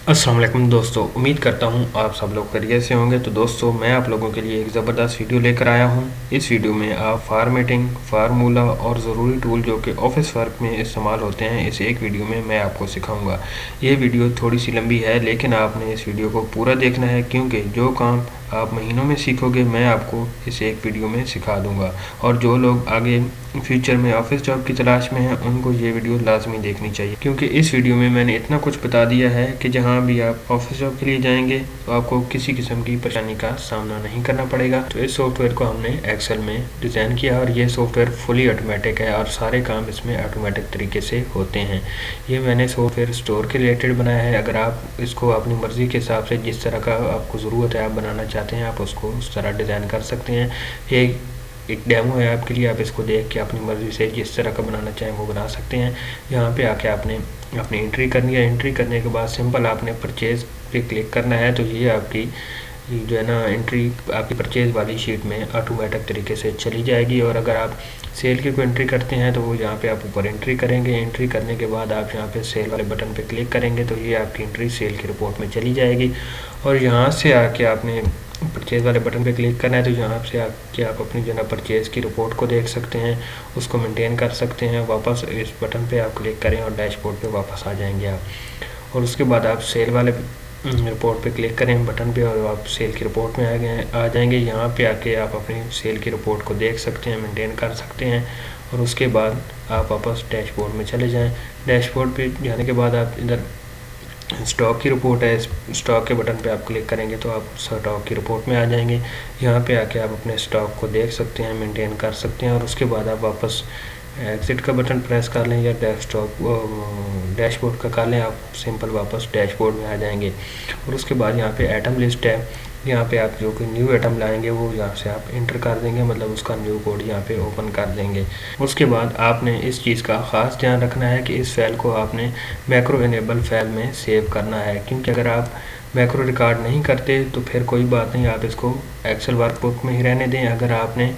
अस्सलाम वालेकुम दोस्तों, उम्मीद करता हूँ आप सब लोग खैरियत से होंगे। तो दोस्तों, मैं आप लोगों के लिए एक ज़बरदस्त वीडियो लेकर आया हूँ। इस वीडियो में आप फार्मेटिंग, फार्मूला और ज़रूरी टूल जो कि ऑफिस वर्क में इस्तेमाल होते हैं, इस एक वीडियो में मैं आपको सिखाऊंगा। ये वीडियो थोड़ी सी लंबी है, लेकिन आपने इस वीडियो को पूरा देखना है, क्योंकि जो काम आप महीनों में सीखोगे मैं आपको इस एक वीडियो में सिखा दूंगा। और जो लोग आगे फ्यूचर में ऑफिस जॉब की तलाश में हैं, उनको ये वीडियो लाजमी देखनी चाहिए, क्योंकि इस वीडियो में मैंने इतना कुछ बता दिया है कि जहाँ भी आप ऑफिस जॉब के लिए जाएंगे तो आपको किसी किस्म की परेशानी का सामना नहीं करना पड़ेगा। तो इस सॉफ्टवेयर को हमने एक्सेल में डिज़ाइन किया और ये सॉफ्टवेयर फुली ऑटोमेटिक है और सारे काम इसमें ऑटोमेटिक तरीके से होते हैं। ये मैंने सॉफ्टवेयर स्टोर के रिलेटेड बनाया है। अगर आप इसको अपनी मर्ज़ी के हिसाब से जिस तरह का आपको ज़रूरत है, आप बनाना चाहते हैं, आप उसको उस तरह डिज़ाइन कर सकते हैं। एक डेमो है आपके लिए, आप इसको देख के अपनी मर्ज़ी से जिस तरह का बनाना चाहें वो बना सकते हैं। यहाँ पे आके आपने अपनी एंट्री करनी है। एंट्री करने के बाद सिंपल आपने परचेज़ पे क्लिक करना है। तो ये आपकी जो है ना एंट्री आपकी परचेज़ वाली शीट में ऑटोमेटिक तरीके से चली जाएगी। और अगर आप सेल की कोई एंट्री करते हैं तो वो यहाँ पे आप ऊपर एंट्री करेंगे। एंट्री करने के बाद आप यहाँ पे सेल वाले बटन पे क्लिक करेंगे तो ये आपकी एंट्री सेल की रिपोर्ट में चली जाएगी। और यहाँ से आके आपने परचेज़ वाले बटन पे क्लिक करना है। तो यहाँ से आके आप अपनी जो है ना परचेज़ की रिपोर्ट को देख सकते हैं, उसको मेंटेन कर सकते हैं। वापस इस बटन पे आप क्लिक करें और डैशबोर्ड पे वापस आ जाएंगे आप। और उसके बाद आप सेल वाले रिपोर्ट पे क्लिक करें बटन पे और आप सेल की रिपोर्ट में आ जाएंगे। यहाँ पे आके आप अपनी सेल की रिपोर्ट को देख सकते हैं, मेंटेन कर सकते हैं। और उसके बाद आप वापस डैशबोर्ड में चले जाएं। डैशबोर्ड पे जाने के बाद आप इधर स्टॉक की रिपोर्ट है, स्टॉक के बटन पे आप क्लिक करेंगे तो आप स्टॉक की रिपोर्ट में आ जाएंगे। यहाँ पे आके आप अपने स्टॉक को देख सकते हैं, मेंटेन कर सकते हैं। और उसके बाद आप वापस एग्ज़िट का बटन प्रेस कर लें या डैशबोर्ड का कर लें, आप सिंपल वापस डैशबोर्ड में आ जाएंगे। और उसके बाद यहाँ पे आइटम लिस्ट है, यहाँ पे आप जो कोई न्यू आइटम लाएंगे वो यहाँ से आप इंटर कर देंगे, मतलब उसका न्यू कोड यहाँ पे ओपन कर देंगे। उसके बाद आपने इस चीज़ का ख़ास ध्यान रखना है कि इस फाइल को आपने मैक्रो इनेबल फाइल में सेव करना है, क्योंकि अगर आप मैक्रो रिकॉर्ड नहीं करते तो फिर कोई बात नहीं, आप इसको एक्सेल वर्कबुक में ही रहने दें। अगर आपने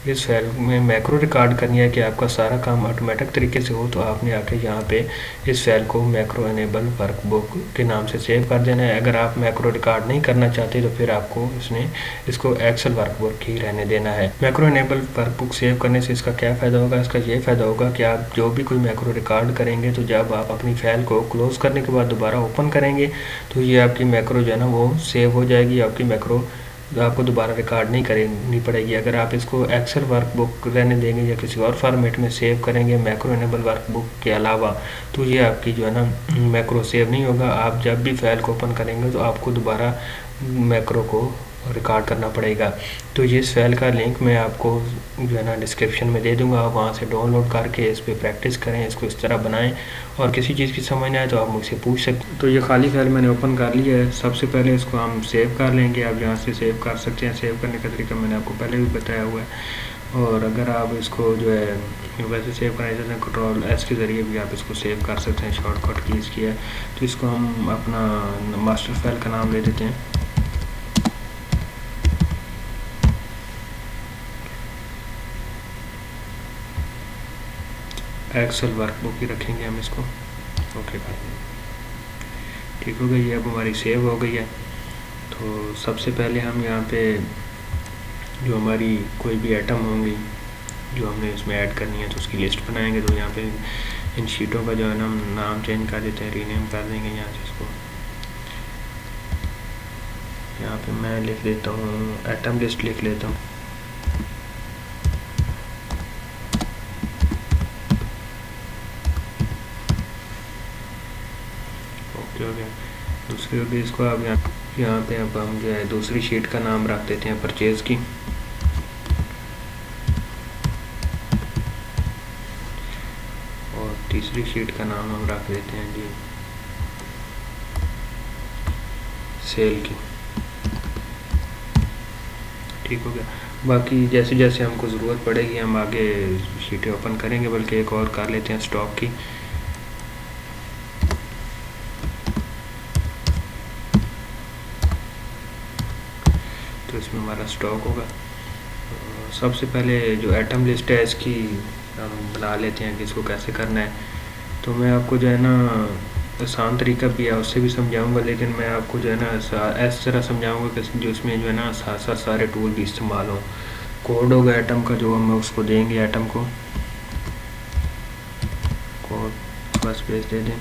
इस फाइल में मैक्रो रिकॉर्ड करनी है कि आपका सारा काम ऑटोमेटिक तरीके से हो, तो आपने आके यहाँ पे इस फाइल को मैक्रो इनेबल वर्कबुक के नाम से सेव कर देना है। अगर आप मैक्रो रिकॉर्ड नहीं करना चाहते तो फिर आपको इसको एक्सेल वर्कबुक ही रहने देना है। मैक्रो इनेबल वर्कबुक सेव करने से इसका क्या फ़ायदा होगा? इसका ये फ़ायदा होगा कि आप जो भी कोई मैक्रो रिकॉर्ड करेंगे तो जब आप अपनी फाइल को क्लोज करने के बाद दोबारा ओपन करेंगे तो ये आपकी मैक्रो जो है ना वो सेव हो जाएगी। आपकी मैक्रो आपको दोबारा रिकॉर्ड नहीं करनी पड़ेगी। अगर आप इसको एक्सेल वर्कबुक रहने देंगे या किसी और फॉर्मेट में सेव करेंगे मैक्रो इनेबल वर्कबुक के अलावा, तो ये आपकी जो है ना मैक्रो सेव नहीं होगा। आप जब भी फाइल को ओपन करेंगे तो आपको दोबारा मैक्रो को रिकॉर्ड करना पड़ेगा। तो ये इस फाइल का लिंक मैं आपको जो है ना डिस्क्रिप्शन में दे दूंगा, आप वहाँ से डाउनलोड करके इस पर प्रैक्टिस करें, इसको इस तरह बनाएं। और किसी चीज़ की समझ ना आए तो आप मुझसे पूछ सकते। तो ये खाली फाइल मैंने ओपन कर लिया है। सबसे पहले इसको हम सेव कर लेंगे। आप यहाँ से सेव कर सकते हैं। सेव करने का तरीका मैंने आपको पहले भी बताया हुआ है। और अगर आप इसको जो है वैसे सेव करना चाहते हैं कंट्रोल एस के ज़रिए भी आप इसको सेव कर सकते हैं, शॉर्टकट कीज़ की है। तो इसको हम अपना मास्टर फाइल का नाम दे देते हैं। एक्सेल वर्कबुक ही रखेंगे हम इसको, ओके कर देंगे। ठीक हो गई है, अब हमारी सेव हो गई है। तो सबसे पहले हम यहाँ पे जो हमारी कोई भी आइटम होंगी जो हमने इसमें ऐड करनी है तो उसकी लिस्ट बनाएंगे। तो यहाँ पे इन शीटों का जो है ना नाम चेंज कर देते हैं, रीनेम कर देंगे यहाँ से इसको। यहाँ पे मैं लिख देता हूँ आइटम लिस्ट लिख लेता हूँ। हो गया। दूसरी होगी इसको अब यहाँ पे अब हम जो है दूसरी शीट का नाम रख देते हैं परचेज़ की। और तीसरी शीट का नाम हम रख देते हैं जी सेल की। ठीक हो गया। बाकी जैसे जैसे हमको ज़रूरत पड़ेगी हम आगे शीटें ओपन करेंगे। बल्कि एक और कर लेते हैं स्टॉक की। तो इसमें हमारा स्टॉक होगा। सबसे पहले जो आइटम लिस्ट है इसकी हम बना लेते हैं कि इसको कैसे करना है। तो मैं आपको जो है ना आसान तरीका भी है, उससे भी समझाऊंगा, लेकिन मैं आपको जो है ना इस तरह समझाऊंगा कि जो इसमें जो है ना साथ साथ सारे टूल भी इस्तेमाल हों। कोड होगा एटम का, जो हम उसको देंगे एटम को कोड फर्स्ट पेज दे दें,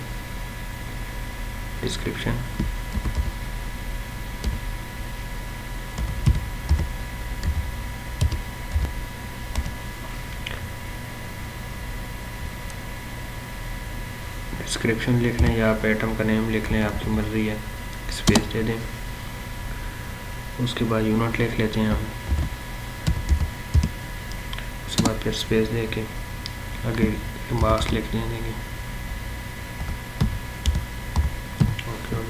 डिस्क्रिप्शन, डिस्क्रिप्शन लिख लें या आप एटम का नेम लिख लें, आपकी मर्ज़ी है, स्पेस दे दें। उसके बाद यूनिट लिख लेते हैं हम, उसके बाद फिर स्पेस दे के आगे मास लिख देंगे। ओके।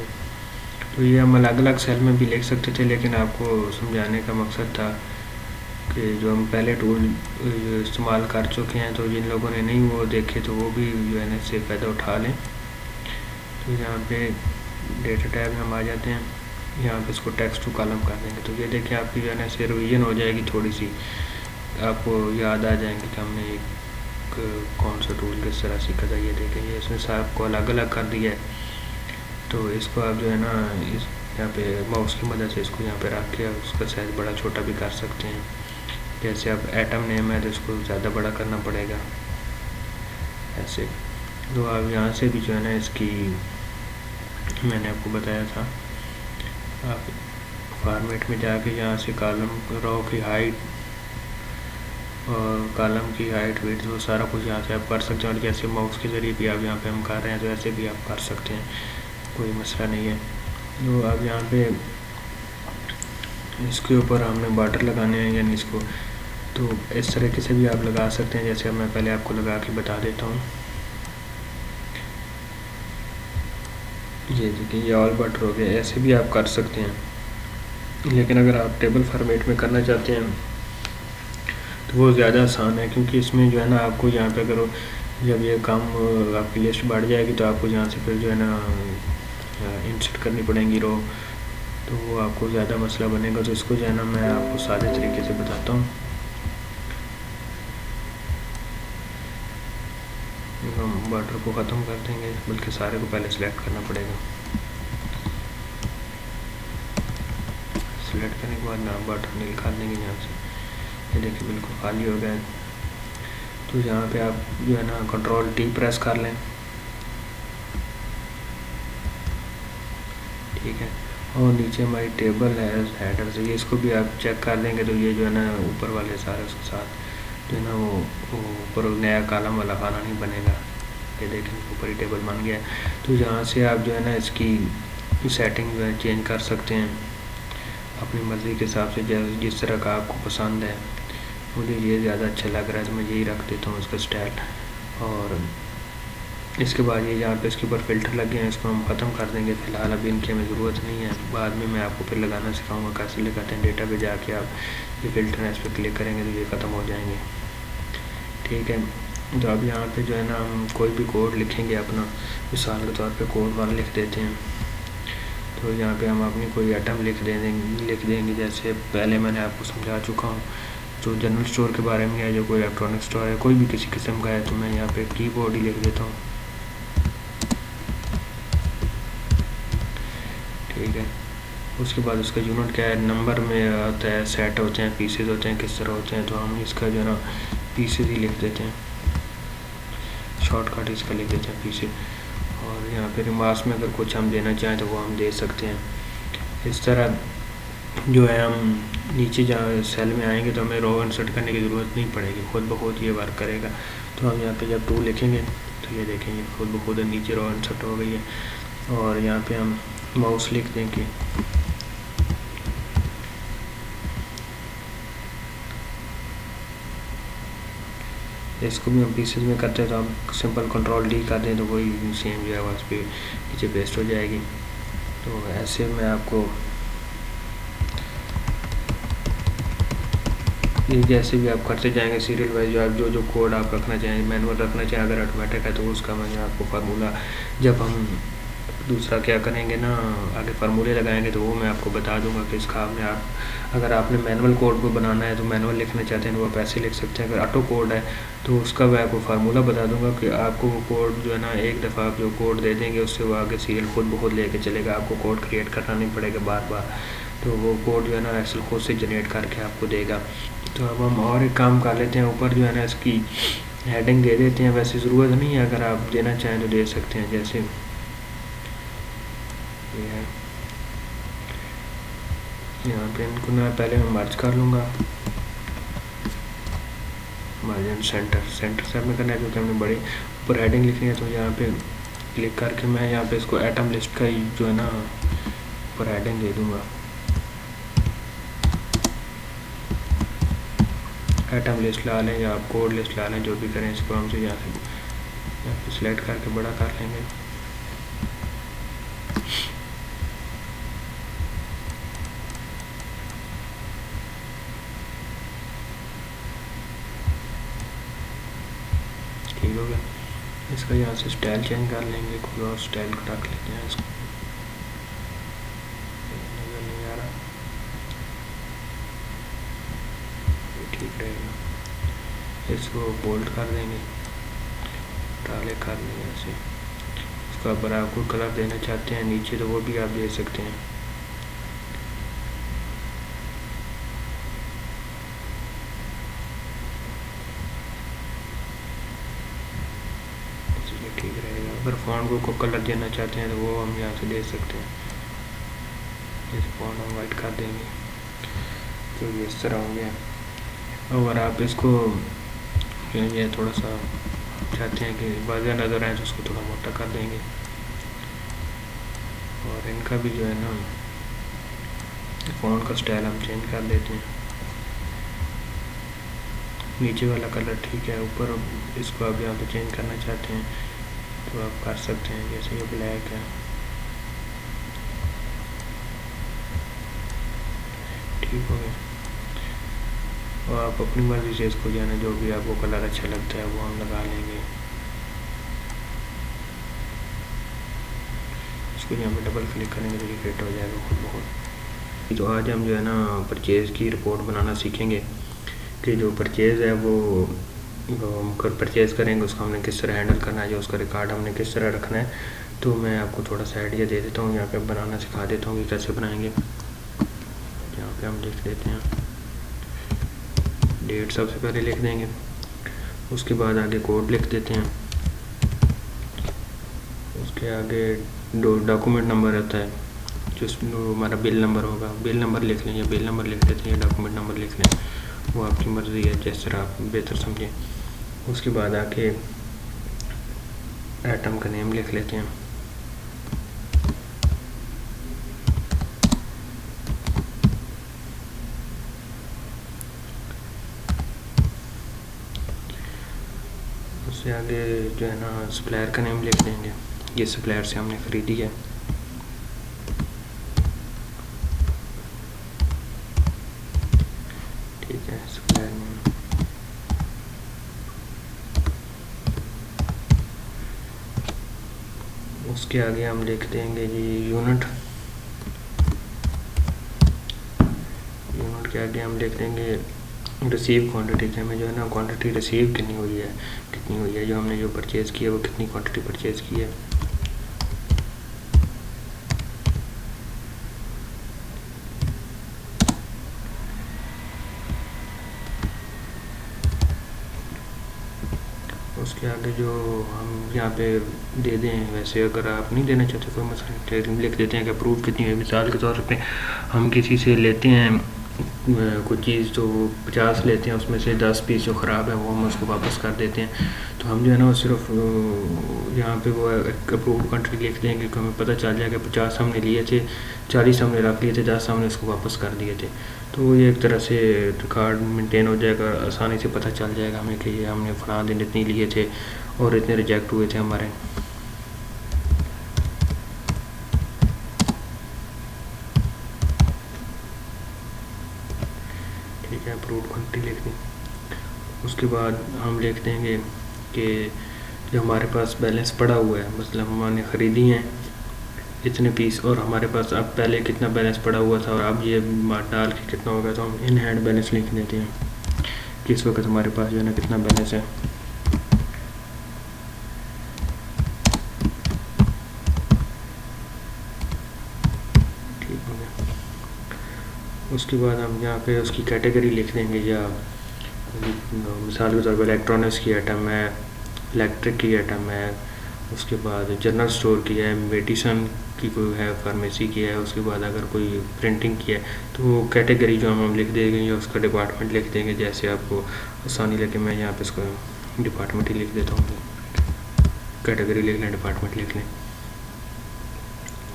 तो ये हम अलग अलग सेल में भी लिख सकते थे, लेकिन आपको समझाने का मकसद था कि जो हम पहले टूल इस्तेमाल कर चुके हैं, तो जिन लोगों ने नहीं वो देखे तो वो भी जो है ना इससे फ़ायदा उठा लें। तो यहाँ पे डेटा टैब में हम आ जाते हैं, यहाँ पे इसको टेक्स्ट टू कॉलम कर देंगे। तो ये देखिए आपकी जो है ना इससे रिवीजन हो जाएगी, थोड़ी सी आपको याद आ जाएंगे कि हमने एक कौन सा टूल किस तरह सीखा था। ये देखें ये इसमें से आपको अलग अलग कर दिया है। तो इसको आप जो है ना इस यहाँ पे माउस की मदद से इसको यहाँ पे रख के उसका साइज़ बड़ा छोटा भी कर सकते हैं। जैसे अब एटम नेम है तो इसको ज़्यादा बड़ा करना पड़ेगा ऐसे। तो आप यहाँ से भी जो है ना इसकी मैंने आपको बताया था, आप फॉर्मेट में जाके यहाँ से कॉलम रो की हाइट और कॉलम की हाइट वेट वो सारा कुछ यहाँ से आप कर सकते हैं। और जैसे माउस के ज़रिए भी आप यहाँ पे हम कर रहे हैं तो ऐसे भी आप कर सकते हैं, कोई मसला नहीं है। तो अब यहाँ पे इसके ऊपर हमने बॉर्डर लगाने हैं, यानी इसको तो इस तरीके से भी आप लगा सकते हैं, जैसे मैं पहले आपको लगा के बता देता हूँ। ये देखिए ये ऑल बॉर्डर हो गया, ऐसे भी आप कर सकते हैं। लेकिन अगर आप टेबल फॉर्मेट में करना चाहते हैं तो वो ज़्यादा आसान है, क्योंकि इसमें जो है ना आपको यहाँ पे अगर जब ये काम आपकी लिस्ट बढ़ जाएगी तो आपको यहाँ से फिर जो है ना इंसर्ट करनी पड़ेंगी रो, तो वो आपको ज़्यादा मसला बनेगा। तो इसको जो है ना मैं आपको सादे तरीके से बताता हूँ। हम बॉर्डर को ख़त्म कर देंगे, बल्कि सारे को पहले सिलेक्ट करना पड़ेगा। सिलेक्ट करने के बाद ना बॉर्डर निकाल देंगे यहाँ से। ये देखिए बिल्कुल खाली हो गया है। तो यहाँ पे आप जो है ना कंट्रोल टी प्रेस कर लें, ठीक है। और नीचे हमारी टेबल है हेडर से, ये इसको भी आप चेक कर लेंगे तो ये जो है ना ऊपर वाले सारे उसके साथ जो है ना वो ऊपर नया कॉलम वाला खाना नहीं बनेगा। ये देखें ऊपर ही टेबल बन गया है। तो यहाँ से आप जो है ना इसकी सेटिंग जो है चेंज कर सकते हैं अपनी मर्ज़ी के हिसाब से, जिस तरह का आपको पसंद है। मुझे ये ज़्यादा अच्छा लग रहा है तो मैं यही रख देता हूँ इसका स्टाइल। और इसके बाद ये यहाँ पे इसके ऊपर फ़िल्टर लगे हैं, इसको हम ख़त्म कर देंगे। फ़िलहाल अभी इनकी हमें ज़रूरत नहीं है, बाद में मैं आपको फिर लगाना सिखाऊंगा कैसे लगाते हैं। डेटा पे जाके आप ये फ़िल्टर है इस पर क्लिक करेंगे तो ये ख़त्म हो जाएंगे, ठीक है। तो अब यहाँ पे जो है ना हम कोई भी कोड लिखेंगे अपना, मिसाल के तौर पे कोड 1 लिख देते हैं। तो यहाँ पे हम अपनी कोई आइटम लिख देंगे। जैसे पहले मैंने आपको समझा चुका हूँ जो जनरल स्टोर के बारे में है, जो कोई इलेक्ट्रॉनिक स्टोर है कोई भी किसी किस्म का है, तो मैं यहाँ पे कीबोर्ड ही लिख देता हूँ, ठीक है। उसके बाद उसका यूनिट क्या है, नंबर में आता है, सेट होते हैं, पीसेज होते हैं, किस तरह होते हैं। तो हम इसका जो है ना पीसेज ही लिख देते हैं, शॉर्टकट इसका लिख देते हैं पीसेज। और यहाँ पे रिमार्क्स में अगर कुछ हम देना चाहें तो वो हम दे सकते हैं। इस तरह जो है हम नीचे जहाँ सेल में आएंगे तो हमें रो इंसर्ट करने की ज़रूरत नहीं पड़ेगी, खुद ब खुद ये वर्क करेगा। तो हम यहाँ पे जब 2 लिखेंगे तो ये देखेंगे खुद ब खुद नीचे रो इंसर्ट हो गई है। और यहाँ पे हम माउस लिख देंगे, इसको भी हम पीसेज में करते हैं तो हम सिंपल कंट्रोल डी कर दें तो वही सेम जो है उस पर नीचे पेस्ट हो जाएगी। तो ऐसे मैं आपको ये जैसे भी आप करते जाएंगे सीरियल वाइज, जो कोड आप रखना चाहें, मैनुअल रखना चाहें, अगर ऑटोमेटिक है तो उसका मैं आपको फार्मूला जब हम दूसरा क्या करेंगे ना, आगे फार्मूले लगाएंगे तो वो मैं आपको बता दूंगा कि इसका आपने अगर आपने मैनुअल कोड को बनाना है तो मैनुअल लिखना चाहते हैं तो वो पैसे लिख सकते हैं। अगर ऑटो कोड है तो उसका मैं आपको फार्मूला बता दूंगा कि आपको वो कोड जो है ना, एक दफ़ा आप जो कोड दे देंगे उससे वो आगे सीरियल खुद ब खुद लेके चलेगा, आपको कोड क्रिएट करना नहीं पड़ेगा बार बार। तो वो कोड जो है ना एक्सेल खुद से जनरेट करके आपको देगा। तो अब हम और एक काम कर लेते हैं, ऊपर जो है ना इसकी हेडिंग दे देते हैं। वैसे ज़रूरत नहीं है, अगर आप देना चाहें तो दे सकते हैं। जैसे ये है, यहाँ पे इनको ना पहले मैं मर्ज कर लूँगा, मार्जिन सेंटर से में करना है क्योंकि हमने बड़ी ऊपर हेडिंग लिखनी है। तो यहाँ पे क्लिक करके मैं यहाँ पे इसको एटम लिस्ट का ही जो है ना ऊपर हेडिंग दे दूँगा, एटम लिस्ट ला लें या आप कोड लिस्ट ला लें, जो भी करें। इसको हम यहाँ पे सिलेक्ट करके बड़ा कर लेंगे। ठीक हो गया। इसका यहाँ से स्टाइल चेंज कर लेंगे, कोई और स्टाइल को रख लेते हैं। इसको नज़र नहीं आ रहा, ठीक रहेगा। इसको बोल्ड कर देंगे, टाले कर लेंगे ऐसे। इसको अगर आप कोई कलर देना चाहते हैं नीचे तो वो भी आप दे सकते हैं। ठीक रहेगा। अगर फ़ॉन्ट को कलर देना चाहते हैं तो वो हम यहाँ से दे सकते हैं। जैसे फ़ॉन्ट हम वाइट कर देंगे तो ये इस तरह हो गया। अगर आप इसको ये थोड़ा सा चाहते हैं कि वाज़ह नज़र आए तो उसको थोड़ा मोटा कर देंगे। और इनका भी जो है ना फ़ॉन्ट का स्टाइल हम चेंज कर देते हैं। नीचे वाला कलर ठीक है, ऊपर इसको आप यहाँ पे चेंज करना चाहते हैं तो आप कर सकते हैं। जैसे ये ब्लैक है, ठीक हो गया। और आप अपनी मर्ज़ी से इसको जो है ना, जो भी आपको कलर अच्छा लगता है वो हम लगा लेंगे। इसको यहाँ पे डबल क्लिक करेंगे तो ये फिट हो जाएगा खुद ब खुद। तो आज हम जो है ना परचेज़ की रिपोर्ट बनाना सीखेंगे कि जो परचेज़ है वो हम परचेज़ करेंगे उसको हमने किस तरह हैंडल करना है, जो उसका रिकॉर्ड हमने किस तरह रखना है। तो मैं आपको थोड़ा सा आइडिया दे देता हूँ, यहाँ पे बनाना सिखा देता हूँ कि कैसे बनाएंगे। यहाँ पे हम लिख देते हैं डेट, सबसे पहले लिख देंगे। उसके बाद आगे कोड लिख देते हैं। उसके आगे डॉक्यूमेंट नंबर रहता है जो हमारा बिल नंबर होगा, बिल नंबर लिख लें या बिल नंबर लिख देते हैं, डॉक्यूमेंट नंबर लिख लें, वो आपकी मर्ज़ी है, जिस तरह आप बेहतर समझें। उसके बाद आके आइटम का नेम लिख लेते हैं। उससे आगे जो है ना सप्लायर का नेम लिख देंगे, ये सप्लायर से हमने ख़रीदी है। ठीक है, सप्लायर नेम। उसके आगे हम लिख देंगे जी यूनिट के आगे हम लिख देंगे रिसीव क्वांटिटी, के हमें जो है ना क्वांटिटी रिसीव कितनी हुई है, जो हमने जो परचेज़ किया वो कितनी क्वांटिटी परचेज़ की है। उसके आगे जो हम यहाँ पे दे दें, वैसे अगर आप नहीं देना चाहते कोई मसला लिख देते हैं कि अप्रूव कितनी है। मिसाल के तौर पे हम किसी से लेते हैं कुछ चीज़ तो 50 लेते हैं, उसमें से 10 पीस जो ख़राब है वो हम उसको वापस कर देते हैं। तो हम जो है ना वो सिर्फ यहाँ पे वो अप्रूव कंट्री लिख देंगे कि हमें पता चल जाएगा 50 हमने लिए थे, 40 हमने रख लिए थे, 10 हमने उसको वापस कर दिए थे। तो ये एक तरह से रिकॉर्ड मेंटेन हो जाएगा, आसानी से पता चल जाएगा हमें कि ये हमने फ़लाँ दिन इतनी लिए थे और इतने रिजेक्ट हुए थे हमारे। ठीक है, अप्रूव क्वांटिटी लिख दी। उसके बाद हम लिख देंगे कि जो हमारे पास बैलेंस पड़ा हुआ है, मतलब हमने ख़रीदी हैं इतने पीस, और हमारे पास अब पहले कितना बैलेंस पड़ा हुआ था और अब ये डाल के कितना हो गया, तो हम इन हैंड बैलेंस लिख देते हैं कि इस वक्त हमारे पास जो है ना कितना बैलेंस है। ठीक हो गया। उसके बाद हम यहाँ पे उसकी कैटेगरी लिख देंगे, या मिसाल के तौर पर इलेक्ट्रॉनिक्स की आइटम है, इलेक्ट्रिक की आइटम है, उसके बाद जनरल स्टोर की है, मेडिसन की कोई है, फार्मेसी की है, उसके बाद अगर कोई प्रिंटिंग की है तो वो कैटेगरी जो हम लिख देंगे या उसका डिपार्टमेंट लिख देंगे। जैसे आपको आसानी लगे मैं यहाँ पे इसको डिपार्टमेंट ही लिख देता हूँ, कैटेगरी लिख लें, डिपार्टमेंट लिख लें।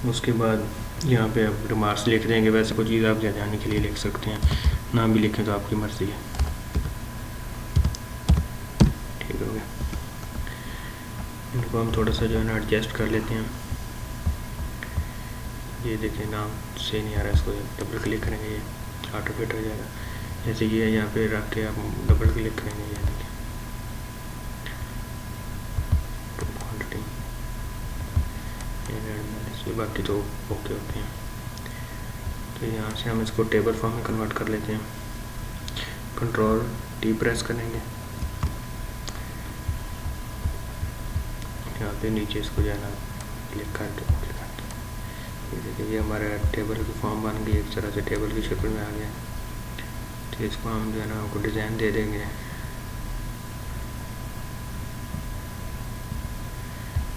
उसके बाद यहाँ पे आप रिमार्क्स लिख देंगे। वैसे कोई चीज़ आप जाने के लिए लिख सकते हैं, ना भी लिखें तो आपकी मर्ज़ी है। ठीक हो गया। इनको हम थोड़ा सा जो है ना एडजस्ट कर लेते हैं। ये देखिए नाम से नहीं आ रहा है, इसको डबल क्लिक करेंगे ये ऑटो फिट हो जाएगा। जैसे ये यहाँ पे रख के आप डबल क्लिक करेंगे, ये देखिए क्वांटिटी, बाकी तो ओके होते हैं। तो यहाँ से हम इसको टेबल फॉर्म में कन्वर्ट कर लेते हैं। कंट्रोल टी प्रेस करेंगे, यहाँ पे नीचे इसको जो है ना क्लिक करके ये देखिए ये हमारा टेबल की फॉर्म बन गई, एक तरह से टेबल की शक्ल में आ गया। तो इसको हम जो है ना हमको डिज़ाइन दे देंगे,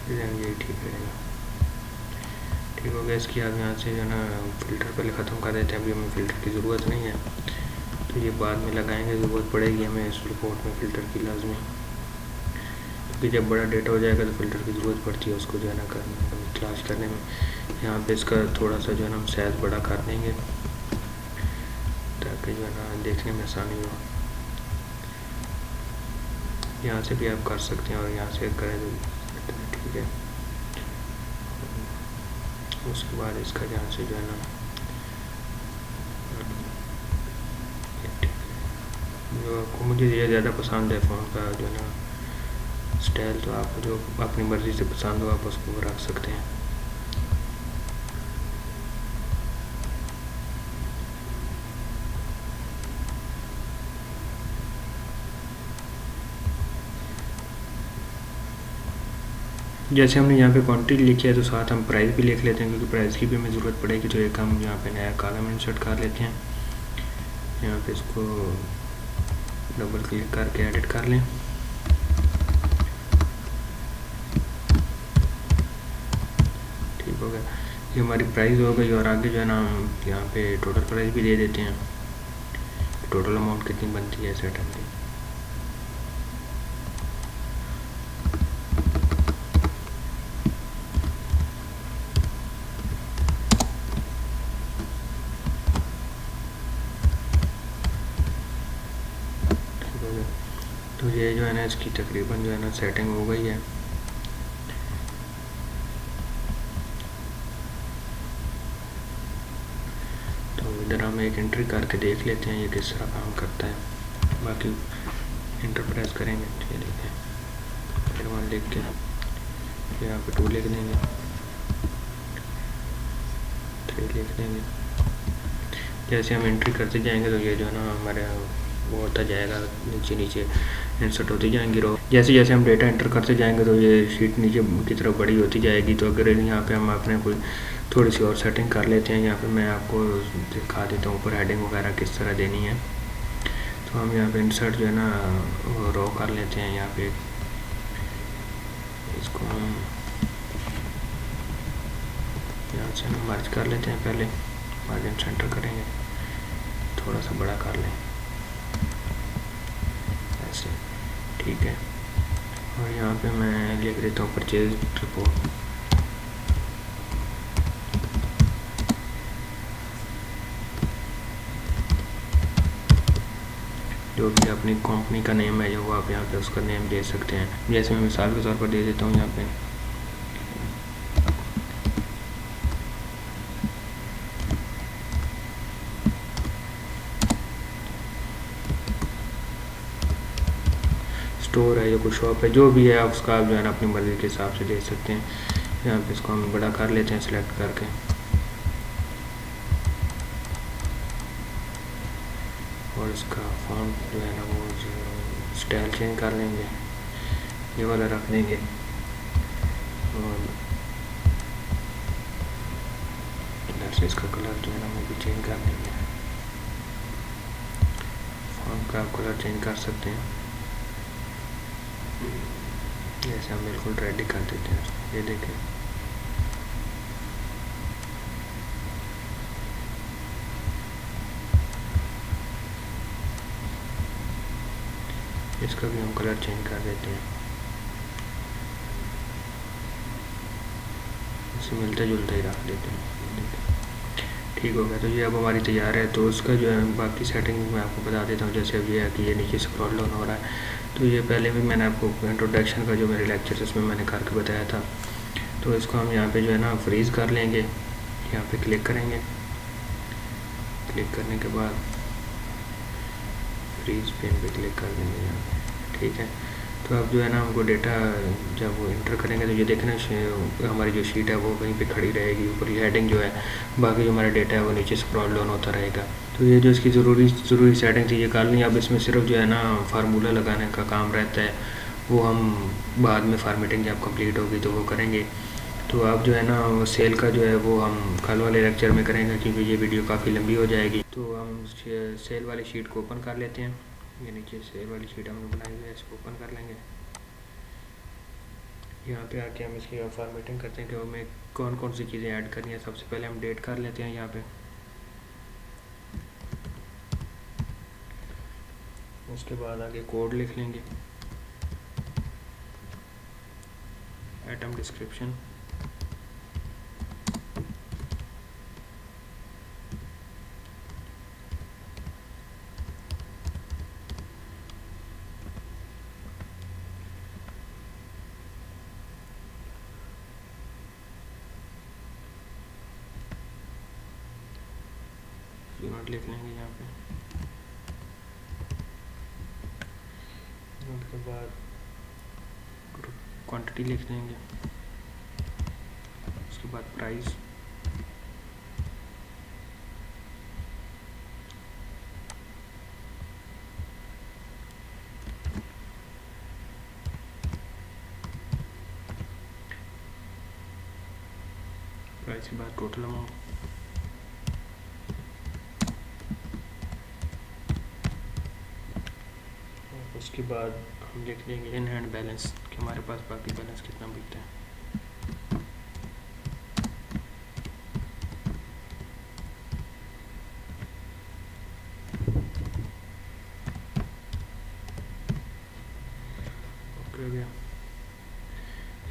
डिज़ाइन यही ठीक रहेगा। ठीक हो गया। इसकी आप यहाँ से जो है ना फ़िल्टर पहले ख़त्म कर देते हैं, अभी हमें फ़िल्टर की ज़रूरत नहीं है, तो ये बाद में लगाएंगे, ज़रूरत पड़ेगी हमें इस रिपोर्ट में फ़िल्टर की लाजमी, क्योंकि जब बड़ा डेटा हो जाएगा तो फ़िल्टर की ज़रूरत पड़ती है उसको जो है ना तलाश करने में। यहाँ पे इसका थोड़ा सा जो है ना हम साइज़ बड़ा कर देंगे ताकि जो है ना देखने में आसानी हो। यहाँ से भी आप कर सकते हैं और यहाँ से करें तो ठीक है। उसके बाद इसका यहाँ से जो है ना जो आपको मुझे ये ज़्यादा पसंद है फ़ोन का जो है ना स्टाइल, तो आपको जो अपनी मर्ज़ी से पसंद हो आप उसको रख सकते हैं। जैसे हमने यहाँ पे क्वांटिटी लिखी है तो साथ हम प्राइस भी लिख लेते हैं, क्योंकि प्राइस की भी हमें ज़रूरत पड़ेगी। तो एक हम यहाँ पे नया कॉलम इंसर्ट कर लेते हैं, यहाँ पे इसको डबल क्लिक करके एडिट कर लें। ठीक हो गया, ये हमारी प्राइस हो गई। और आगे जो है ना हम यहाँ पे टोटल प्राइस भी दे देते हैं, टोटल अमाउंट कितनी बनती है इस आइटम की। तो ये जो है ना इसकी तकरीबन जो है ना सेटिंग हो गई है। तो इधर हम एक एंट्री करके देख लेते हैं ये किस तरह काम करता है। बाकी इंटर प्रेस करेंगे, ये देखें फिर वहाँ लिख के फिर यहाँ पे 2 लिख देंगे, 3 लिख देंगे। जैसे हम एंट्री करते जाएंगे तो ये जो है ना हमारे वो होता जाएगा, नीचे नीचे इंसर्ट होती जाएंगी रो। जैसे जैसे हम डेटा एंटर करते जाएंगे तो ये शीट नीचे की तरफ बड़ी होती जाएगी। तो अगर यहाँ पे हम अपने कोई थोड़ी सी और सेटिंग कर लेते हैं, यहाँ पे मैं आपको दिखा देता हूँ ऊपर हेडिंग वगैरह किस तरह देनी है। तो हम यहाँ पे इंसर्ट जो है ना रो कर लेते हैं, यहाँ पे इसको हम यहाँ से हम मर्ज कर लेते हैं। पहले मार्जिन सेंटर करेंगे, थोड़ा सा बड़ा कर लें ऐसे, ठीक है। और यहाँ पे मैं लिख देता हूँ परचेज रिपोर्ट। जो भी अपनी कंपनी का नेम है जो वो आप यहाँ पे उसका नेम दे सकते हैं। जैसे मैं मिसाल के तौर पर दे देता हूँ यहाँ पे स्टोर है या कोई शॉप है, जो भी है आप उसका आप जो है ना अपनी मर्ज़ी के हिसाब से दे सकते हैं। यहाँ पे इसको हम बड़ा कर लेते हैं सिलेक्ट करके। और इसका फॉन्ट जो है ना वो स्टाइल चेंज कर लेंगे, ये वाला रख देंगे। और इधर से इसका कलर जो है ना वो भी चेंज कर लेंगे। फॉन्ट का आप कलर चेंज कर सकते हैं, जैसे हम बिल्कुल रेडी कर देते हैं। ये देखें, इसका भी हम कलर चेंज कर देते हैं, इसे मिलते जुलते ही रख देते हैं। ठीक हो गया, तो ये अब हमारी तैयार है। तो उसका जो है बाकी सेटिंग मैं आपको बता देता हूँ। जैसे अब ये है कि ये नीचे स्क्रॉल डाउन हो रहा है, तो ये पहले भी मैंने आपको इंट्रोडक्शन का जो मेरे लेक्चर उसमें मैंने करके बताया था। तो इसको हम यहाँ पे जो है ना फ्रीज़ कर लेंगे, यहाँ पे क्लिक करेंगे। क्लिक करने के बाद फ्रीज पेन पे क्लिक कर देंगे यहाँ पे, ठीक है। तो अब जो है ना हमको डेटा जब वो इंटर करेंगे तो ये देखना हमारी जो शीट है वो वहीं पे खड़ी रहेगी, ऊपर ये हेडिंग जो है, बाकी जो हमारा डेटा है वो नीचे स्क्रॉल डाउन होता रहेगा। तो ये जो इसकी ज़रूरी सेटिंग थी ये कर ली। अब इसमें सिर्फ जो है ना फार्मूला लगाने का काम रहता है, वो हम बाद में फार्मेटिंग जब कंप्लीट होगी तो वो करेंगे। तो अब जो है ना सेल का जो है वो हम कल वाले लेक्चर में करेंगे, क्योंकि ये वीडियो काफ़ी लंबी हो जाएगी। तो हम सेल वाली शीट को ओपन कर लेते हैं। ये नीचे सेल वाली शीट हमने बनाई हुई है, इसको ओपन कर लेंगे। यहाँ पे आके हम इसकी फॉर्मेटिंग करते हैं कि हमें कौन कौन सी चीज़ें ऐड करनी है। सबसे पहले हम डेट कर लेते हैं यहाँ पे, उसके बाद आगे कोड लिख लेंगे, आइटम डिस्क्रिप्शन, यूनिट लिख लेंगे यहाँ पे। उसके बाद क्वांटिटी लिख लेंगे, उसके बाद प्राइस, प्राइस के बाद टोटल अमाउंट, उसके बाद हम लिख देंगे इन हैंड बैलेंस कि हमारे पास बाकी बैलेंस कितना बचता है। ओके हो गया,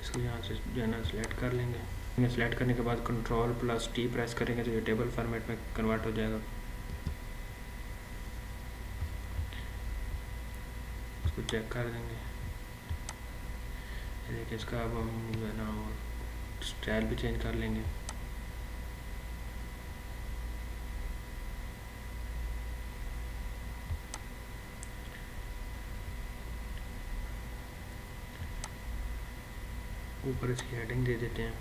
इसको यहाँ से जो है ना सिलेक्ट कर लेंगे। सिलेक्ट करने के बाद Ctrl+T प्रेस करेंगे तो ये टेबल फॉर्मेट में कन्वर्ट हो जाएगा। इसको चेक कर देंगे, देखिए इसका अब हम जो है ना स्टाइल भी चेंज कर लेंगे। ऊपर इसकी हेडिंग दे देते हैं,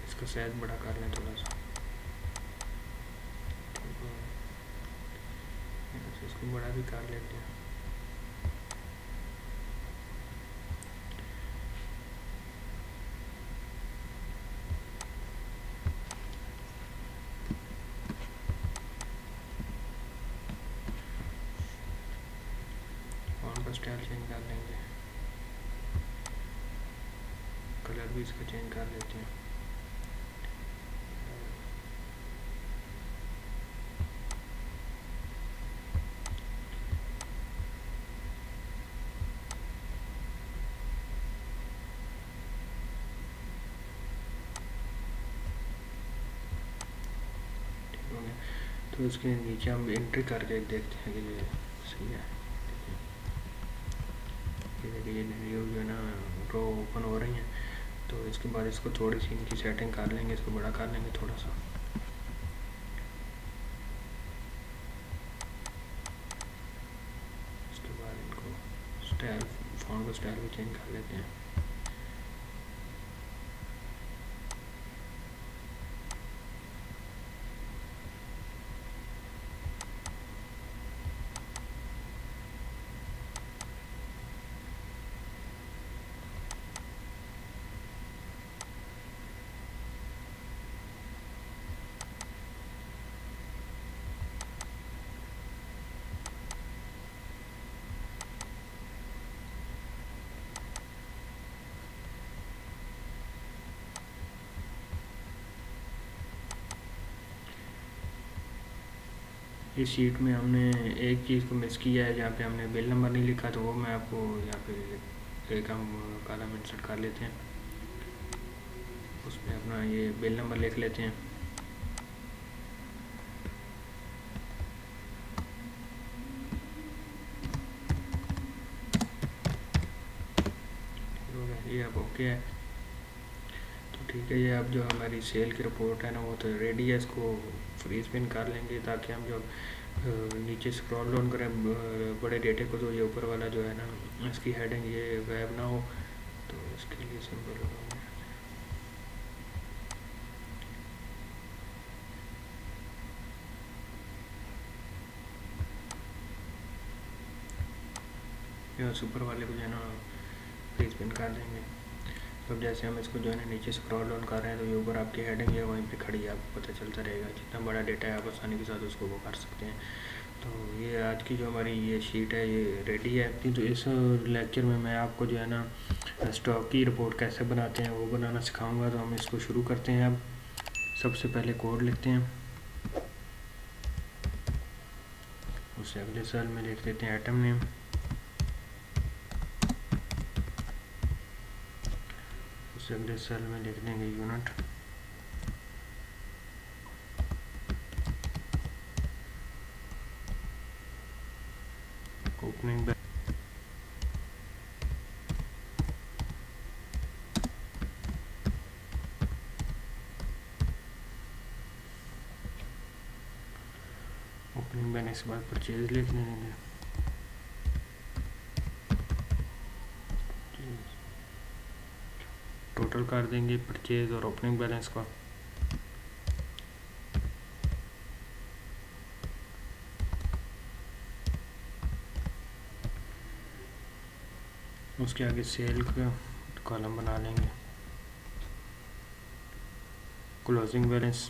इसका साइज बड़ा कर लें थोड़ा सा, इसको बड़ा भी कर लेते हैं। फॉन्ट का स्टाइल चेंज कर लेंगे, कलर भी इसका चेंज कर लेते हैं। तो इसके नीचे हम एंट्री करके देखते हैं कि ये सही है। ये देखिए ये न्यू जो है ना रो ओपन हो रही हैं। तो इसके बाद इसको थोड़ी सी इनकी सेटिंग कर लेंगे, इसको बड़ा कर लेंगे थोड़ा सा। उसके बाद इनको स्टाइल, फ़ॉन्ट को स्टाइल भी चेंज कर लेते हैं। इस शीट में हमने एक चीज़ को मिस किया है, जहाँ पे हमने बिल नंबर नहीं लिखा, तो वो मैं आपको यहाँ पे एक हम कॉलम इंसर्ट कर लेते हैं। उसमें अपना ये बिल नंबर लिख लेते हैं। ये अब ओके है। तो ठीक है, ये अब जो हमारी सेल की रिपोर्ट है ना वो तो रेडी है। इसको फ्रीज पिन कर लेंगे ताकि हम जो नीचे स्क्रॉल डाउन करें बड़े डेटे को, तो ये ऊपर वाला जो है ना इसकी हेडिंग ये गायब ना हो। तो इसके लिए सिंपल सुपर वाले को जो है ना फ्रीज पिन कर देंगे। तो अब जैसे हम इसको जो है ना नीचे स्क्रॉल डाउन कर रहे हैं, तो ये ऊपर आपकी हेडिंग है वहीं पे खड़ी है, आपको पता चलता रहेगा। जितना बड़ा डेटा है आप आसानी के साथ उसको वो कर सकते हैं। तो ये आज की जो हमारी ये शीट है ये रेडी है। तो इस लेक्चर में मैं आपको जो है ना स्टॉक की रिपोर्ट कैसे बनाते हैं वो बनाना सिखाऊंगा। तो हम इसको शुरू करते हैं। अब सबसे पहले कोड लिखते हैं, उससे अगले सेल में लिख देते हैं आइटम नेम। उससे अगले सेल में लिख देंगे यूनिट। ओपनिंग बैलेंस के बाद परचेज लिख लेंगे। टोटल कर देंगे परचेज और ओपनिंग बैलेंस का। उसके आगे सेल का कॉलम बना लेंगे। क्लोजिंग बैलेंस,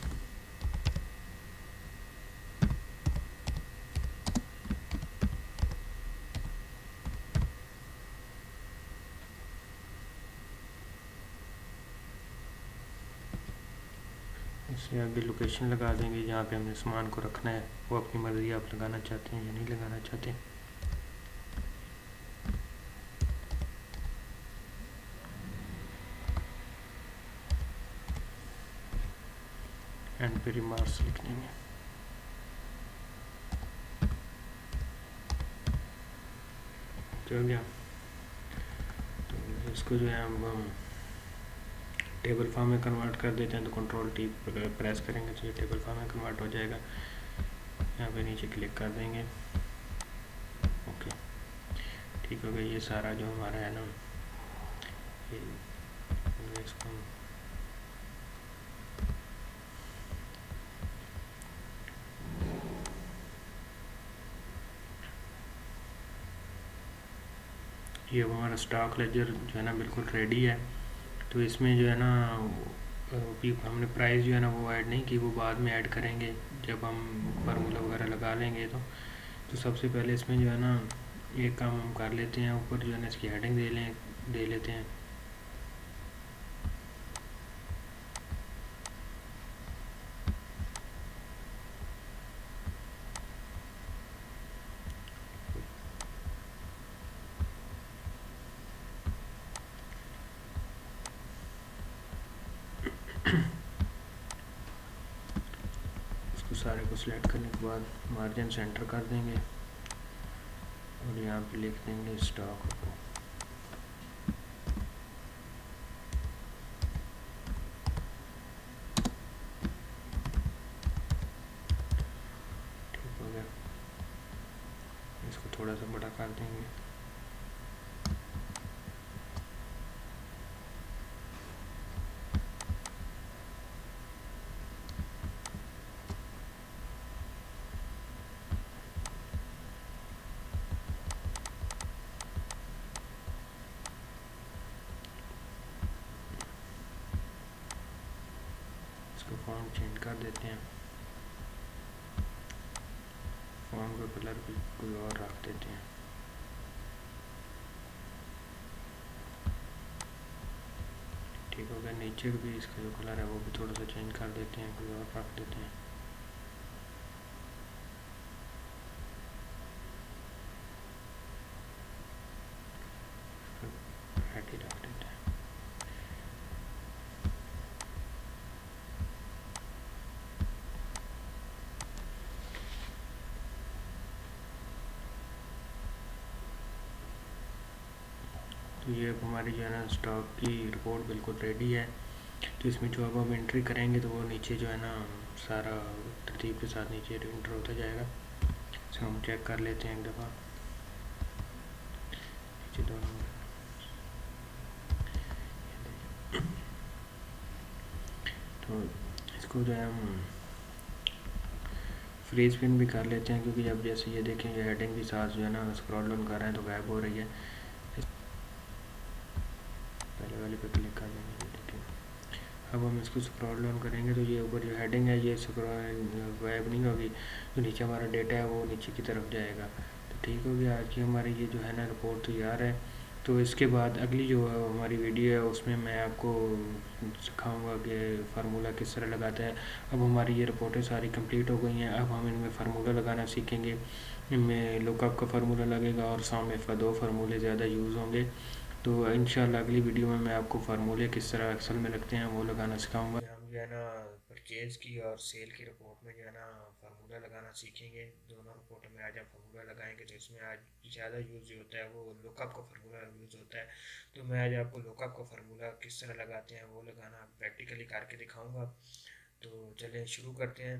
उससे आगे लोकेशन लगा देंगे जहाँ पे हमने सामान को रखना है। वो अपनी मर्ज़ी, आप लगाना चाहते हैं या नहीं लगाना चाहते। एंड पे रिमार्क्स लिख देंगे। चल गया। तो इसको जो है हम टेबल फॉर्म में कन्वर्ट कर देते हैं। तो कंट्रोल टी प्रेस करेंगे तो ये टेबल फॉर्म में कन्वर्ट हो जाएगा। यहाँ पे नीचे क्लिक कर देंगे, ओके ठीक हो गया। ये सारा जो हमारा है ना ये इसको ये हमारा स्टॉक लेजर जो है ना बिल्कुल रेडी है। तो इसमें जो है ना अभी हमने प्राइस जो है ना वो ऐड नहीं की, वो बाद में ऐड करेंगे जब हम फार्मूला वगैरह लगा लेंगे। तो सबसे पहले इसमें जो है ना एक काम हम कर लेते हैं, ऊपर जो है ना इसकी हेडिंग दे लेते हैं। सारे को सिलेक्ट करने के बाद मार्जिन सेंटर कर देंगे और यहाँ पे लिख देंगे स्टॉक को। ठीक हो गया, इसको थोड़ा सा बड़ा कर देंगे। इसको फॉन्ट चेंज कर देते हैं, फॉन्ट का कलर भी कोई और रख देते हैं। ठीक हो गया, नीचे भी इसका जो कलर है वो भी थोड़ा सा चेंज कर देते हैं, कोई और रख देते हैं। रेड ही रख देते हैं। तो ये अब हमारी जो है ना स्टॉक की रिपोर्ट बिल्कुल रेडी है। तो इसमें जो अब हम एंट्री करेंगे तो वो नीचे जो है ना सारा तरतीब के साथ नीचे एंटर होता जाएगा। इसको हम चेक कर लेते हैं एक दफ़ा। नीचे दोनों तो इसको जो है हम फ्रीज पिन भी कर लेते हैं, क्योंकि जब जैसे ये देखेंगे हेडिंग भी साथ जो है ना स्क्रॉल डाउन कर रहे हैं तो गायब हो रही है। पहले वाले पे क्लिक कर देंगे, देखिए अब हम इसको स्क्रॉल डाउन करेंगे तो ये ऊपर जो हेडिंग है ये गायब नहीं होगी, जो नीचे हमारा डेटा है वो नीचे की तरफ जाएगा। तो ठीक हो गया, आज की हमारी ये जो है ना रिपोर्ट तैयार है। तो इसके बाद अगली जो हमारी वीडियो है उसमें मैं आपको सिखाऊंगा कि फार्मूला किस तरह लगाता है। अब हमारी ये रिपोर्टें सारी कंप्लीट हो गई हैं, अब हम इनमें फार्मूला लगाना सीखेंगे। इनमें लुकअप का फार्मूला लगेगा और साम एफ का 2 फार्मूले ज़्यादा यूज़ होंगे। तो इंशाल्लाह अगली वीडियो में मैं आपको फार्मूले किस तरह एक्सेल में लगते हैं वो लगाना सिखाऊंगा। हम जो है ना परचेज़ की और सेल की रिपोर्ट में जो है ना फार्मूला लगाना सीखेंगे। दोनों रिपोर्ट में आज हम फार्मूला लगाएंगे। तो इसमें आज ज़्यादा यूज़ जो होता है वो लुकअप का फार्मूला यूज़ होता है। तो मैं आज आपको लुकअप का फार्मूला किस तरह लगाते हैं वो लगाना प्रैक्टिकली करके दिखाऊँगा। तो चलें शुरू करते हैं।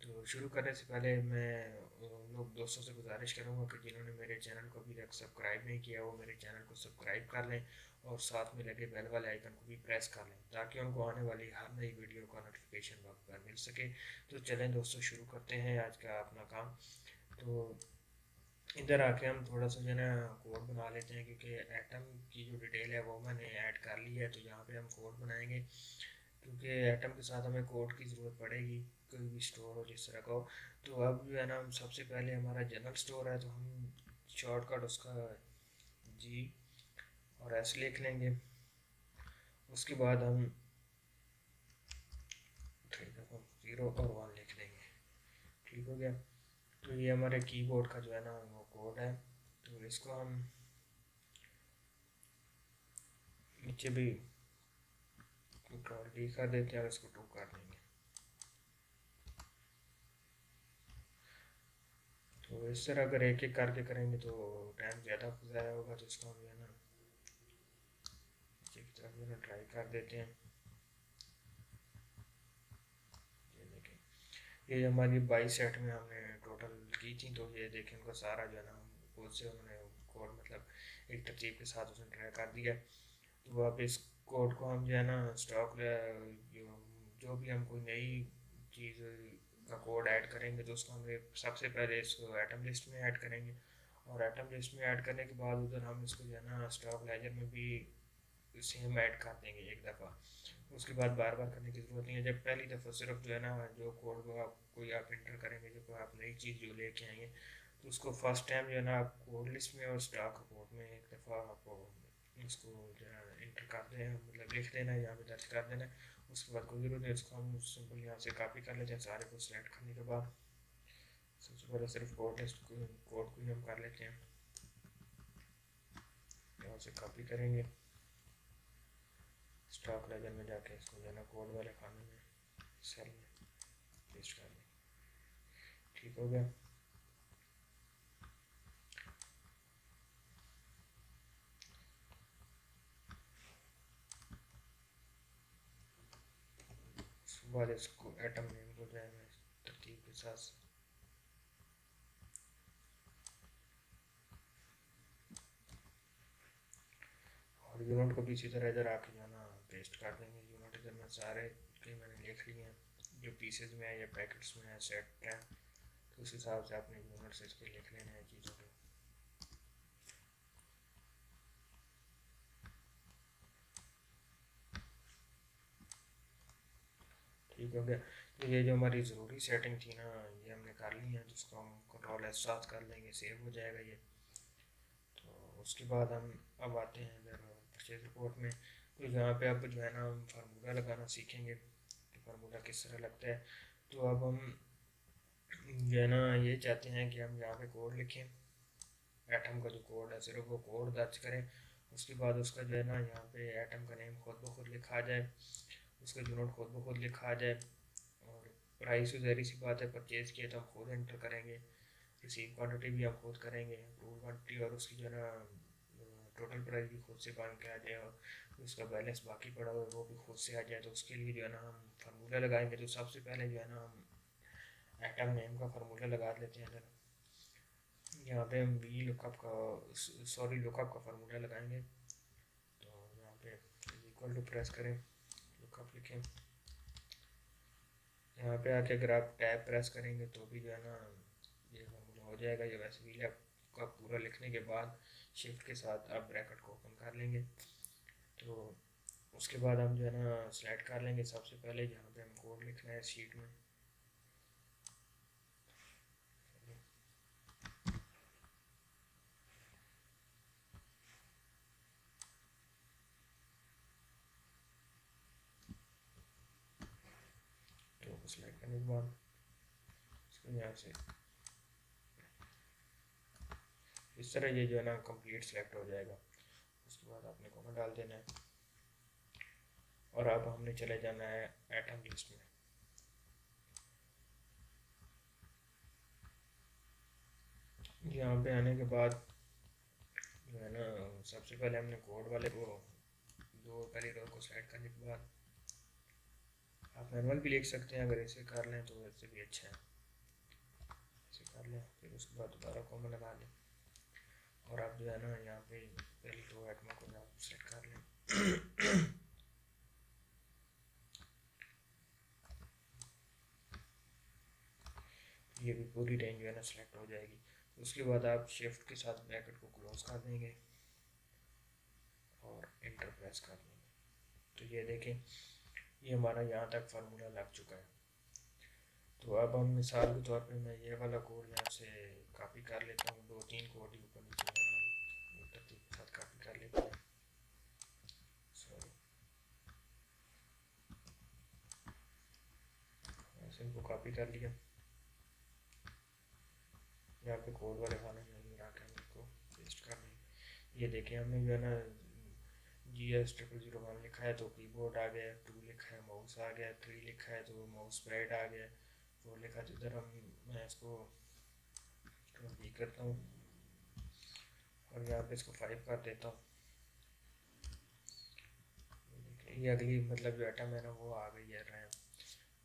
तो शुरू करने से पहले मैं उन लोग दोस्तों से गुजारिश करूंगा कि जिन्होंने मेरे चैनल को अभी तक सब्सक्राइब नहीं किया वो मेरे चैनल को सब्सक्राइब कर लें और साथ में लगे बेल वाले आइकन को भी प्रेस कर लें, ताकि उनको आने वाली हर नई वीडियो का नोटिफिकेशन वक्त पर मिल सके। तो चलें दोस्तों शुरू करते हैं आज का अपना काम। तो इधर आके हम थोड़ा सा जो है ना कोड बना लेते हैं, क्योंकि एटम की जो डिटेल है वो मैंने ऐड कर ली है। तो यहाँ पे हम कोड बनाएंगे, क्योंकि एटम के साथ हमें कोड की ज़रूरत पड़ेगी, कोई भी स्टोर हो जिस तरह का हो। तो अब जो है ना हम सबसे पहले हमारा जनरल स्टोर है तो हम शॉर्टकट उसका जी और एस लिख लेंगे। उसके बाद हम 0 और 1 लिख देंगे। ठीक हो गया। तो ये हमारे कीबोर्ड का जो है ना वो कोड है। तो इसको हम नीचे भी कंट्रोल डी कर देते हैं और इसको 2 कर देंगे। तो इस तरह अगर एक एक करके करेंगे तो टाइम ज़्यादा ज़ाया होगा। तो इसको हम जो है ना नीचे की तरफ जो है ना ट्राई कर देते हैं। ये देखें, ये हमारी 22 सेट में हमने टोटल की थी। तो ये देखें उनका सारा जो है ना खुद से उन्होंने कोड मतलब एक तरतीब के साथ उसने ट्राई कर दिया। तो अब इस कोड को हम जो है ना स्टॉक जो भी हम कोई नई चीज़ का कोड ऐड करेंगे तो उसको हम सबसे पहले इसको एटम लिस्ट में ऐड करेंगे, और एटम लिस्ट में ऐड करने के बाद उधर हम इसको जो है ना स्टॉक लेजर में भी सेम ऐड कर देंगे एक दफ़ा। उसके बाद बार बार करने की ज़रूरत नहीं है। जब पहली दफ़ा सिर्फ जो है ना जो कोड को आप कोई आप इंटर करेंगे, जो आप नई चीज़ जो लेके आएंगे, तो उसको फर्स्ट टाइम जो है ना आप कोड लिस्ट में और स्टॉक कोड में एक दफ़ा आपको उसको जो है इंटर कर दें, मतलब लिख देना है, यहाँ पे दर्ज कर देना है। उसके बाद कोई ज़रूरत नहीं, उसको हम सिंपल यहाँ से कॉपी कर लेते हैं। सारे को सिलेक्ट करने के बाद सबसे पहले सिर्फ कोड लिस्ट कोड को ही हम कर लेते हैं। यहाँ से कॉपी करेंगे, स्टॉक लेजर में जाके इसको जो है ना कोड वाले खाने में सेल में पेस्ट कर देंगे। ठीक हो गया। उसके बाद इसको एटम नेम को जाएगा इस तरतीब के साथ। और यूनिट को भी इसी तरह इधर आके जो है ना पेस्ट कर देंगे। यूनिट इधर में सारे के मैंने लिख लिए हैं, जो पीसेज में है या पैकेट्स में है सेट है, तो उस हिसाब से आपने यूनिट्स इसके लिख लेने हैं चीज़ों के। ठीक हो गया। तो ये जो हमारी ज़रूरी सेटिंग थी ना, ये हमने कर ली है, जिसको हम Ctrl+7 कर लेंगे, सेव हो जाएगा ये। तो उसके बाद हम अब आते हैं इधर परचेज रिपोर्ट में। तो यहाँ पे अब जो है ना हम फार्मूला लगाना सीखेंगे कि फार्मूला किस तरह लगता है। तो अब हम जो है ना ये चाहते हैं कि हम यहाँ पे कोड लिखें, एटम का जो कोड है सिर्फ वो कोड दर्ज करें। उसके बाद उसका जो है ना यहाँ पे एटम का नेम खुद ब खुद लिखा जाए, उसका यूनिट खुद ब खुद लिखा जाए, और प्राइस तो ज़ाहिर सी बात है, परचेज़ किया तो हम खुद एंटर करेंगे, रिसीव क्वांटिटी भी हम खुद करेंगे, अप्रूव क्वांटिटी, और उसकी जो है ना टोटल प्राइस भी खुद से बन के आ जाए, और उसका बैलेंस बाकी पड़ा हुआ है वो भी खुद से आ जाए। तो उसके लिए जो है ना हम फार्मूला लगाएंगे। तो सबसे पहले जो है ना हम एटम नेम का फार्मूला लगा लेते हैं। यहाँ पे हम वी लुकअप का लुकअप का फार्मूला लगाएंगे। तो यहाँ पे इक्वल टू प्रेस करें, लुकअप लिखें। यहाँ पे आके अगर आप टैब प्रेस करेंगे तो भी जो है ना ये फार्मूला हो जाएगा। ये वैसे वी लुकअप का पूरा लिखने के बाद शिफ्ट के साथ आप ब्रैकेट को ओपन कर लेंगे। तो उसके बाद हम जो है ना सेलेक्ट कर लेंगे सबसे पहले जहाँ पे हम कोड लिखना है शीट में। तो सेलेक्ट करने के बाद इसको यहाँ से इस तरह ये जो है ना कंप्लीट सेलेक्ट हो जाएगा। उसके बाद आपने कॉमा डाल देना है, और अब हमने चले जाना है एटम लिस्ट में। यहाँ पे आने के बाद जो है ना सबसे पहले हमने कोड वाले को दो पहली रो को सेलेक्ट करने के बाद आप मैनुअल भी लिख सकते हैं, अगर ऐसे कर लें तो वैसे भी अच्छा है, ऐसे कर लें। फिर उसके बाद दोबारा कॉमा लगा लें, और आप जो है ना यहाँ पे पहली रो आइटम को आप सेलेक्ट कर लें। ये भी पूरी रेंज जो है ना सेलेक्ट हो जाएगी। उसके बाद आप शिफ्ट के साथ ब्रैकेट को क्लोज कर देंगे और इंटर प्रेस कर देंगे। तो ये देखें, ये हमारा यहाँ तक फार्मूला लग चुका है। तो अब हम मिसाल के तौर पे मैं ये वाला कोड यहाँ से कॉपी कर लेता हूँ, 2-3 कोड ही ऊपर नीचे तरतीब के साथ कॉपी कर लेते हैं। सॉरी, ऐसे इनको कॉपी कर लिया। यहाँ पे कोड वाले खाने में आके हम इसको पेस्ट कर देंगे। ये देखें, हमने जो है ना GS0001 लिखा है तो कीबोर्ड आ गया, 2 लिखा है माउस आ गया, 3 लिखा है तो माउस पैड आ गया, 4 लिखा तो इधर मैं इसको भी करता हूँ और यहाँ पे इसको 5 कर देता हूँ। ये अगली मतलब जो आइटम है ना वो आ गई है रैम।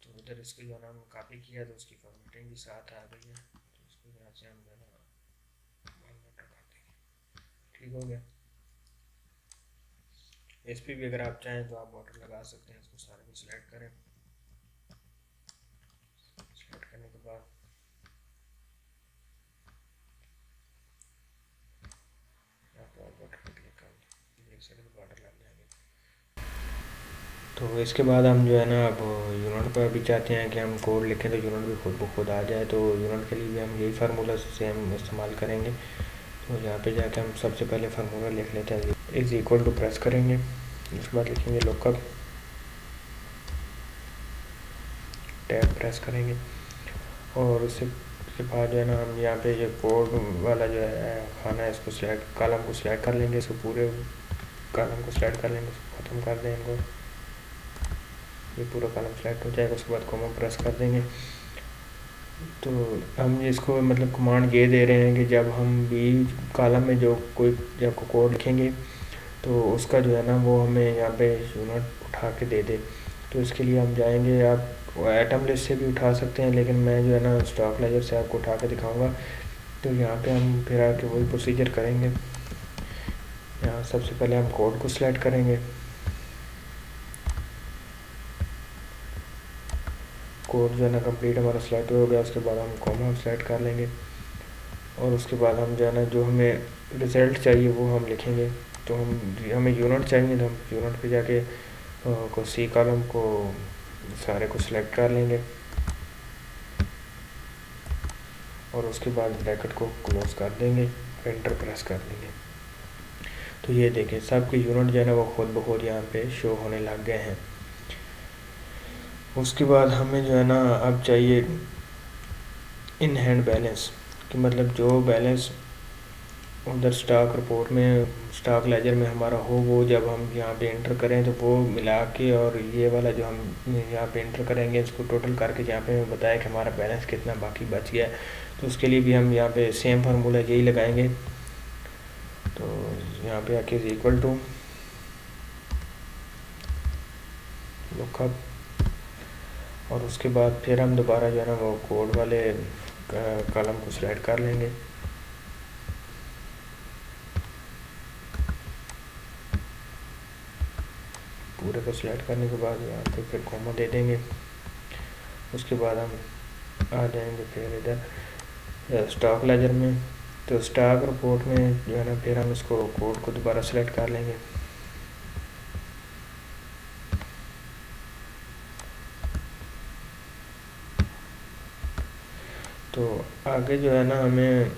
तो उधर इसको जो है ना हम कॉपी किया तो उसकी फॉर्मेटिंग भी साथ आ गई है। तो इसको यहाँ से हम जो है ना कर देंगे। ठीक हो गया। इस पर भी अगर आप चाहें तो आप बॉर्डर लगा सकते हैं। इसको सारे को सिलेक्ट करें, सिलेक्ट करने के बाद यहाँ पर बॉर्डर पर क्लिक कर देख सकते बॉर्डर लग जाएंगे। तो इसके बाद हम जो है ना अब यूनिट पर भी चाहते हैं कि हम कोड लिखें तो यूनिट भी खुद ब खुद आ जाए। तो यूनिट के लिए भी हम यही फार्मूला से हम इस्तेमाल करेंगे। तो यहाँ पे जाके हम सबसे पहले फार्मूला लिख लेते हैं, इज़ इक्वल टू प्रेस करेंगे। उसके बाद लिखेंगे लुकअप, टैब प्रेस करेंगे, और उसके बाद जो है ना हम यहाँ पे ये कोड वाला जो है खाना है इसको सिलेक्ट, कॉलम को सिलेक्ट कर लेंगे। इसको पूरे कॉलम को सिलेक्ट कर लेंगे, ख़त्म कर दें इनको। ये पूरा कॉलम सेलेक्ट हो जाएगा। उसके बाद कॉमा प्रेस कर देंगे तो हम इसको मतलब कमांड ये दे रहे हैं कि जब हम बी कॉलम में जो कोई जब कोड लिखेंगे तो उसका जो है ना वो हमें यहाँ पे यूनिट उठा के दे दे। तो इसके लिए हम जाएंगे, आप आइटम लिस्ट से भी उठा सकते हैं, लेकिन मैं जो है ना स्टॉक लेजर से आपको उठा के दिखाऊंगा। तो यहाँ पे हम फिर आके वही प्रोसीजर करेंगे। यहाँ सबसे पहले हम कोड को सिलेक्ट करेंगे, कोड जो है ना कंप्लीट हमारा सिलेक्ट हो गया। उसके बाद हम कॉमा सेलेक्ट कर लेंगे और उसके बाद हम जो है ना जो हमें रिज़ल्ट चाहिए वो हम लिखेंगे। तो हमें यूनिट चाहिए, तो हम यूनिट पे जाके को सी कॉलम को सारे को सिलेक्ट कर लेंगे और उसके बाद ब्रैकेट को क्लोज कर देंगे, एंटर प्रेस कर देंगे। तो ये देखें सबके यूनिट जो है ना वो खुद ब खुद यहाँ पे शो होने लग गए हैं। उसके बाद हमें जो है ना अब चाहिए इन हैंड बैलेंस, कि मतलब जो बैलेंस उधर स्टॉक रिपोर्ट में स्टॉक लेजर में हमारा हो वो जब हम यहाँ पे एंटर करें तो वो मिला के, और ये वाला जो हम यहाँ पे एंटर करेंगे इसको टोटल करके यहाँ पे हमें बताया कि हमारा बैलेंस कितना बाकी बच गया है। तो उसके लिए भी हम यहाँ पे सेम फार्मूला यही लगाएंगे। तो यहाँ पे आके इज इक्वल टू लुकअप, और उसके बाद फिर हम दोबारा जो है ना वो कोड वाले कॉलम को सिलेक्ट कर लेंगे। पूरे को सिलेक्ट करने के बाद यहाँ पे फिर कॉमा दे देंगे। उसके बाद हम आ जाएंगे फिर इधर स्टॉक लेजर में। तो स्टॉक रिपोर्ट में जो है ना फिर हम इसको कोड को दोबारा सेलेक्ट कर लेंगे। तो आगे जो है ना हमें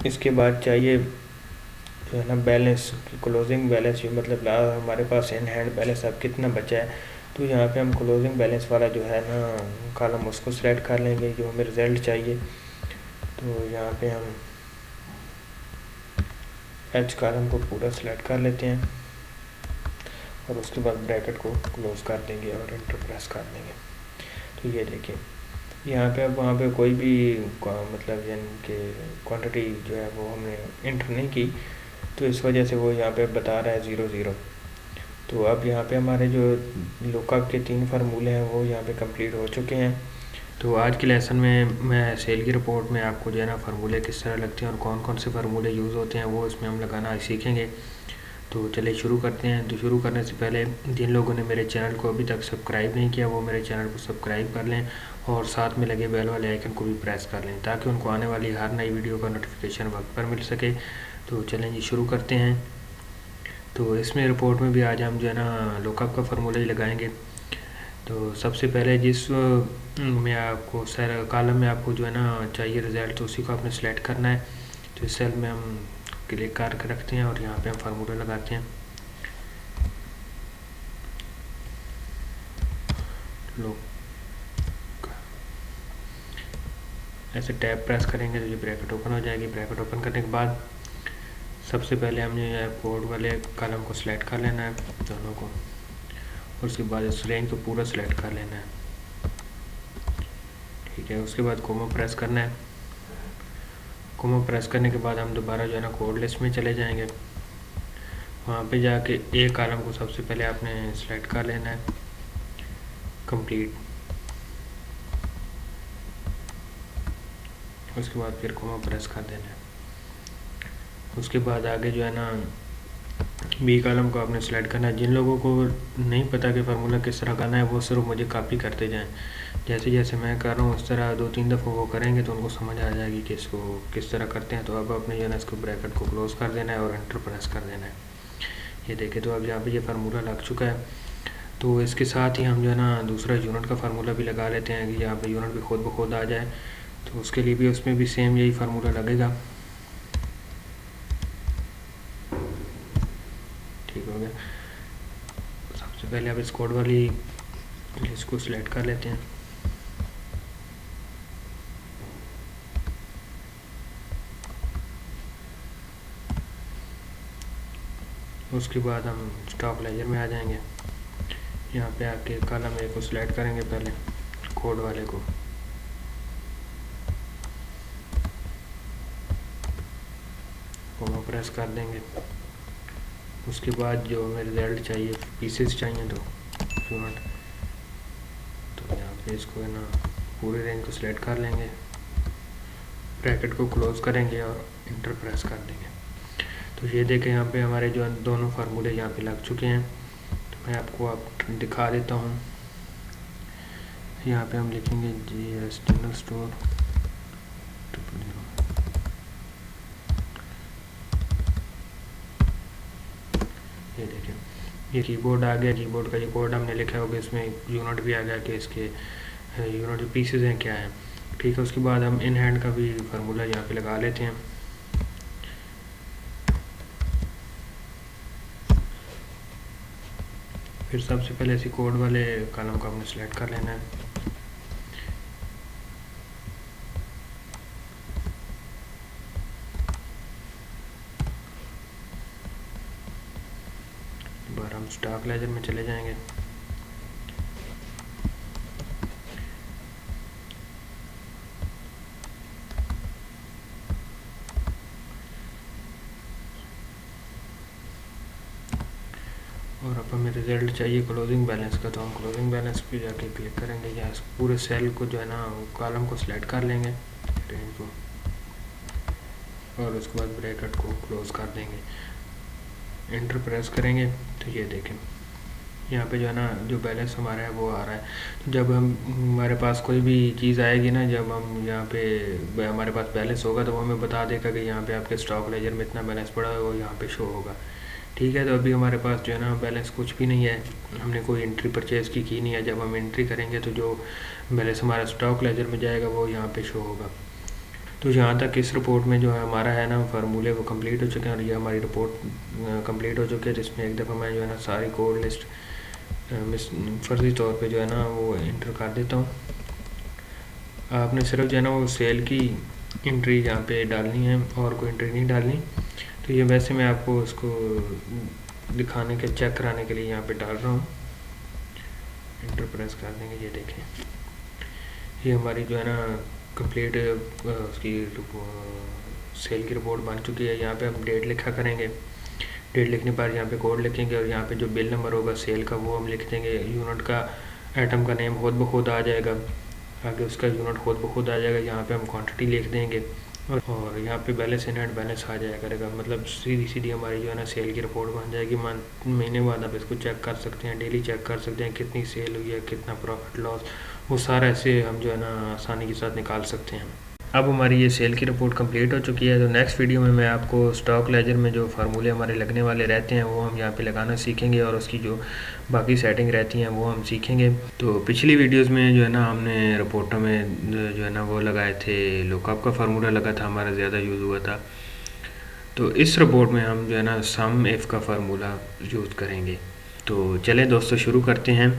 इसके बाद चाहिए जो है ना बैलेंस, क्लोजिंग बैलेंस, मतलब हमारे पास इन हैंड बैलेंस अब कितना बचा है। तो यहाँ पे हम क्लोजिंग बैलेंस वाला जो है ना कॉलम उसको सिलेक्ट कर लेंगे जो हमें रिज़ल्ट चाहिए। तो यहाँ पे हम एच कॉलम को पूरा सिलेक्ट कर लेते हैं और उसके बाद ब्रैकेट को क्लोज कर देंगे और एंटर प्रेस कर देंगे। तो ये देखिए यहाँ पे अब वहाँ पे कोई भी मतलब यानी कि क्वांटिटी जो है वो हमने एंटर नहीं की, तो इस वजह से वो यहाँ पे बता रहा है 0 0। तो अब यहाँ पे हमारे जो लुकअप के 3 फार्मूले हैं वो यहाँ पे कंप्लीट हो चुके हैं। तो आज के लेसन में मैं सेल की रिपोर्ट में आपको जो है ना फार्मूले किस तरह लगते हैं और कौन कौन से फार्मूले यूज़ होते हैं वो इसमें हम लगाना सीखेंगे। तो चलिए शुरू करते हैं। तो शुरू करने से पहले जिन लोगों ने मेरे चैनल को अभी तक सब्सक्राइब नहीं किया वो मेरे चैनल को सब्सक्राइब कर लें और साथ में लगे बेल वाले आइकन को भी प्रेस कर लें ताकि उनको आने वाली हर नई वीडियो का नोटिफिकेशन वक्त पर मिल सके। तो चलें जी शुरू करते हैं। तो इसमें रिपोर्ट में भी आज हम जो है ना लुकअप का फार्मूला ही लगाएंगे। तो सबसे पहले जिस में आपको सर कॉलम में आपको जो है ना चाहिए रिज़ल्ट, तो उसी को आपने सेलेक्ट करना है। तो इस सेल में हम क्लिक करके रखते हैं और यहाँ पे हम फार्मूला लगाते हैं। लो ऐसे टैब प्रेस करेंगे तो ये ब्रैकेट ओपन हो जाएगी। ब्रैकेट ओपन करने के बाद सबसे पहले हमने कोड वाले कॉलम को सिलेक्ट कर लेना है दोनों को, और उसके बाद इस रेंज को पूरा सिलेक्ट कर लेना है। ठीक है, उसके बाद कोमा प्रेस करना है। कोमा प्रेस करने के बाद हम दोबारा जो है ना कोड लिस्ट में चले जाएंगे। वहाँ पे जाके एक कॉलम को सबसे पहले आपने सिलेक्ट कर लेना है कंप्लीट। उसके बाद फिर कोमा प्रेस कर देना है। उसके बाद आगे जो है ना बी कॉलम को आपने सेलेक्ट करना है। जिन लोगों को नहीं पता कि फार्मूला किस तरह करना है वो सिर्फ मुझे कॉपी करते जाएं। जैसे जैसे मैं कर रहा हूँ उस तरह 2-3 दफ़ा वो करेंगे तो उनको समझ आ जाएगी कि इसको किस तरह करते हैं। तो अब अपने जो है ना इसको ब्रैकेट को क्लोज कर देना है और एंटर प्रेस कर देना है। ये देखें तो अब यहाँ पे ये फार्मूला लग चुका है। तो इसके साथ ही हम जो है ना दूसरा यूनिट का फार्मूला भी लगा लेते हैं कि यहाँ पे यूनिट भी खुद ब खुद आ जाए। तो उसके लिए भी उसमें भी सेम यही फार्मूला लगेगा। ठीक हो गया। सबसे पहले अब इस कोड वाली इसको सिलेक्ट कर लेते हैं। उसके बाद हम स्टॉक लेजर में आ जाएंगे। यहाँ पे आके कॉलम ए को सिलेक्ट करेंगे पहले, कोड वाले को। प्रेस कर देंगे। उसके बाद जो हमें रिजल्ट चाहिए, पीसेस चाहिए, तो यूनिट, तो यहाँ पे इसको है ना पूरे रेंज को सिलेक्ट कर लेंगे, ब्रैकेट को क्लोज करेंगे और इंटर प्रेस कर देंगे। तो ये देखें यहाँ पे हमारे जो दोनों फार्मूले यहाँ पे लग चुके हैं। तो मैं आपको दिखा देता हूँ। यहाँ पे हम लिखेंगे GS जनरल स्टोर 000। ये देखें, ये कीबोर्ड आ गया। कीबोर्ड का ये कोड हमने लिखा होगा, इसमें यूनिट भी आ गया कि इसके यूनिट जो पीसेस हैं क्या है। ठीक है, उसके बाद हम इन हैंड का भी फार्मूला यहाँ पे लगा लेते हैं। फिर सबसे पहले इसी कोड वाले कॉलम को हमने सेलेक्ट कर लेना है। बार हम स्टॉक लेजर में चले जाएंगे। और अब हमें रिजल्ट चाहिए क्लोजिंग बैलेंस का, तो हम क्लोजिंग बैलेंस पे जाके क्लिक करेंगे। या पूरे सेल को जो है ना कॉलम को सिलेक्ट कर लेंगे, रेंज को, और उसके बाद ब्रैकेट को क्लोज कर देंगे, इंटर प्रेस करेंगे। तो ये देखें यहाँ पे जो है ना जो बैलेंस हमारा है वो आ रहा है। तो जब हमारे पास कोई भी चीज़ आएगी ना, जब हम यहाँ पे हमारे पास बैलेंस होगा तो वो हमें बता देगा कि यहाँ पे आपके स्टॉक लेजर में इतना बैलेंस पड़ा है, वो यहाँ पे शो होगा। ठीक है, तो अभी हमारे पास जो है ना बैलेंस कुछ भी नहीं है, हमने कोई एंट्री परचेज़ की नहीं है। जब हम एंट्री करेंगे तो जो बैलेंस हमारा स्टॉक लेजर में जाएगा वो यहाँ पे शो होगा। तो यहाँ तक इस रिपोर्ट में जो है हमारा है ना फार्मूले वो कंप्लीट हो चुके हैं, और ये हमारी रिपोर्ट कंप्लीट हो चुकी है। जिसमें एक दफ़ा मैं जो है ना सारी कोड लिस्ट फर्जी तौर पे जो है ना वो इंटर कर देता हूँ। आपने सिर्फ जो है ना वो सेल की एंट्री यहाँ पे डालनी है, और कोई एंट्री नहीं डालनी। तो ये वैसे मैं आपको उसको दिखाने के, चेक कराने के लिए यहाँ पे डाल रहा हूँ। इंटर प्रेस कर देंगे। ये देखें, ये हमारी जो है ना कंप्लीट उसकी सेल की रिपोर्ट बन चुकी है। यहाँ पे हम डेट लिखा करेंगे, डेट लिखने पर यहाँ पे कोड लिखेंगे, और यहाँ पे जो बिल नंबर होगा सेल का वो हम लिख देंगे। यूनिट का आइटम का नेम खुद ब खुद आ जाएगा, आगे उसका यूनिट खुद ब खुद आ जाएगा। यहाँ पे हम क्वांटिटी लिख देंगे, और यहाँ पे बैलेंस इन हैंड बैलेंस आ जाया करेगा। मतलब सीधी हमारी जो है ना सेल की रिपोर्ट बन जाएगी। महीने बाद आप इसको चेक कर सकते हैं, डेली चेक कर सकते हैं कितनी सेल हुई है, कितना प्रॉफिट लॉस, वो सारा ऐसे हम जो है ना आसानी के साथ निकाल सकते हैं। अब हमारी ये सेल की रिपोर्ट कंप्लीट हो चुकी है। तो नेक्स्ट वीडियो में मैं आपको स्टॉक लेजर में जो फार्मूले हमारे लगने वाले रहते हैं वो हम यहाँ पे लगाना सीखेंगे, और उसकी जो बाकी सेटिंग रहती हैं वो हम सीखेंगे। तो पिछली वीडियोस में जो है ना हमने रिपोर्टों में जो है ना वो लगाए थे, लुकअप का फार्मूला लगा था, हमारा ज़्यादा यूज़ हुआ था। तो इस रिपोर्ट में हम जो है ना सम एफ का फार्मूला यूज़ करेंगे। तो चले दोस्तों शुरू करते हैं।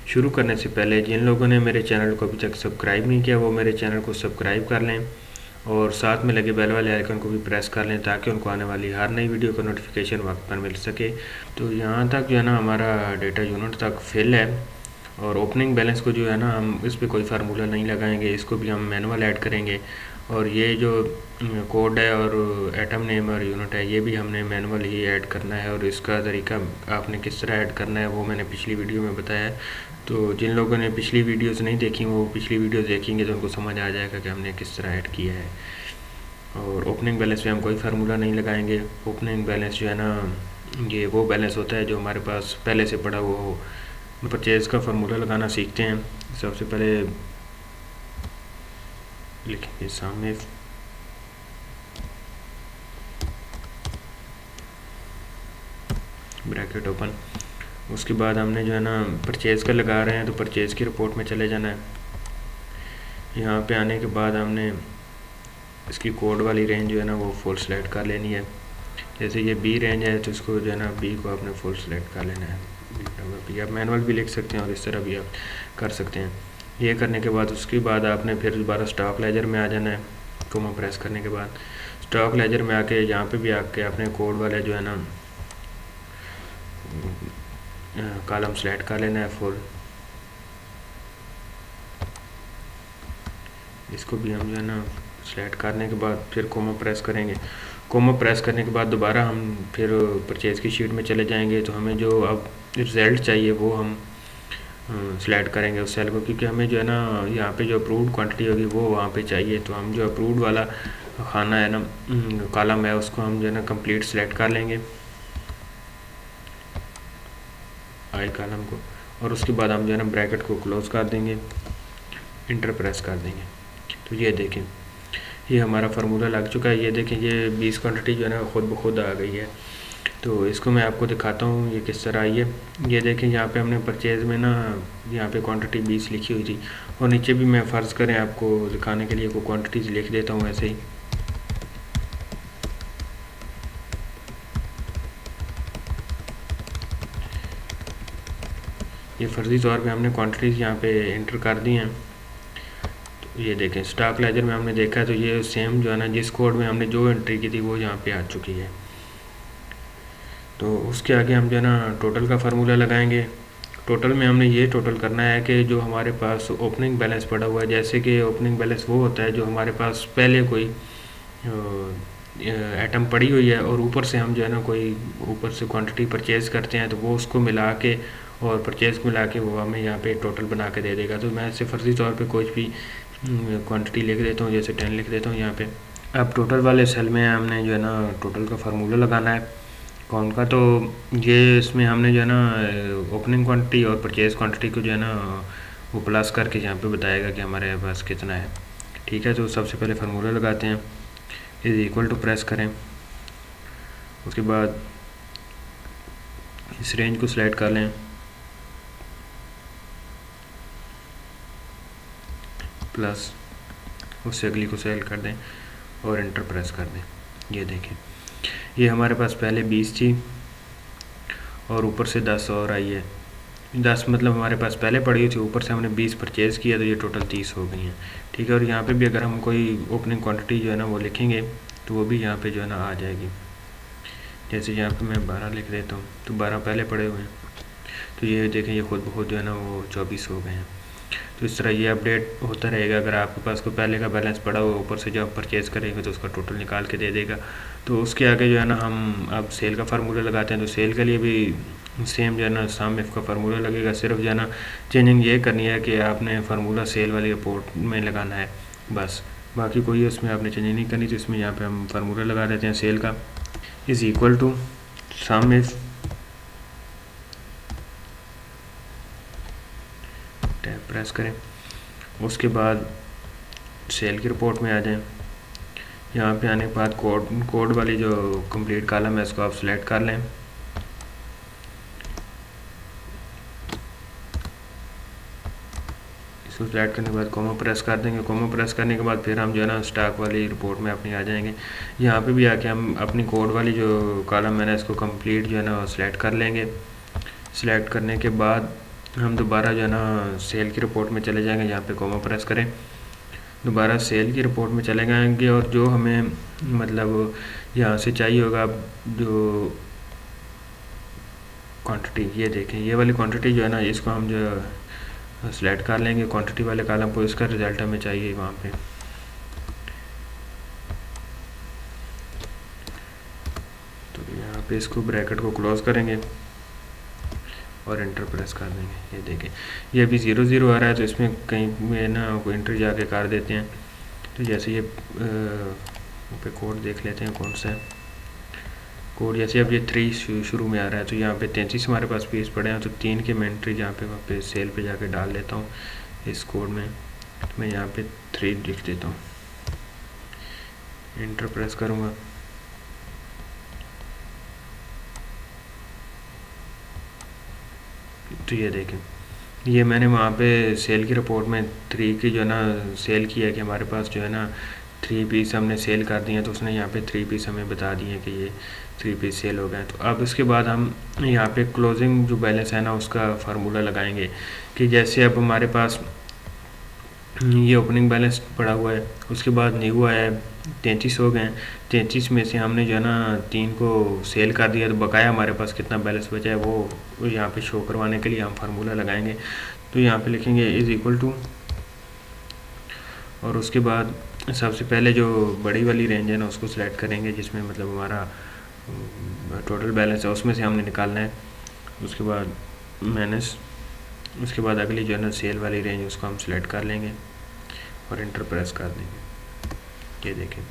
शुरू करने से पहले जिन लोगों ने मेरे चैनल को अभी तक सब्सक्राइब नहीं किया वो मेरे चैनल को सब्सक्राइब कर लें, और साथ में लगे बेल वाले आइकन को भी प्रेस कर लें, ताकि उनको आने वाली हर नई वीडियो का नोटिफिकेशन वक्त पर मिल सके। तो यहाँ तक जो है ना हमारा डेटा यूनिट तक फिल है, और ओपनिंग बैलेंस को जो है ना हम इस पर कोई फार्मूला नहीं लगाएंगे, इसको भी हम मैनुअल ऐड करेंगे। और ये जो कोड है और आइटम नेम और यूनिट है ये भी हमने मैनुअल ही ऐड करना है, और इसका तरीका आपने किस तरह ऐड करना है वो मैंने पिछली वीडियो में बताया है। तो जिन लोगों ने पिछली वीडियोस नहीं देखी वो पिछली वीडियोस देखेंगे तो उनको समझ आ जाएगा कि हमने किस तरह ऐड किया है। और ओपनिंग बैलेंस पे हम कोई फार्मूला नहीं लगाएंगे। ओपनिंग बैलेंस जो है ना ये वो बैलेंस होता है जो हमारे पास पहले से पड़ा हुआ हो। परचेज़ का फार्मूला लगाना सीखते हैं। सबसे पहले लिखेंगे सामने ब्रैकेट ओपन। उसके बाद हमने जो है ना परचेज़ का लगा रहे हैं तो परचेज़ की रिपोर्ट में चले जाना है। यहाँ पे आने के बाद हमने इसकी कोड वाली रेंज जो है ना वो फुल सेलेक्ट कर लेनी है। जैसे ये बी रेंज है तो इसको जो है ना बी को आपने फुल सेलेक्ट कर लेना है। बी आप मैनुअल भी लिख सकते हैं और इस तरह भी आप कर सकते हैं। ये करने के बाद उसके बाद आपने फिर दोबारा स्टॉक लेजर में आ जाना है। कोमा प्रेस करने के बाद स्टॉक लेजर में आके यहाँ पे भी आके अपने कोड वाले जो है ना कॉलम सेलेक्ट कर लेना है फुल। इसको भी हम जो है ना सेलेक्ट करने के बाद फिर कोमा प्रेस करेंगे। कोमा प्रेस करने के बाद दोबारा हम फिर परचेज़ की शीट में चले जाएंगे। तो हमें जो अब रिज़ल्ट चाहिए वो हम सेलेक्ट करेंगे उस सेल को, क्योंकि हमें जो है ना यहाँ पे जो अप्रूव्ड क्वांटिटी होगी वो वहाँ पे चाहिए। तो हम जो अप्रूव्ड वाला खाना है ना कॉलम है उसको हम जो है ना कंप्लीट सेलेक्ट कर लेंगे आई कॉलम को, और उसके बाद हम जो है ना ब्रैकेट को क्लोज़ कर देंगे, इंटर प्रेस कर देंगे। तो ये देखें ये हमारा फार्मूला लग चुका है। ये देखें ये 20 क्वांटिटी जो है ना खुद ब खुद आ गई है। तो इसको मैं आपको दिखाता हूँ ये किस तरह आई है। ये देखें यहाँ पे हमने परचेज़ में ना यहाँ पे क्वांटिटी 20 लिखी हुई थी, और नीचे भी मैं फ़र्ज़ करें आपको दिखाने के लिए कोई क्वांटिटीज़ लिख देता हूँ ऐसे ही। ये फ़र्ज़ी तौर पे हमने क्वांटिटीज़ यहाँ पे इंटर कर दी हैं। तो ये देखें स्टॉक लेजर में हमने देखा है तो ये सेम जो है ना जिस कोड में हमने जो एंट्री की थी वो यहाँ पे आ चुकी है। तो उसके आगे हम जो है ना टोटल का फार्मूला लगाएंगे। टोटल में हमने ये टोटल करना है कि जो हमारे पास ओपनिंग बैलेंस पड़ा हुआ है, जैसे कि ओपनिंग बैलेंस वो होता है जो हमारे पास पहले कोई आइटम पड़ी हुई है और ऊपर से हम जो है ना कोई ऊपर से क्वांटिटी परचेज़ करते हैं तो वो उसको मिला के और परचेज़ मिला के वो हमें यहाँ पे टोटल बना के दे देगा। तो मैं ऐसे फर्जी तौर पे कोई भी क्वांटिटी लिख देता हूँ, जैसे 10 लिख देता हूँ यहाँ पे। अब टोटल वाले सेल में हमने जो है ना टोटल का फार्मूला लगाना है कौन का। तो ये इसमें हमने जो है ना ओपनिंग क्वांटिटी और परचेज़ क्वांटिटी को जो है ना वो प्लस करके यहाँ पे बताएगा कि हमारे पास कितना है। ठीक है, तो सबसे पहले फार्मूला लगाते हैं, इज़ इक्वल टू प्रेस करें। उसके बाद इस रेंज को सिलेक्ट कर लें, प्लस उससे अगली को सेलेक्ट कर दें और एंटर प्रेस कर दें। ये देखें ये हमारे पास पहले 20 थी और ऊपर से 10 और आई है। 10 मतलब हमारे पास पहले पड़ी हुई थी, ऊपर से हमने 20 परचेज़ किया तो ये टोटल 30 हो गई हैं। ठीक है, और यहाँ पे भी अगर हम कोई ओपनिंग क्वांटिटी जो है ना वो लिखेंगे तो वो भी यहाँ पे जो है ना आ जाएगी। जैसे यहाँ पे मैं 12 लिख देता हूँ तो 12 पहले पड़े हुए हैं, तो ये देखें ये खुद ब खुद जो है ना वो 24 हो गए हैं। तो इस तरह ये अपडेट होता रहेगा। अगर आपके पास कोई पहले का बैलेंस पड़ा हुआ ऊपर से जब परचेज़ करेंगे तो उसका टोटल निकाल के दे देगा। तो उसके आगे जो है ना हम अब सेल का फार्मूला लगाते हैं। तो सेल के लिए भी सेम जो है ना सम इफ का फार्मूला लगेगा, सिर्फ जो है ना चेंजिंग ये करनी है कि आपने फार्मूला सेल वाली रिपोर्ट में लगाना है बस, बाकी कोई उसमें आपने चेंजिंग नहीं करनी। तो इसमें यहाँ पे हम फार्मूला लगा देते हैं सेल का, is equal to sum if tab press करें। उसके बाद सेल की रिपोर्ट में आ जाएं। यहाँ पे आने के बाद कोड वाली जो कंप्लीट कॉलम है इसको आप सिलेक्ट कर लें। इसको सिलेक्ट करने के बाद कोमा प्रेस कर देंगे। कोमा प्रेस करने के बाद फिर हम जो है ना स्टॉक वाली रिपोर्ट में अपनी आ जाएंगे। यहाँ पे भी आके हम अपनी कोड वाली जो कॉलम है ना इसको कंप्लीट जो है ना सिलेक्ट कर लेंगे। सिलेक्ट करने के बाद हम दोबारा जो है ना सेल की रिपोर्ट में चले जाएंगे। यहाँ पे कोमा प्रेस करें, दोबारा सेल की रिपोर्ट में चले जाएंगे और जो हमें मतलब यहाँ से चाहिए होगा जो क्वांटिटी, ये देखें ये वाली क्वांटिटी जो है ना इसको हम जो सिलेक्ट कर लेंगे क्वांटिटी वाले कॉलम को, इसका रिज़ल्ट हमें चाहिए वहाँ पे। तो यहाँ पे इसको ब्रैकेट को क्लोज़ करेंगे और एंटर प्रेस कर देंगे। ये देखें ये अभी 0 आ रहा है, तो इसमें कहीं में ना कोई एंट्री जाके कर देते हैं। तो जैसे ये पे कोड देख लेते हैं कौन सा है कोड। जैसे अब ये 3 शुरू में आ रहा है तो यहाँ पे 33 हमारे पास पीस पड़े हैं, तो 3 के मैं एंट्री जहाँ पे वहाँ पे सेल पे जाके डाल देता हूँ इस कोड में। तो मैं यहाँ पे 3 लिख देता हूँ, एंटर प्रेस करूँगा। तो ये देखें ये मैंने वहाँ पे सेल की रिपोर्ट में 3 की जो है ना सेल किया कि हमारे पास जो है ना 3 पीस हमने सेल कर दिए हैं, तो उसने यहाँ पे 3 पीस हमें बता दिए कि ये 3 पीस सेल हो गए। तो अब इसके बाद हम यहाँ पे क्लोजिंग जो बैलेंस है ना उसका फार्मूला लगाएंगे कि जैसे अब हमारे पास ये ओपनिंग बैलेंस पड़ा हुआ है, उसके बाद न्यू आया है 33 हो गए हैं। 33 में से हमने जो है ना 3 को सेल कर दिया, तो बकाया हमारे पास कितना बैलेंस बचा है वो यहाँ पे शो करवाने के लिए हम फार्मूला लगाएंगे। तो यहाँ पे लिखेंगे इज़ इक्वल टू और उसके बाद सबसे पहले जो बड़ी वाली रेंज है ना उसको सिलेक्ट करेंगे, जिसमें मतलब हमारा टोटल बैलेंस है उसमें से हमने निकालना है। उसके बाद माइनस, उसके बाद अगली जो है ना सेल वाली रेंज उसको हम सिलेक्ट कर लेंगे और इंटर प्रेस कर देंगे। ये देखें,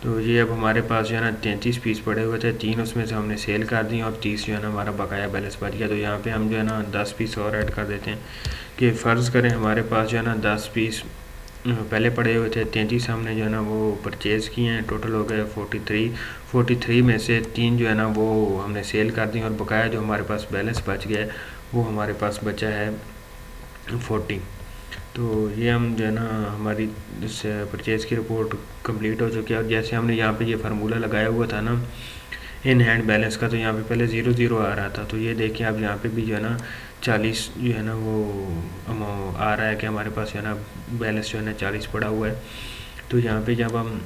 तो ये अब हमारे पास जो है ना 33 पीस पड़े हुए थे, 3 उसमें से हमने सेल कर दी और 30 जो है ना हमारा बकाया बैलेंस बच गया। तो यहाँ पे हम जो है ना 10 पीस और ऐड कर देते हैं कि फ़र्ज़ करें हमारे पास जो है ना 10 पीस पहले पड़े हुए थे, 33 हमने जो है ना वो परचेज़ किए हैं, टोटल हो गए 43 में से 3 जो है ना वो हमने सेल कर दी और बकाया जो हमारे पास बैलेंस बच गया है वो हमारे पास बचा है 40। तो ये हम जो है ना हमारी इस परचेज़ की रिपोर्ट कंप्लीट हो चुकी है। और जैसे हमने यहाँ पे ये फार्मूला लगाया हुआ था ना इन हैंड बैलेंस का, तो यहाँ पे पहले 0 आ रहा था, तो ये देखिए आप यहाँ पे भी जो है ना 40 जो है ना वो आ रहा है कि हमारे पास जो है ना बैलेंस जो है ना 40 पड़ा हुआ है। तो यहाँ पे जब हम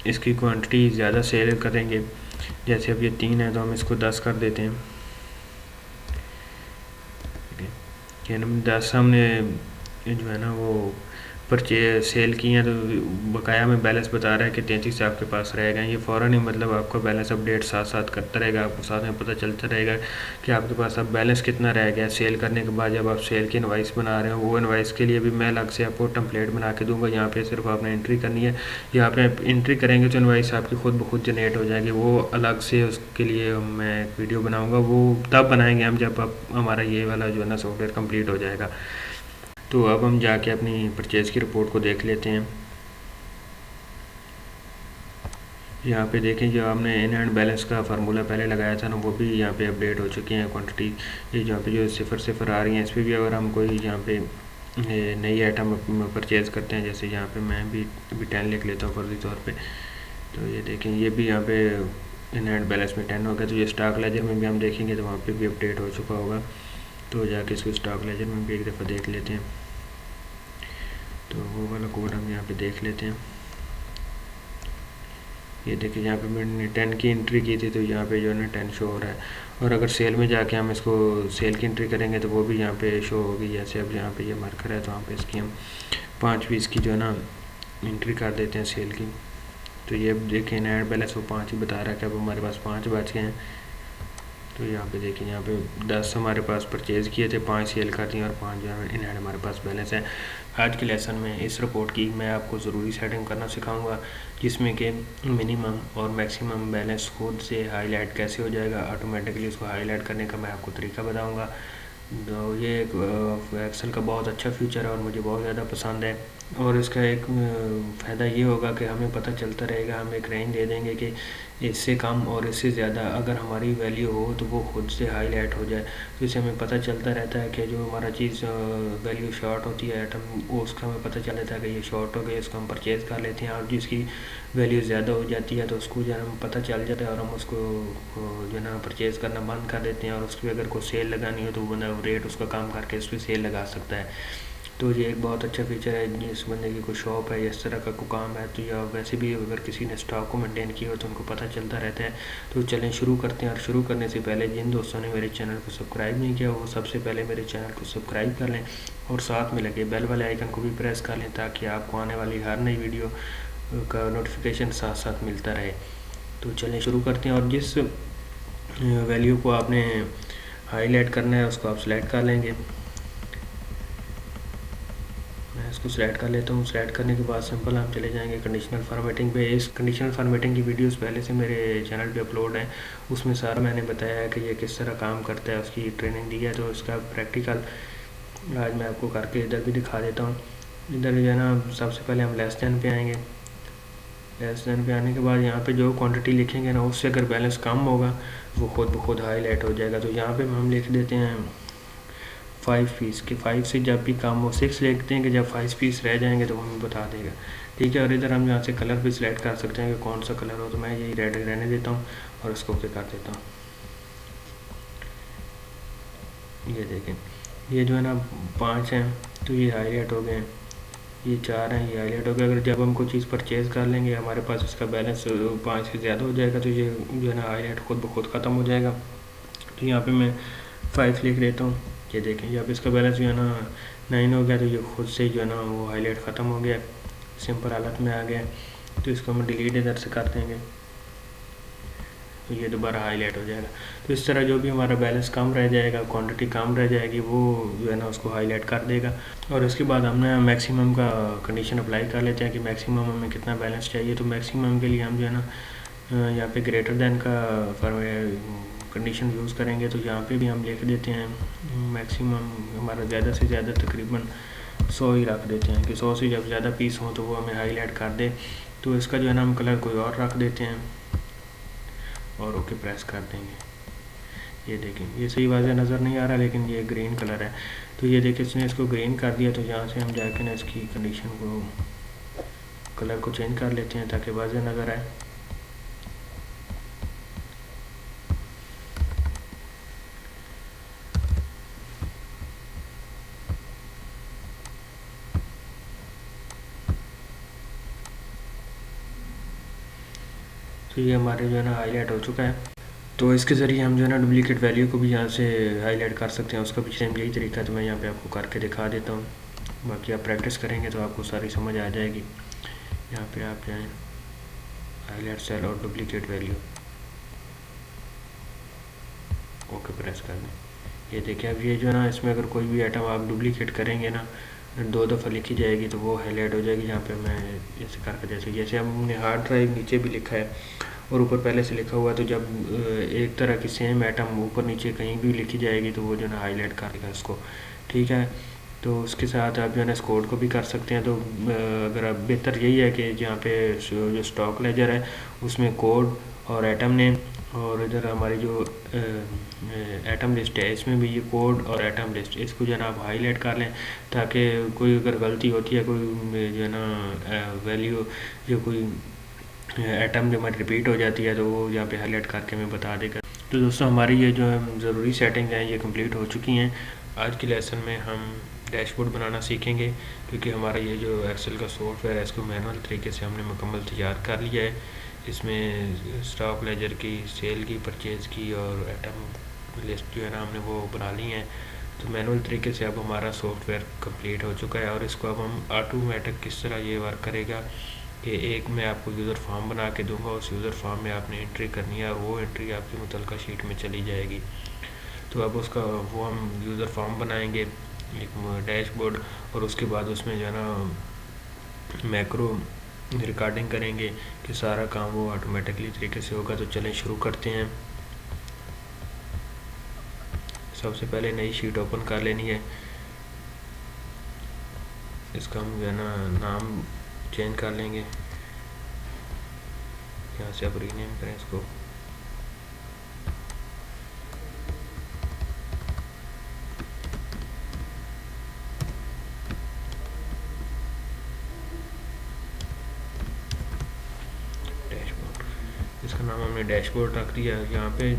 इसकी क्वांटिटी ज़्यादा सेल करेंगे, जैसे अब ये 3 है तो हम इसको 10 कर देते हैं। ठीक है, 10 हमने जो है ना वो परचेज सेल की हैं, तो बकाया में बैलेंस बता रहा है कि 33 आपके पास रहेगा। ये फ़ौरन ही मतलब आपका बैलेंस अपडेट साथ साथ करता रहेगा, आपको साथ में पता चलता रहेगा कि आपके पास अब बैलेंस कितना रह गया। सेल करने के बाद जब आप सेल की इनवाइस बना रहे हो, वो इनवाइस के लिए भी मैं अलग से आपको टेम्पलेट बना के दूंगा। यहाँ पे सिर्फ आपने एंट्री करनी है, यहाँ पे एंट्री करेंगे तो इनवाइस आपकी खुद ब खुद जनरेट हो जाएगी। वो अलग से उसके लिए मैं एक वीडियो बनाऊँगा, वो तब बनाएंगे हम जब आप हमारा ये वाला जो है ना सॉफ्टवेयर कम्प्लीट हो जाएगा। तो अब हम जाके अपनी परचेज़ की रिपोर्ट को देख लेते हैं। यहाँ पे देखें जो हमने इन हैंड बैलेंस का फार्मूला पहले लगाया था ना वो भी यहाँ पे अपडेट हो चुकी हैं क्वांटिटी। ये यहाँ पे जो 0 आ रही हैं, इस पर भी अगर हम कोई यहाँ पे नई आइटम परचेज़ करते हैं, जैसे यहाँ पे मैं भी अभी 10 लिख लेता हूँ फर्जी तौर पे, तो ये देखें ये भी यहाँ पे इन हैंड बैलेंस में 10 हो गया। तो ये स्टॉक लेजर में भी हम देखेंगे तो वहाँ पे भी अपडेट हो चुका होगा। तो जाके इसको स्टॉक लेजर में भी एक दफ़ा देख लेते हैं। तो वो वाला कोड हम यहाँ पे देख लेते हैं। ये देखिए यहाँ पे मैंने 10 की एंट्री की थी, तो यहाँ पे जो है ना 10 शो हो रहा है। और अगर सेल में जाके हम इसको सेल की एंट्री करेंगे तो वो भी यहाँ पे शो होगी। जैसे अब यहाँ पे ये मार्कर है तो वहाँ पे इसकी हम 5 पीस की जो है ना एंट्री कर देते हैं सेल की। तो ये देखिए नेट बैलेंस वो 5 ही बता रहा है कि अब हमारे पास 5 बच गए हैं। तो यहाँ पे देखिए यहाँ पे 10 हमारे पास परचेज़ किए थे, 5 सेल कर दिए और 5 जो है इन हैंड हमारे पास बैलेंस है। आज के लेसन में इस रिपोर्ट की मैं आपको ज़रूरी सेटिंग करना सिखाऊंगा, जिसमें कि मिनिमम और मैक्सिमम बैलेंस खुद से हाईलाइट कैसे हो जाएगा। ऑटोमेटिकली उसको हाईलाइट करने का मैं आपको तरीका बताऊँगा। तो ये एक एक्सेल का बहुत अच्छा फीचर है और मुझे बहुत ज़्यादा पसंद है। और इसका एक फ़ायदा ये होगा कि हमें पता चलता रहेगा, हम एक रेंज दे देंगे कि इससे कम और इससे ज़्यादा अगर हमारी वैल्यू हो तो वो खुद से हाईलाइट हो जाए। तो इससे हमें पता चलता रहता है कि जो हमारा चीज़ वैल्यू शॉर्ट होती है आइटम, वो उसका हमें पता चल जाता है कि ये शॉर्ट हो गया, इसको हम परचेज़ कर लेते हैं। और जिसकी वैल्यू ज़्यादा हो जाती है तो उसको जो है हम पता चल जाता है और हम उसको जो है ना परचेज़ करना बंद कर देते हैं। और उसकी अगर कोई सेल लगानी हो तो बंदा रेट उसका कम करके उस पर सेल लगा सकता है। तो ये एक बहुत अच्छा फीचर है। जिस बंदे की कोई शॉप है या इस तरह का कोई काम है, तो या वैसे भी अगर किसी ने स्टॉक को मेंटेन किया हो तो उनको पता चलता रहता है। तो चलें शुरू करते हैं। और शुरू करने से पहले जिन दोस्तों ने मेरे चैनल को सब्सक्राइब नहीं किया वो सबसे पहले मेरे चैनल को सब्सक्राइब कर लें और साथ में लगे बेल वाले आइकन को भी प्रेस कर लें, ताकि आपको आने वाली हर नई वीडियो का नोटिफिकेशन साथ साथ मिलता रहे। तो चलें शुरू करते हैं। और जिस वैल्यू को आपने हाईलाइट करना है उसको आप सेलेक्ट कर लेंगे। मैं इसको सेलेक्ट कर लेता हूँ। सेलेक्ट करने के बाद सिंपल हम चले जाएंगे कंडीशनल फॉर्मेटिंग पे। इस कंडीशनल फॉर्मेटिंग की वीडियोस पहले से मेरे चैनल पे अपलोड हैं, उसमें सारा मैंने बताया है कि ये किस तरह काम करता है, उसकी ट्रेनिंग दी है। तो इसका प्रैक्टिकल आज मैं आपको करके इधर भी दिखा देता हूँ। इधर जो है ना सबसे पहले हम लेस देन पे आएंगे। लेस देन पे आने के बाद यहाँ पे जो क्वांटिटी लिखेंगे ना उससे अगर बैलेंस कम होगा वो खुद ब खुद हाईलाइट हो जाएगा। तो यहाँ पे हम लिख देते हैं 5 पीस के 5 से जब भी कम हो 6 लिखते हैं कि जब 5 पीस रह जाएंगे तो हमें बता देगा। ठीक है, और इधर हम यहाँ से कलर भी सिलेक्ट कर सकते हैं कि कौन सा कलर हो। तो मैं यही रेड रहने देता हूँ और इसको ओके कर देता हूँ। ये देखें ये जो है ना 5 हैं तो ये हाईलाइट हो गए हैं, ये 4 हैं ये हाईलाइट हो गया। अगर जब हम कोई चीज़ परचेज़ कर लेंगे हमारे पास इसका बैलेंस 5 से ज़्यादा हो जाएगा तो ये जो है ना हाईलाइट खुद ब खुद ख़त्म हो जाएगा। तो यहाँ पे मैं 5 लिख देता हूँ। ये देखें जब इसका बैलेंस जो है ना 9 हो गया तो ये खुद से जो है ना वो हाईलाइट ख़त्म हो गया, सिंपल हालत में आ गया। तो इसको हम डिलीट इधर से कर देंगे तो ये दोबारा हाईलाइट हो जाएगा। तो इस तरह जो भी हमारा बैलेंस कम रह जाएगा, क्वांटिटी कम रह जाएगी, वो जो है ना उसको हाईलाइट कर देगा। और इसके बाद हमने मैक्सिमम का कंडीशन अप्लाई कर लेते हैं कि मैक्सिमम हमें कितना बैलेंस चाहिए। तो मैक्सिमम के लिए हम जो है ना यहाँ पे ग्रेटर दैन का कंडीशन यूज़ करेंगे। तो यहाँ पे भी हम लिख देते हैं मैक्सिमम हमारा ज़्यादा से ज़्यादा तकरीबन 100 ही रख देते हैं कि 100 से जब ज़्यादा पीस हों तो वो हमें हाईलाइट कर दे। तो इसका जो है ना हम कलर कोई और रख देते हैं और ओके प्रेस कर देंगे। ये देखें ये सही वाज़ह नज़र नहीं आ रहा, लेकिन ये ग्रीन कलर है। तो ये देखिए इसने इसको ग्रीन कर दिया। तो यहाँ से हम जाके ना इसकी कंडीशन को कलर को चेंज कर लेते हैं ताकि वाज़ह नज़र आए। तो ये हमारे जो है ना हाईलाइट हो चुका है। तो इसके ज़रिए हम जो है ना डुप्लीकेट वैल्यू को भी यहाँ से हाईलाइट कर सकते हैं, उसका भी सेम यही तरीका है। तो मैं यहाँ पे आपको करके दिखा देता हूँ, बाकी आप प्रैक्टिस करेंगे तो आपको सारी समझ आ जाएगी। यहाँ पे आप जाएँ हाईलाइट सेल और डुप्लीकेट वैल्यू, ओके प्रेस कर दें। ये देखिए अब ये जो है ना इसमें अगर कोई भी आइटम आप डुप्लीकेट करेंगे ना 2 दफ़ा लिखी जाएगी तो वो हाईलाइट हो जाएगी। यहाँ पे मैं ऐसे करके जैसे हमने हार्ड ड्राइव नीचे भी लिखा है और ऊपर पहले से लिखा हुआ है। तो जब एक तरह की सेम आइटम ऊपर नीचे कहीं भी लिखी जाएगी तो वो जो है ना हाईलाइट कर देगा इसको, ठीक है। तो उसके साथ आप जो है ना इस कोड को भी कर सकते हैं। तो अगर आप बेहतर यही है कि जहाँ पे जो स्टॉक लेजर है उसमें कोड और आइटम नेम, और इधर हमारी जो आइटम लिस्ट है इसमें भी ये कोड और आइटम लिस्ट, इसको जो है ना आप हाईलाइट कर लें ताकि कोई अगर गलती होती है, कोई जो है ना वैल्यू जो कोई आइटम जो हमारी रिपीट हो जाती है तो वो यहाँ पे हाईलाइट करके हमें बता देगा। तो दोस्तों हमारी ये जो है ज़रूरी सेटिंग हैं ये कंप्लीट हो चुकी हैं। आज के लेसन में हम डैशबोर्ड बनाना सीखेंगे, क्योंकि हमारा ये जो एक्सेल का सॉफ्टवेयर है इसको मैनुअल तरीके से हमने मुकम्मल तैयार कर लिया है। इसमें स्टॉक लेजर की, सेल की, परचेज़ की और आइटम लिस्ट जो है ना हमने वो बना ली हैं। तो मैनुअल तरीके से अब हमारा सॉफ्टवेयर कंप्लीट हो चुका है और इसको अब हम ऑटोमेटिक किस तरह ये वर्क करेगा कि एक मैं आपको यूज़र फॉर्म बना के दूंगा, उस यूज़र फॉर्म में आपने एंट्री करनी है और वो एंट्री आपकी मुतलका शीट में चली जाएगी। तो अब उसका वो हम यूज़र फॉर्म बनाएंगे एक डैशबोर्ड, और उसके बाद उसमें जो है ना मैक्रो रिकॉर्डिंग करेंगे कि सारा काम वो ऑटोमेटिकली तरीके से होगा। तो चलें शुरू करते हैं। सबसे पहले नई शीट ओपन कर लेनी है। इसका हम जो है ना नाम चेंज कर लेंगे, यहाँ से आप रीनेम करें इसको। डैशबोर्ड, इसका नाम हमने डैशबोर्ड रख दिया। यहाँ पे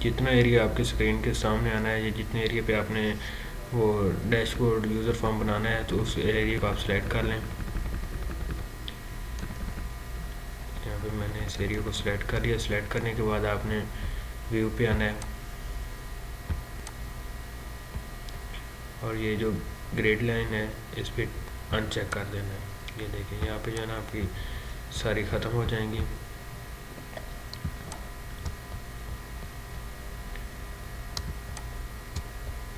जितना एरिया आपके स्क्रीन के सामने आना है या जितने एरिया पे आपने वो डैशबोर्ड यूज़र फॉर्म बनाना है तो उस एरिया को आप सेलेक्ट कर लें। यहाँ पे मैंने इस एरिया को सिलेक्ट कर लिया। सिलेक्ट करने के बाद आपने व्यू पे आना है और ये जो ग्रेड लाइन है इस पर अनचेक कर देना है। ये देखिए यहाँ पे जो है ना आपकी सारी ख़त्म हो जाएंगी।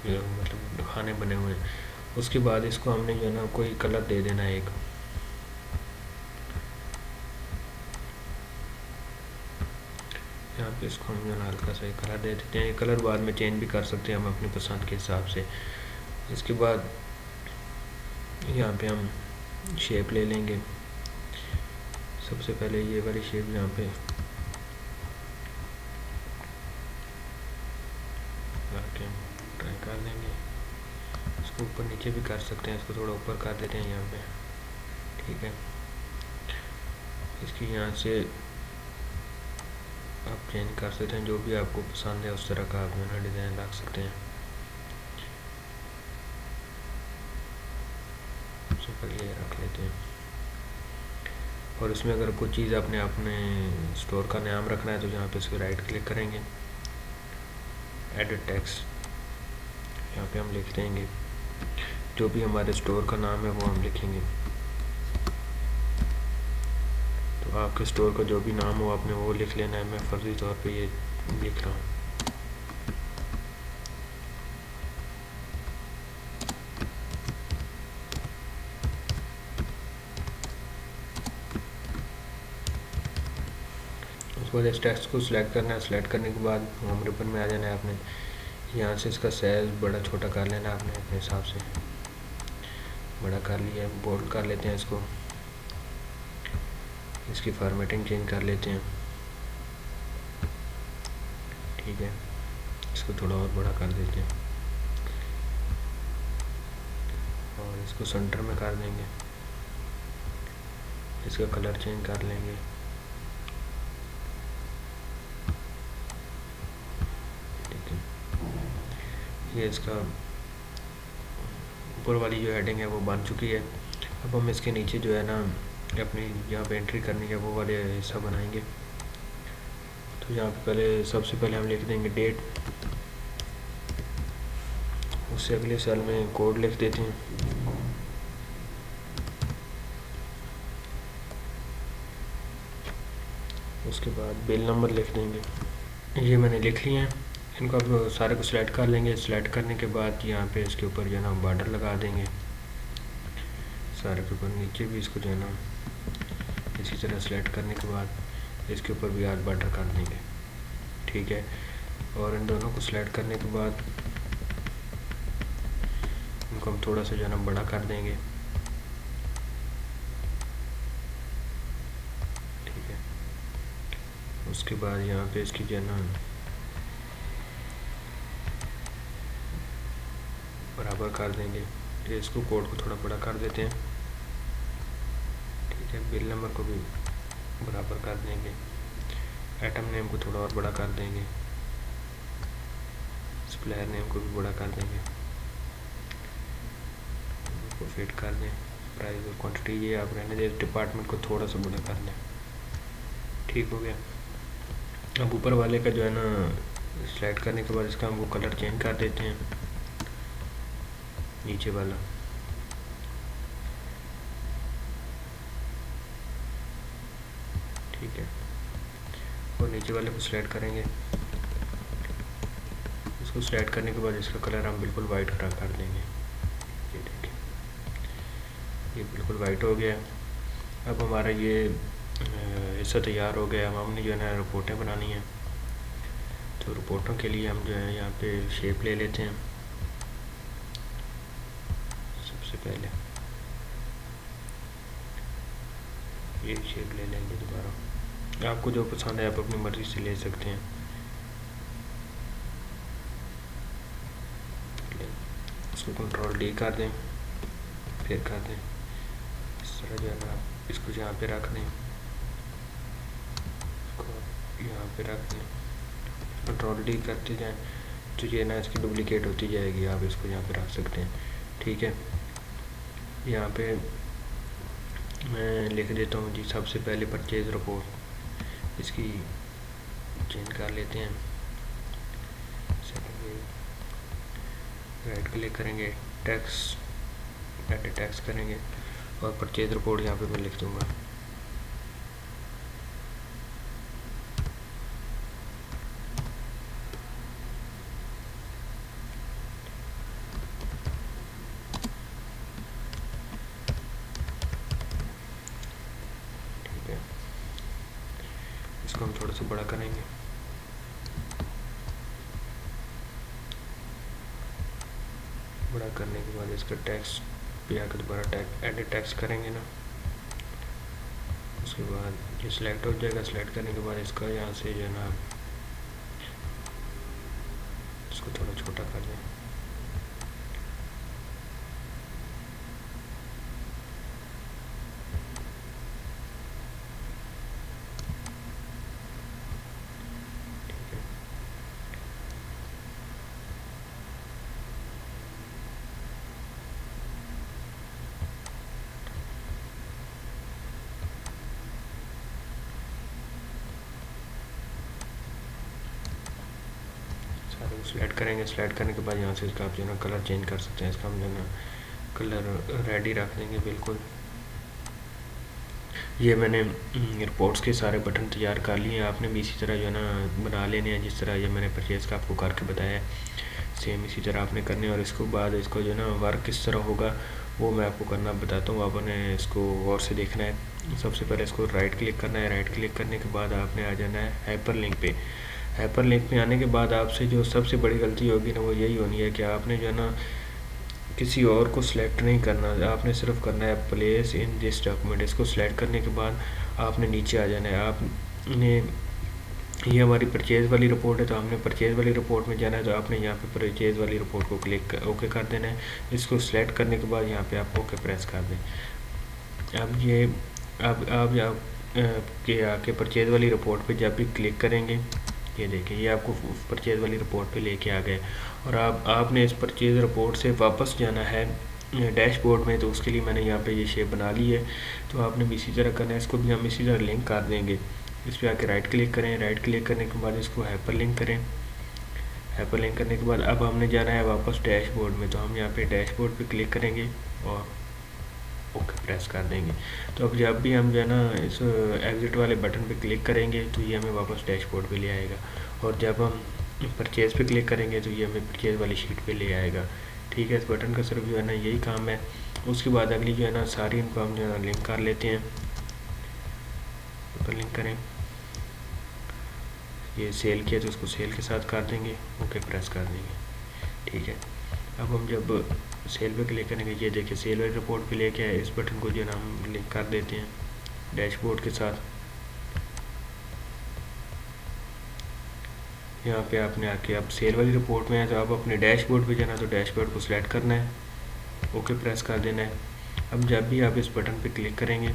मतलब खाने बने हुए हैं। उसके बाद इसको हमने जो है ना कोई कलर दे देना है एक। यहाँ पे इसको हम जो है ना हल्का सा कलर दे देते हैं। ये कलर बाद में चेंज भी कर सकते हैं हम अपनी पसंद के हिसाब से। इसके बाद यहाँ पे हम शेप ले लेंगे। सबसे पहले ये वाली शेप यहाँ पे ट्राई कर देंगे। इसको ऊपर नीचे भी कर सकते हैं, इसको थोड़ा ऊपर कर देते हैं यहाँ पे, ठीक है। इसकी यहाँ से आप चेंज कर सकते हैं, जो भी आपको पसंद है उस तरह का आप ना डिज़ाइन रख सकते हैं। सबसे पहले ये रख लेते हैं और इसमें अगर कोई चीज़ आपने अपने स्टोर का नाम रखना है तो यहाँ पे इसको राइट क्लिक करेंगे, एडिट टेक्स्ट, यहाँ पे हम लिख देंगे जो भी हमारे स्टोर का नाम है वो हम लिखेंगे। तो आपके स्टोर का जो भी नाम हो आपने वो लिख लेना है। मैं फर्जी तौर पे ये लिख रहा हूँ। उसके बाद इस टेक्स्ट को सिलेक्ट करना है। सिलेक्ट करने के बाद होम रिबन में आ जाना है आपने। यहाँ से इसका साइज़ बड़ा छोटा कर लेना आपने अपने हिसाब से। बड़ा कर लिया है, बोल्ड कर लेते हैं इसको। इसकी फॉर्मेटिंग चेंज कर लेते हैं। ठीक है, इसको थोड़ा और बड़ा कर देते हैं और इसको सेंटर में कर देंगे। इसका कलर चेंज कर लेंगे। ठीक है, ये इसका ऊपर वाली जो हेडिंग है वो बन चुकी है। अब हम इसके नीचे जो है ना अपनी यहाँ पे एंट्री करनी है वो वाले हिस्सा बनाएंगे। तो यहाँ पे पहले सबसे पहले हम लिख देंगे डेट। उससे अगले सेल में कोड लिख देते हैं। उसके बाद बिल नंबर लिख देंगे। ये मैंने लिख लिए हैं। इनको अब सारे को सिलेक्ट कर लेंगे। सिलेक्ट करने के बाद यहाँ पे इसके ऊपर जो है ना बॉर्डर लगा देंगे सारे के ऊपर। नीचे भी इसको जो है ना इसी तरह सिलेक्ट करने के बाद इसके ऊपर भी आज बॉर्डर कर देंगे। ठीक है, और इन दोनों को सिलेक्ट करने के बाद इनको हम थोड़ा सा जो है ना बड़ा कर देंगे। ठीक है, उसके बाद यहाँ पे इसकी जो है ना बराबर कर देंगे। इसको कोड को थोड़ा बड़ा कर देते हैं। ठीक है, बिल नंबर को भी बराबर कर देंगे। आइटम नेम को थोड़ा और बड़ा कर देंगे। सप्लायर नेम को भी बड़ा कर देंगे। इसको फिट कर दें। प्राइस और क्वांटिटी ये आप रहने दें। डिपार्टमेंट को थोड़ा सा बड़ा कर दें। ठीक हो गया। अब ऊपर वाले का जो है ना सिलेक्ट करने के बाद इसका हम वो कलर चेंज कर देते हैं, नीचे वाला। ठीक है, और नीचे वाले को सिलेक्ट करेंगे। इसको सिलेक्ट करने के बाद इसका कलर हम बिल्कुल वाइट कर देंगे। ये देखिए, ये बिल्कुल वाइट हो गया। अब हमारा ये हिस्सा तैयार हो गया। अब हमने जो है ना रिपोर्टें बनानी है। तो रिपोर्टों के लिए हम जो है यहाँ पे शेप ले लेते हैं। सबसे पहले ये शेप ले लेंगे दोबारा। आपको जो पसंद है आप अपनी मर्ज़ी से ले सकते हैं। इसको कंट्रोल डी कर दें, फिर कर दें इस तरह जो है ना। इसको यहाँ पे रख दें, इसको यहाँ पे रख दें। कंट्रोल डी करते जाएं तो ये ना इसकी डुप्लीकेट होती जाएगी। आप इसको यहाँ पे रख सकते हैं। ठीक है, यहाँ पे मैं लिख देता हूँ जी सबसे पहले परचेज़ रिपोर्ट। इसकी चेंज कर लेते हैं। राइट क्लिक करेंगे, टैक्स एडिट टैक्स करेंगे और परचेज रिपोर्ट यहाँ पे मैं लिख दूँगा। ठीक है, इसको हम थोड़ा सा बड़ा करेंगे। बड़ा करने के बाद इसका टैक्स पे आकर दोबारा एडिट टैक्स करेंगे ना। उसके बाद ये सिलेक्ट हो जाएगा। सिलेक्ट करने के बाद इसका यहाँ से जो है ना इसको थोड़ा छोटा कर दें। सारे को सिलेक्ट करेंगे। सिलेक्ट करने के बाद यहाँ से इसका आप जो है ना कलर चेंज कर सकते हैं। इसका हम जो है ना कलर रेड ही रख देंगे बिल्कुल। ये मैंने रिपोर्ट्स के सारे बटन तैयार कर लिए हैं। आपने भी इसी तरह जो है ना बना लेने हैं, जिस तरह ये मैंने परचेज़ का आपको करके बताया सेम इसी तरह आपने करने हैं। और इसको बाद इसको जो है ना वर्क किस तरह होगा वो मैं आपको करना बताता हूँ। आपने इसको गौर से देखना है। सबसे पहले इसको राइट क्लिक करना है। राइट क्लिक करने के बाद आपने आ जाना है हाइपर लिंक पे। हाइपर लिंक में आने के बाद आपसे जो सबसे बड़ी गलती होगी ना वो यही होनी है कि आपने जो है ना किसी और को सिलेक्ट नहीं करना, आपने सिर्फ करना है प्लेस इन दिस डॉक्यूमेंट। इसको सिलेक्ट करने के बाद आपने नीचे आ जाना है। आपने ये हमारी परचेज़ वाली रिपोर्ट है तो हमने परचेज़ वाली रिपोर्ट में जाना है, तो आपने यहाँ पे परचेज़ वाली रिपोर्ट को क्लिक ओके कर देना है। इसको सिलेक्ट करने के बाद यहाँ पे आप ओके प्रेस कर दें। अब ये अब आप के आके परचेज़ वाली रिपोर्ट पे जब भी क्लिक करेंगे, ये देखें ये आपको परचेज़ वाली रिपोर्ट पे लेके आ गए। और आपने इस परचेज़ रिपोर्ट से वापस जाना है डैशबोर्ड में, तो उसके लिए मैंने यहाँ पे ये शेप बना ली है। तो आपने भी इसी तरह करना है। इसको भी हम इसी तरह लिंक कर देंगे। इस पर आके राइट क्लिक करें। राइट क्लिक करने के बाद इसको हाइपर लिंक करें। हाइपर लिंक करने के बाद अब हमने जाना है वापस डैशबोर्ड में, तो हम यहाँ पे डैशबोर्ड पे क्लिक करेंगे और ओके प्रेस कर देंगे। तो अब जब भी हम जो है ना इस एग्ज़िट वाले बटन पे क्लिक करेंगे तो ये हमें वापस डैशबोर्ड पे ले आएगा। और जब हम परचेज़ पे क्लिक करेंगे तो ये हमें परचेज़ वाली शीट पे ले आएगा। ठीक है, इस बटन का सिर्फ जो है ना यही काम है। उसके बाद अगली जो है ना सारी इनको हम जो है ना लिंक कर लेते हैं। तो लिंक करें, ये सेल किया तो उसको सेल के साथ कर देंगे, ओके प्रेस कर देंगे। ठीक है, अब हम जब सेल पे क्लिक करेंगे, ये देखिए सेल वाली रिपोर्ट पे लेके आए। इस बटन को जो है ना हम लिंक कर देते हैं डैशबोर्ड के साथ। यहाँ पे आपने आके अब सेल वाली रिपोर्ट में है तो अब अपने डैशबोर्ड पे जाना, तो डैशबोर्ड को सिलेक्ट करना है, ओके प्रेस कर देना है। अब जब भी आप इस बटन पे क्लिक करेंगे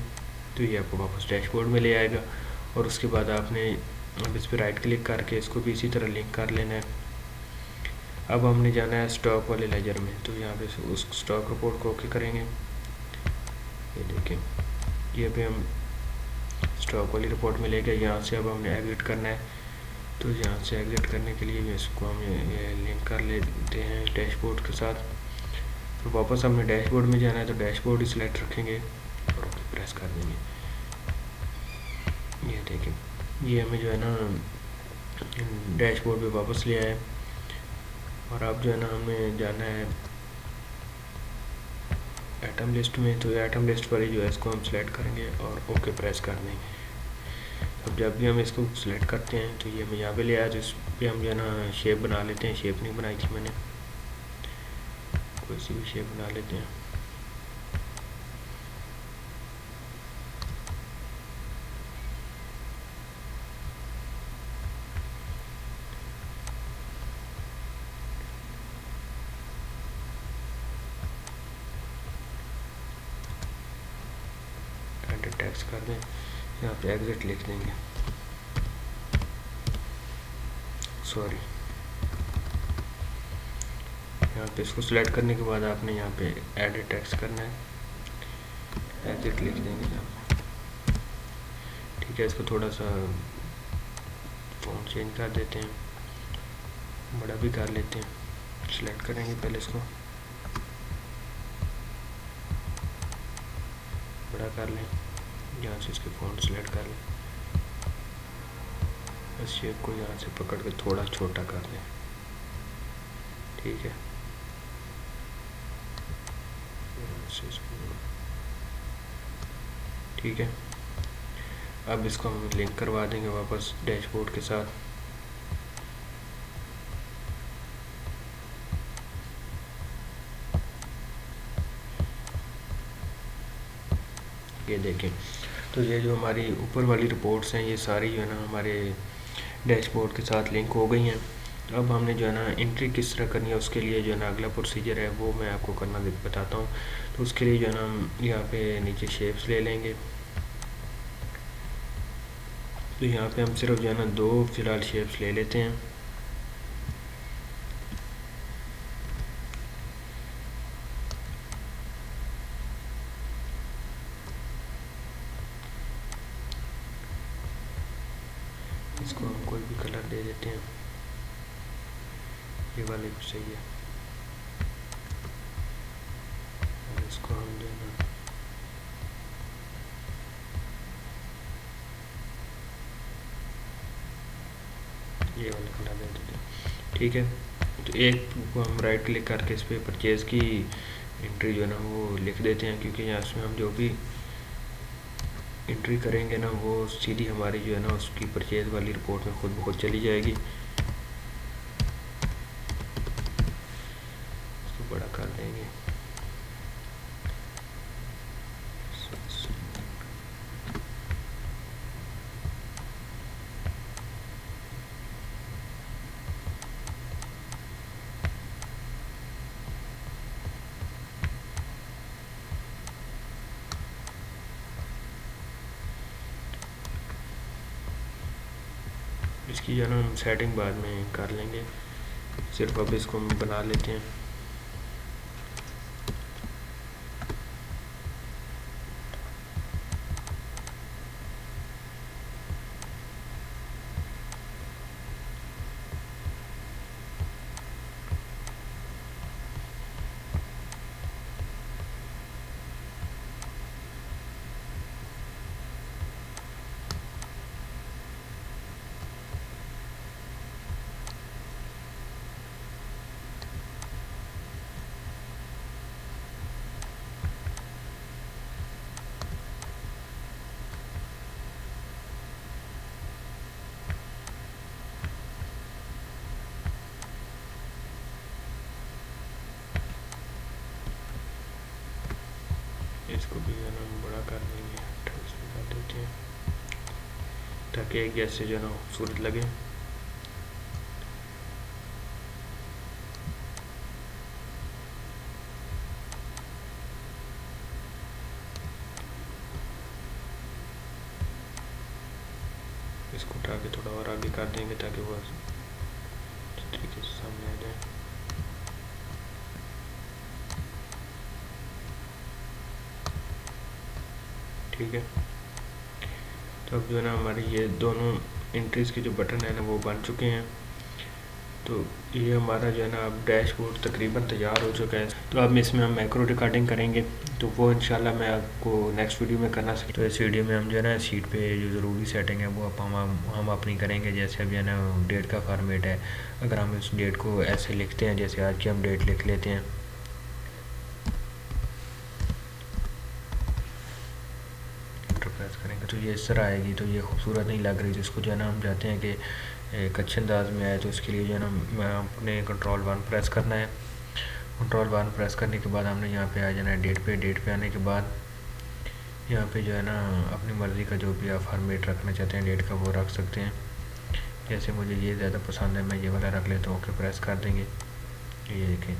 तो ये आपको वापस डैशबोर्ड में ले आएगा। और उसके बाद आपने अब इस पर राइट क्लिक करके इसको भी इसी तरह लिंक कर लेना है। अब हमने जाना है स्टॉक वाले लेजर में, तो यहाँ पे उस स्टॉक रिपोर्ट को ओके करेंगे। ये देखें ये भी हम स्टॉक वाली रिपोर्ट में ले गए। यहाँ से अब हमने एग्जिट करना है, तो यहाँ से एग्जिट करने के लिए इसको हम ये लिंक कर लेते हैं डैशबोर्ड के साथ। तो वापस हमने डैशबोर्ड में जाना है, तो डैशबोर्ड ही सिलेक्ट रखेंगे और ओके प्रेस कर देंगे। ये देखें ये हमें जो है ना डैशबोर्ड पे वापस ले आए। और अब जो है ना हमें जाना है आइटम लिस्ट में, तो आइटम लिस्ट वाली जो है इसको हम सिलेक्ट करेंगे और ओके प्रेस कर देंगे। अब जब भी हम इसको सिलेक्ट करते हैं तो ये हमें यहाँ पे ले आया, तो इस पर हम जो है ना शेप बना लेते हैं। शेप नहीं बनाई थी मैंने, कोई सी भी शेप बना लेते हैं। एडिट टेक्स्ट कर दें, यहाँ पे एग्जिट लिख देंगे, सॉरी। यहाँ पे इसको सिलेक्ट करने के बाद आपने यहाँ पे एडिट टेक्स्ट करना है, एग्जिट लिख देंगे यहाँ पे। ठीक है, इसको थोड़ा सा फॉन्ट चेंज कर देते हैं, बड़ा भी कर लेते हैं। सिलेक्ट करेंगे पहले इसको, बड़ा कर लें, यहाँ से इसके फॉन्ट सेलेक्ट कर लें। इस शेप को यहाँ से पकड़ के थोड़ा छोटा कर दें। ठीक है, ठीक है। अब इसको हम लिंक करवा देंगे वापस डैशबोर्ड के साथ। ये देखें, तो ये जो हमारी ऊपर वाली रिपोर्ट्स हैं ये सारी जो है ना हमारे डैशबोर्ड के साथ लिंक हो गई हैं। अब हमने जो है ना एंट्री किस तरह करनी है उसके लिए जो है ना अगला प्रोसीजर है वो मैं आपको करना बताता हूँ। तो उसके लिए जो है ना हम यहाँ पे नीचे शेप्स ले लेंगे। तो यहाँ पे हम सिर्फ जो है ना दो फिलहाल शेप्स ले लेते हैं। इसको हम कोई भी कलर दे देते हैं, ये वाले भी सही है, इसको हम जो है ना ये वाला कलर दे देते हैं। ठीक है, तो एक को हम राइट क्लिक करके इस पर परचेज़ की एंट्री जो है ना वो लिख देते हैं, क्योंकि यहाँ इसमें हम जो भी एंट्री करेंगे ना वो सीधी हमारी जो है ना उसकी परचेज़ वाली रिपोर्ट में खुद ब खुद चली जाएगी। इसको बड़ा कर देंगे। इसकी जो है ना हम सेटिंग बाद में कर लेंगे, सिर्फ अब इसको हम बना लेते हैं। इसको भी जो है ना हम बड़ा कर देंगे, 28 में कर देते हैं, ताकि एक जैसे जो है ना खूबसूरत लगे। इसको उठा के थोड़ा और आगे कर देंगे ताकि वो इस तरीके से सामने आ जाए। ठीक है, तो अब जो है ना हमारे ये दोनों एंट्रीज़ के जो बटन है ना वो बन चुके हैं। तो ये हमारा जो है ना अब डैशबोर्ड तकरीबन तैयार हो चुका है। तो अब इसमें हम मैक्रो रिकॉर्डिंग करेंगे, तो वो इंशाल्लाह मैं आपको नेक्स्ट वीडियो में करना सकता। तो इस वीडियो में हम जो है ना शीट पे जो ज़रूरी सेटिंग है वो हम अपनी करेंगे। जैसे अब जो है ना डेट का फॉर्मेट है, अगर हम इस डेट को ऐसे लिखते हैं, जैसे आज की हम डेट लिख लेते हैं, प्रेस करेंगे तो ये इस तरह आएगी। तो ये खूबसूरत नहीं लग रही, जिसको जो है ना हम चाहते हैं कि एक अच्छे अंदाज में आए, तो इसके लिए जो है ना अपने कंट्रोल 1 प्रेस करना है। कंट्रोल 1 प्रेस करने के बाद हमने यहाँ पे आ जाना है डेट पे आने के बाद यहाँ पे जो है ना अपनी मर्ज़ी का जो भी आप फॉर्मेट रखना चाहते हैं डेट का वो रख सकते हैं। जैसे मुझे ये ज़्यादा पसंद है, मैं ये वाला रख लेता हूँ, ओके प्रेस कर देंगे। ये देखें,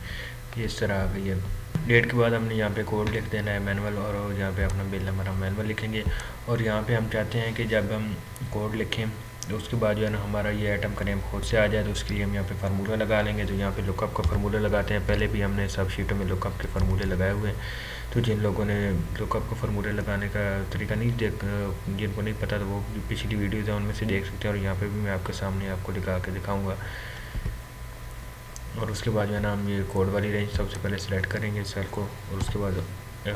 ये इस तरह आ गई है। डेट के बाद हमने यहाँ पे कोड लिख देना है मैनुअल, और यहाँ पे अपना बिल नंबर हम मैनुअल लिखेंगे। और यहाँ पे हम चाहते हैं कि जब हम कोड लिखें तो उसके बाद जो है ना हमारा ये आइटम का नेम खुद से आ जाए, तो उसके लिए हम यहाँ पे फार्मूला लगा लेंगे। तो यहाँ पे लुकअप का फार्मूला लगाते हैं, पहले भी हमने सब शीटों में लुकअप के फार्मूले लगाए हुए हैं। तो जिन लोगों ने लुकअप का फार्मूले लगाने का तरीका नहीं जिनको नहीं पता, तो वो पिछली वीडियोज़ हैं उनमें से देख सकते हैं, और यहाँ पर भी मैं आपके सामने आपको लगा के दिखाऊँगा। और उसके बाद जो है ना हम ये कोड वाली रेंज सबसे पहले सेलेक्ट करेंगे सेल को, और उसके बाद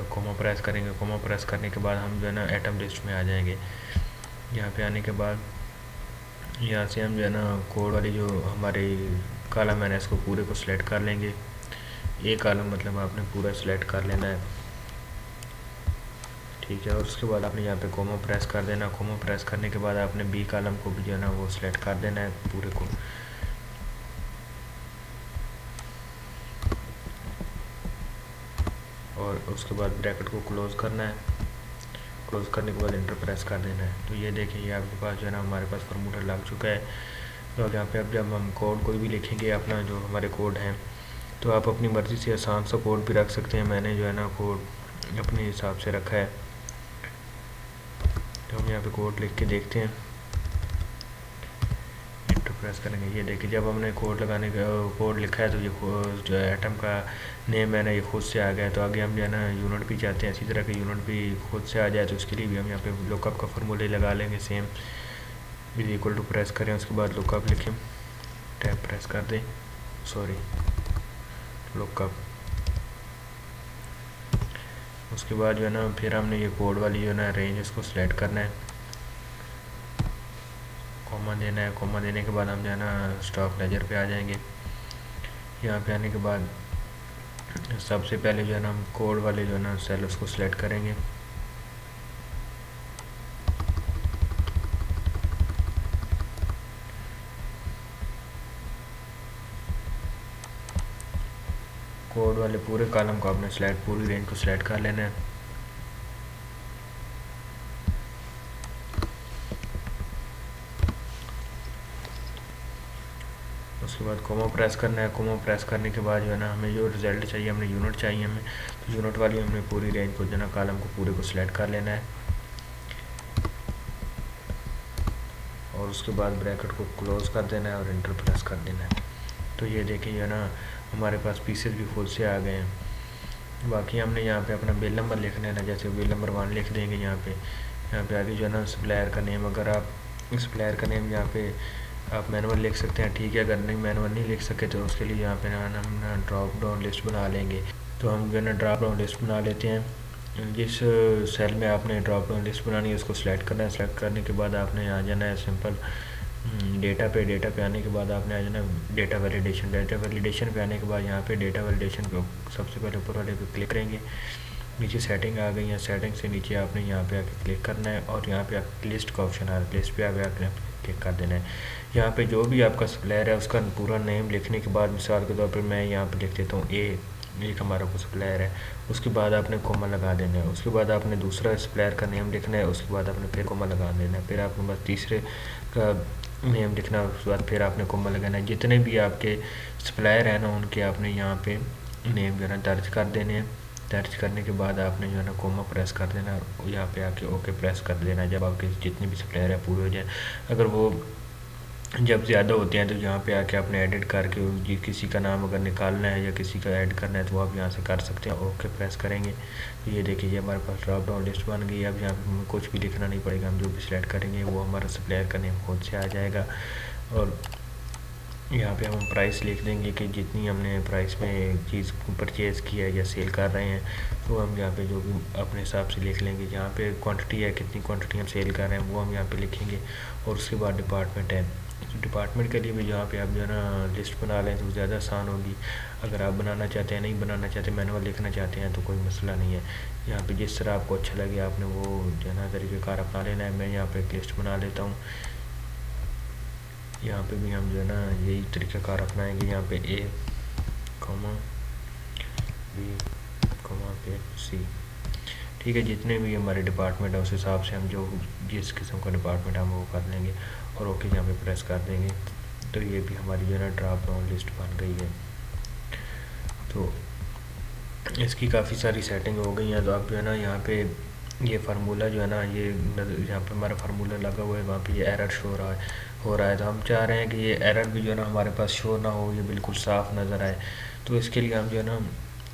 कोमा प्रेस करेंगे। कोमा प्रेस करने के बाद हम जो है ना आइटम लिस्ट में आ जाएंगे। यहाँ पे आने के बाद यहाँ से हम जो है ना कोड वाली जो हमारे कॉलम है ना इसको पूरे को सिलेक्ट कर लेंगे। एक कॉलम मतलब आपने पूरा सिलेक्ट कर लेना है, ठीक है। और उसके बाद आपने यहाँ पे कोमा प्रेस कर देना। कोमा प्रेस करने के बाद आपने बी कॉलम को भी जो है ना वो सिलेक्ट कर देना है पूरे को। और उसके बाद ब्रैकेट को क्लोज़ करना है। क्लोज़ करने के बाद इंटर प्रेस कर देना है। तो ये देखिए ये आपके पास जो है ना हमारे पास फार्मूला लग चुका है। तो अब यहाँ पे अब जब हम कोड कोई भी लिखेंगे अपना जो हमारे कोड हैं, तो आप अपनी मर्ज़ी से आसान सा कोड भी रख सकते हैं। मैंने जो है ना कोड अपने हिसाब से रखा है। तो हम यहाँ पे कोड लिख के देखते हैं, इंटर प्रेस करेंगे। ये देखिए जब हमने कोड लगाने का कोड लिखा है तो ये जो आइटम का नेम है ना ये खुद से आ गया। तो आगे हम जो है ना यूनिट भी चाहते हैं इसी तरह के यूनिट भी खुद से आ जाए, तो उसके लिए भी हम यहाँ पे लुकअप का फार्मूले लगा लेंगे। Same is equal to press करें, उसके बाद लुकअप लिखें, टैब प्रेस कर दें, सॉरी लुकअप। उसके बाद जो है ना फिर हमने ये कोड वाली जो है ना रेंज इसको सिलेक्ट करना है, कॉमा देना है। कॉमा देने के बाद हम जो है ना स्टॉक लेजर पे आ जाएंगे। यहाँ पे आने के बाद सबसे पहले जो है ना हम कोड वाले जो है ना सेल उसको सिलेक्ट करेंगे। कोड वाले पूरे कॉलम को आपने सिलेक्ट, पूरी रेंज को सिलेक्ट कर लेना है। उसके बाद कोमा प्रेस करना है। कोमा प्रेस करने के बाद जो है ना हमें जो रिज़ल्ट चाहिए, हमने यूनिट चाहिए हमें, तो यूनिट वाली हमने पूरी रेंज को जो है ना कॉलम को पूरे को सिलेक्ट कर लेना है और उसके बाद ब्रैकेट को क्लोज़ कर देना है और इंटर प्रेस कर देना है। तो ये देखिए जो है ना हमारे पास पीसेस भी फुल से आ गए हैं। बाकी हमने यहाँ पे अपना बिल नंबर लिखना है ना, जैसे बिल नंबर 1 लिख देंगे। यहाँ पे आगे जो है ना सप्लायर का नेम, अगर आप सप्लायर का नेम यहाँ पे आप मैनुअल लिख सकते हैं, ठीक है। अगर नहीं मैनुअल नहीं लिख सके तो उसके लिए यहाँ पे ना हम ड्रॉप डाउन लिस्ट बना लेंगे। तो हम जो है ना ड्रॉप डाउन लिस्ट बना लेते हैं। जिस सेल में आपने ड्रॉप डाउन लिस्ट बनानी है उसको सिलेक्ट करना है। सेलेक्ट करने के बाद आपने यहाँ जाना है सिंपल डेटा पे आने के बाद आपने आ जाना डेटा वैलिडेशन पे आने के बाद यहाँ पे डेटा वैलिडेशन पे सबसे पहले ऊपर वाले पे क्लिक करेंगे। नीचे सेटिंग आ गई है, सेटिंग से नीचे आपने यहाँ पे आके क्लिक करना है और यहाँ पे आपकी लिस्ट का ऑप्शन आ रहा है, लिस्ट पे आके क्लिक कर देना है। यहाँ पे जो भी आपका सप्लायर है उसका पूरा नेम लिखने के बाद मिसाल के तौर पर मैं यहाँ पे लिख देता हूँ एक हमारा को सप्लायर है। उसके बाद आपने कोमा लगा देना है। उसके बाद आपने दूसरा सप्लायर का नेम लिखना है। उसके बाद आपने फिर कोमा लगा देना है। फिर आपने बस तीसरे का नेम लिखना है। उसके बाद फिर आपने कोमा लगाना है। जितने भी आपके सप्लायर हैं ना उनके आपने यहाँ पे नेम जो है ना दर्ज कर देने हैं। दर्ज करने के बाद आपने जो है ना कोमा प्रेस कर देना है। यहाँ पे आके ओके प्रेस कर देना है। जब आपके जितने भी सप्लायर है पूरे हो जाए, अगर वो जब ज़्यादा होते हैं तो यहाँ पे आके आपने एडिट करके जी किसी का नाम अगर निकालना है या किसी का ऐड करना है तो आप यहाँ से कर सकते हैं। ओके प्रेस करेंगे तो ये देखिए ये हमारे पास ड्रॉप डाउन लिस्ट बन गई है। अब यहाँ पे हमें कुछ भी लिखना नहीं पड़ेगा, हम जो भी सिलेक्ट करेंगे वो हमारा सप्लायर का नेम खुद से आ जाएगा। और यहाँ पे हम प्राइस लिख देंगे कि जितनी हमने प्राइस में चीज़ परचेज़ की है या सेल कर रहे हैं, तो हम यहाँ पे जो भी अपने हिसाब से लिख लेंगे। यहाँ पे क्वांटिटी है, कितनी क्वांटिटी हम सेल कर रहे हैं वो हम यहाँ पे लिखेंगे। और उसके बाद डिपार्टमेंट है, तो डिपार्टमेंट के लिए भी यहाँ पे आप जो है ना लिस्ट बना लें तो ज़्यादा आसान होगी। अगर आप बनाना चाहते हैं, नहीं बनाना चाहते, मैनुअल लिखना चाहते हैं तो कोई मसला नहीं है। यहाँ पे जिस तरह आपको अच्छा लगे आपने वो जो है ना तरीक़ेकार अपना लेना है। मैं यहाँ पे एक लिस्ट बना लेता हूँ। यहाँ पे भी हम जो है ना यही तरीक़ाकार अपनाएंगे। यहाँ पे A, B, पे C, ठीक है। जितने भी हमारे डिपार्टमेंट है उस हिसाब से हम जो जिस किस्म का डिपार्टमेंट हम वो कर लेंगे और ओके यहाँ पे प्रेस कर देंगे। तो ये भी हमारी जो है ना ड्रॉप डाउन लिस्ट बन गई है। तो इसकी काफ़ी सारी सेटिंग हो गई हैं। तो आप जो है ना यहाँ पे ये फार्मूला जो है ना ये यहाँ पे हमारा फार्मूला लगा हुआ है, वहाँ पे ये एरर शो हो रहा है। तो हम चाह रहे हैं कि ये एरर भी जो है ना हमारे पास शो ना हो, ये बिल्कुल साफ़ नज़र आए। तो इसके लिए हम जो है ना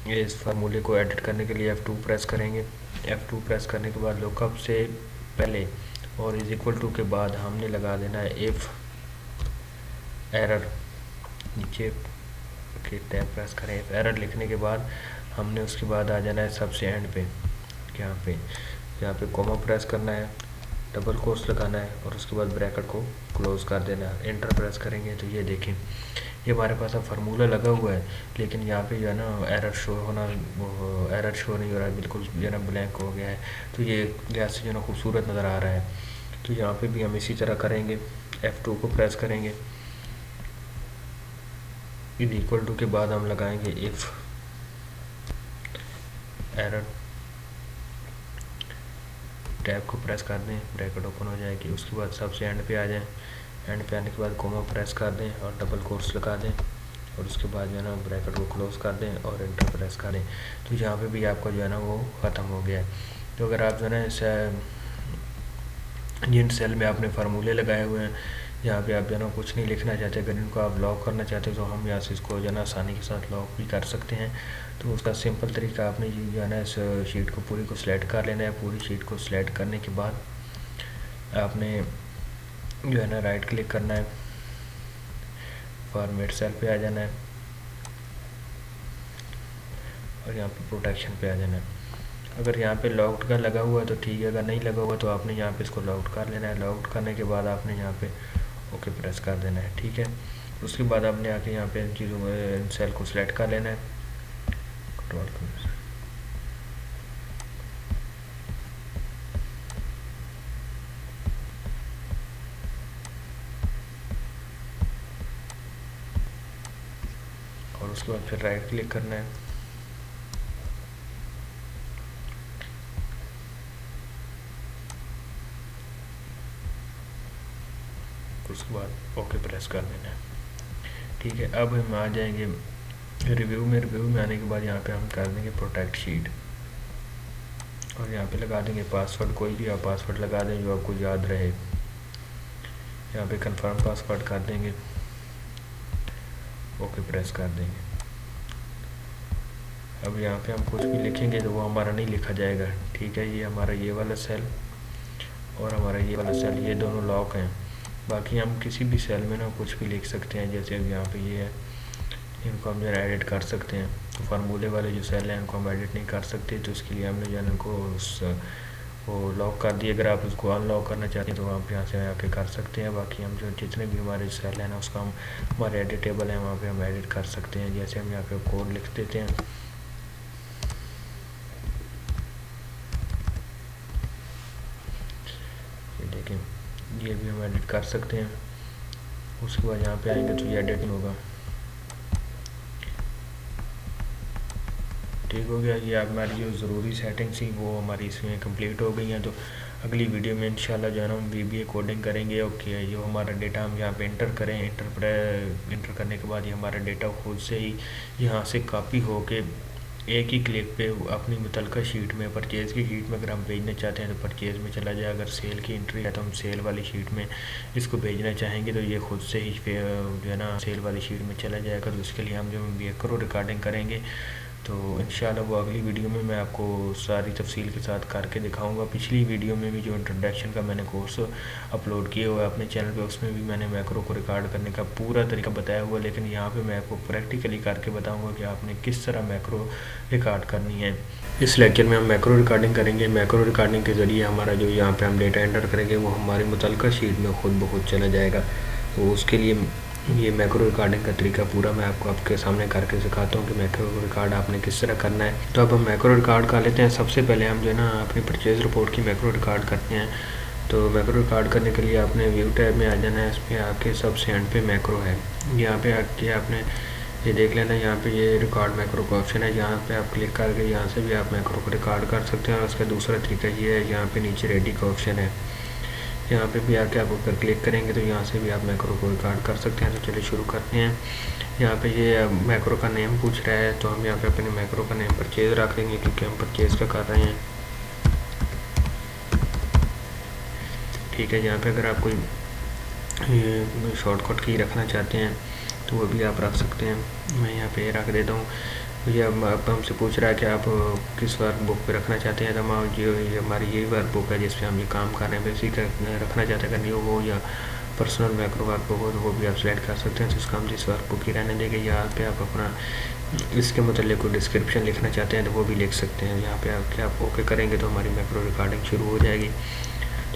ये इस फार्मूले को एडिट करने के लिए F2 प्रेस करेंगे। F2 प्रेस करने के बाद लुकअप से पहले और इज इक्वल टू के बाद हमने लगा देना है इफ़ एरर। नीचे के टैब प्रेस करें, इफ़ एरर लिखने के बाद हमने उसके बाद आ जाना है सबसे एंड पे। यहाँ पे कोमा प्रेस करना है, डबल कोट्स लगाना है और उसके बाद ब्रैकेट को क्लोज़ कर देना है। एंटर प्रेस करेंगे तो ये देखें ये हमारे पास अब फार्मूला लगा हुआ है, लेकिन यहाँ पे जो है ना एरर शो नहीं हो रहा है, बिल्कुल जो है ना ब्लैंक हो गया है। तो ये लिहाज से जो है ना खूबसूरत नज़र आ रहा है। तो यहाँ पे भी हम इसी तरह करेंगे। F2 को प्रेस करेंगे, इज इक्वल टू के बाद हम लगाएंगे इफ़ एरर। टैब को प्रेस कर दें, ब्रैकेट ओपन हो जाएगी। उसके बाद सबसे एंड पे आ जाएं। एंड पे आने के बाद कोमा प्रेस कर दें और डबल कोट्स लगा दें और उसके बाद जो है ना ब्रैकेट को क्लोज़ कर दें और एंटर प्रेस कर दें। तो यहाँ पे भी आपका जो है ना वो ख़त्म हो गया है। तो अगर आप जो है ना जिन सेल में आपने फार्मूले लगाए हुए हैं यहाँ पे आप जो है ना कुछ नहीं लिखना चाहते, अगर इनको आप लॉक करना चाहते हो तो हम यहाँ से इसको जो है ना आसानी के साथ लॉक भी कर सकते हैं। तो उसका सिंपल तरीका आपने जो है ना इस शीट को पूरी को सिलेक्ट कर लेना है। पूरी शीट को सिलेक्ट करने के बाद आपने जो है ना राइट क्लिक करना है, फॉर्मेट सेल पे आ जाना है और यहाँ पे प्रोटेक्शन पे आ जाना है। अगर यहाँ पे लॉक्ड का लगा हुआ है तो ठीक है, अगर नहीं लगा हुआ तो आपने यहाँ पे इसको लॉक्ड कर लेना है। लॉक्ड करने के बाद आपने यहाँ पे ओके प्रेस कर देना है, ठीक है। उसके बाद आपने आके यहाँ पे इन चीज़ों में सेल को सिलेक्ट कर लेना है, कंट्रोल कर, और उसके बाद फिर राइट क्लिक करना है। उसके बाद ओके प्रेस कर देना है, ठीक है। अब हम आ जाएंगे रिव्यू में। रिव्यू में आने के बाद यहाँ पे हम कर देंगे प्रोटेक्ट शीट, और यहाँ पे लगा देंगे पासवर्ड, कोई भी आप पासवर्ड लगा दें जो आपको याद रहे। यहाँ पे कंफर्म पासवर्ड कर देंगे, ओके प्रेस कर देंगे। अब यहाँ पे हम कुछ भी लिखेंगे तो वो हमारा नहीं लिखा जाएगा, ठीक है। ये हमारा ये वाला सेल और हमारा ये वाला सेल, ये दोनों लॉक हैं। बाकी हम किसी भी सेल में ना कुछ भी लिख सकते हैं, जैसे अब यहाँ पे ये है, इनको हम जो है एडिट कर सकते हैं। तो फार्मूले वाले जो सेल हैं इनको हम एडिट नहीं कर सकते, तो उसके लिए हमने जो है इनको वो लॉक कर दिए। अगर आप उसको अनलॉक करना चाहते हैं तो आप यहाँ से आके कर सकते हैं। बाकी हम जो जितने भी हमारे सेल हैं ना उसका हम हमारे एडिटेबल हैं वहाँ पे हम एडिट कर सकते हैं। जैसे हम यहाँ पे कोड लिख देते हैं, ये देखें, ये भी हम एडिट कर सकते हैं। उसके बाद यहाँ पे आएंगे तो ये एडिट नहीं होगा, ठीक हो गया। ये हमारी जो ज़रूरी सेटिंग्स थी वो हमारी इसमें कंप्लीट हो गई हैं। तो अगली वीडियो में इंशाल्लाह जो है ना हम VBA कोडिंग करेंगे। ओके, जो हमारा डेटा हम यहाँ पे इंटर करें, इंटर करने के बाद ये हमारा डेटा खुद से ही यहाँ से कॉपी हो के एक ही क्लिक पे अपनी मुतलका शीट में, परचेज़ की शीट में अगर हम भेजना चाहते हैं तो परचेज़ में चला जाए। अगर सेल की एंट्री है तो हम सेल वाली शीट में इसको भेजना चाहेंगे तो ये खुद से ही जो है ना सेल वाली शीट में चला जाएगा। तो उसके लिए हम जो मैक्रो रिकॉर्डिंग करेंगे तो इंशाल्लाह वो अगली वीडियो में मैं आपको सारी तफसील के साथ करके दिखाऊंगा। पिछली वीडियो में भी जो इंट्रोडक्शन का मैंने कोर्स अपलोड किया हुआ है अपने चैनल पे, उसमें भी मैंने मैक्रो को रिकॉर्ड करने का पूरा तरीका बताया हुआ है। लेकिन यहाँ पे मैं आपको प्रैक्टिकली करके बताऊंगा कि आपने किस तरह मैक्रो रिकॉर्ड करनी है। इस लेक्चर में हम मैक्रो रिकॉर्डिंग करेंगे। मैक्रो रिकॉर्डिंग के ज़रिए हमारा जो यहाँ पर हम डेटा एंटर करेंगे वो हमारी मुतलका शीट में खुद ब खुद चला जाएगा। तो उसके लिए ये मैक्रो रिकॉर्डिंग का तरीका पूरा मैं आपको आपके सामने करके सिखाता हूँ कि मैक्रो रिकॉर्ड आपने किस तरह करना है। तो अब हम मैक्रो रिकॉर्ड कर लेते हैं। सबसे पहले हम जो है ना अपनी परचेज़ रिपोर्ट की मैक्रो रिकॉर्ड करते हैं। तो मैक्रो रिकॉर्ड करने के लिए आपने व्यू टैब में आ जाना है। इसमें आके सबसे एंड पे मैक्रो है, यहाँ पे आके आपने ये देख लेना, यहाँ पे ये रिकॉर्ड मैक्रो का ऑप्शन है। यहाँ पे आप क्लिक करके यहाँ से भी आप मैक्रो को रिकॉर्ड कर सकते हैं। और उसका दूसरा तरीका ये है, यहाँ पे नीचे रेडी का ऑप्शन है, यहाँ पे भी आके आप ऊपर क्लिक करेंगे तो यहाँ से भी आप मैक्रो को रिकॉर्ड कर सकते हैं। तो चलिए शुरू करते हैं। यहाँ पे ये मैक्रो का नेम पूछ रहा है, तो हम यहाँ पे अपने मैक्रो का नेम परचेज़ रख देंगे क्योंकि हम परचेज़ का कर रहे हैं, ठीक है। यहाँ पे अगर आप कोई शॉर्टकट की रखना चाहते हैं तो वो भी आप रख सकते हैं। मैं यहाँ पे रख देता हूँ। ये अब हमसे पूछ रहा है कि आप किस वर्क बुक पे रखना चाहते हैं। तो हम जो ये हमारी यही वर्क बुक है जिस पे हम ये काम कर रहे हैं, बेसिक रखना चाहते हैं। अगर न्यू हो या पर्सनल मैक्रो वर्क बुक हो तो वो भी आप सेलेक्ट कर सकते हैं। तो इसका हम जिस वर्क बुक की रहने देंगे। यहाँ पे आप अपना इसके मतलब कोई डिस्क्रिप्शन लिखना चाहते हैं तो वो भी लिख सकते हैं। यहाँ पे आके आप ओके करेंगे तो हमारी मैक्रो रिकॉर्डिंग शुरू हो जाएगी।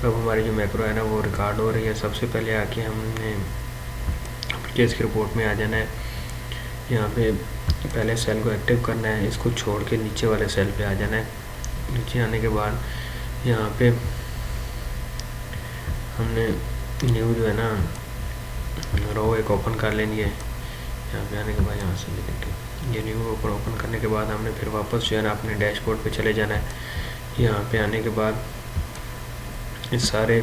तो अब हमारी जो मैक्रो है ना वो रिकॉर्ड हो रही है। सबसे पहले आके हमने परचेज़ की रिपोर्ट में आ जाना है। यहाँ पे पहले सेल को एक्टिव करना है, इसको छोड़ के नीचे वाले सेल पे आ जाना है। नीचे आने के बाद यहाँ पे हमने न्यू जो है ना रो एक ओपन कर लेनी है। यहाँ पे आने के बाद यहाँ से देखेंगे ये न्यू ओपन करने के बाद हमने फिर वापस जो है ना अपने डैशबोर्ड पे चले जाना है। यहाँ पे आने के बाद इस सारे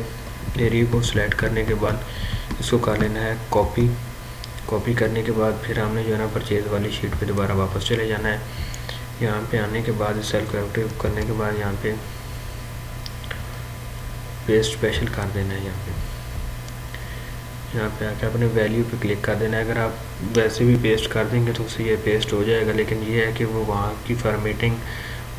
एरिया को सिलेक्ट करने के बाद इसको कर लेना है कॉपी करने के बाद फिर हमने जो है ना परचेज़ वाली शीट पे दोबारा वापस चले जाना है। यहाँ पे आने के बाद सेल को एक्टिव करने के बाद यहाँ पे पेस्ट स्पेशल कर देना है। यहाँ पे आके अपने वैल्यू पे क्लिक कर देना है। अगर आप वैसे भी पेस्ट कर देंगे तो उससे ये पेस्ट हो जाएगा, लेकिन ये है कि वो वहाँ की फॉर्मेटिंग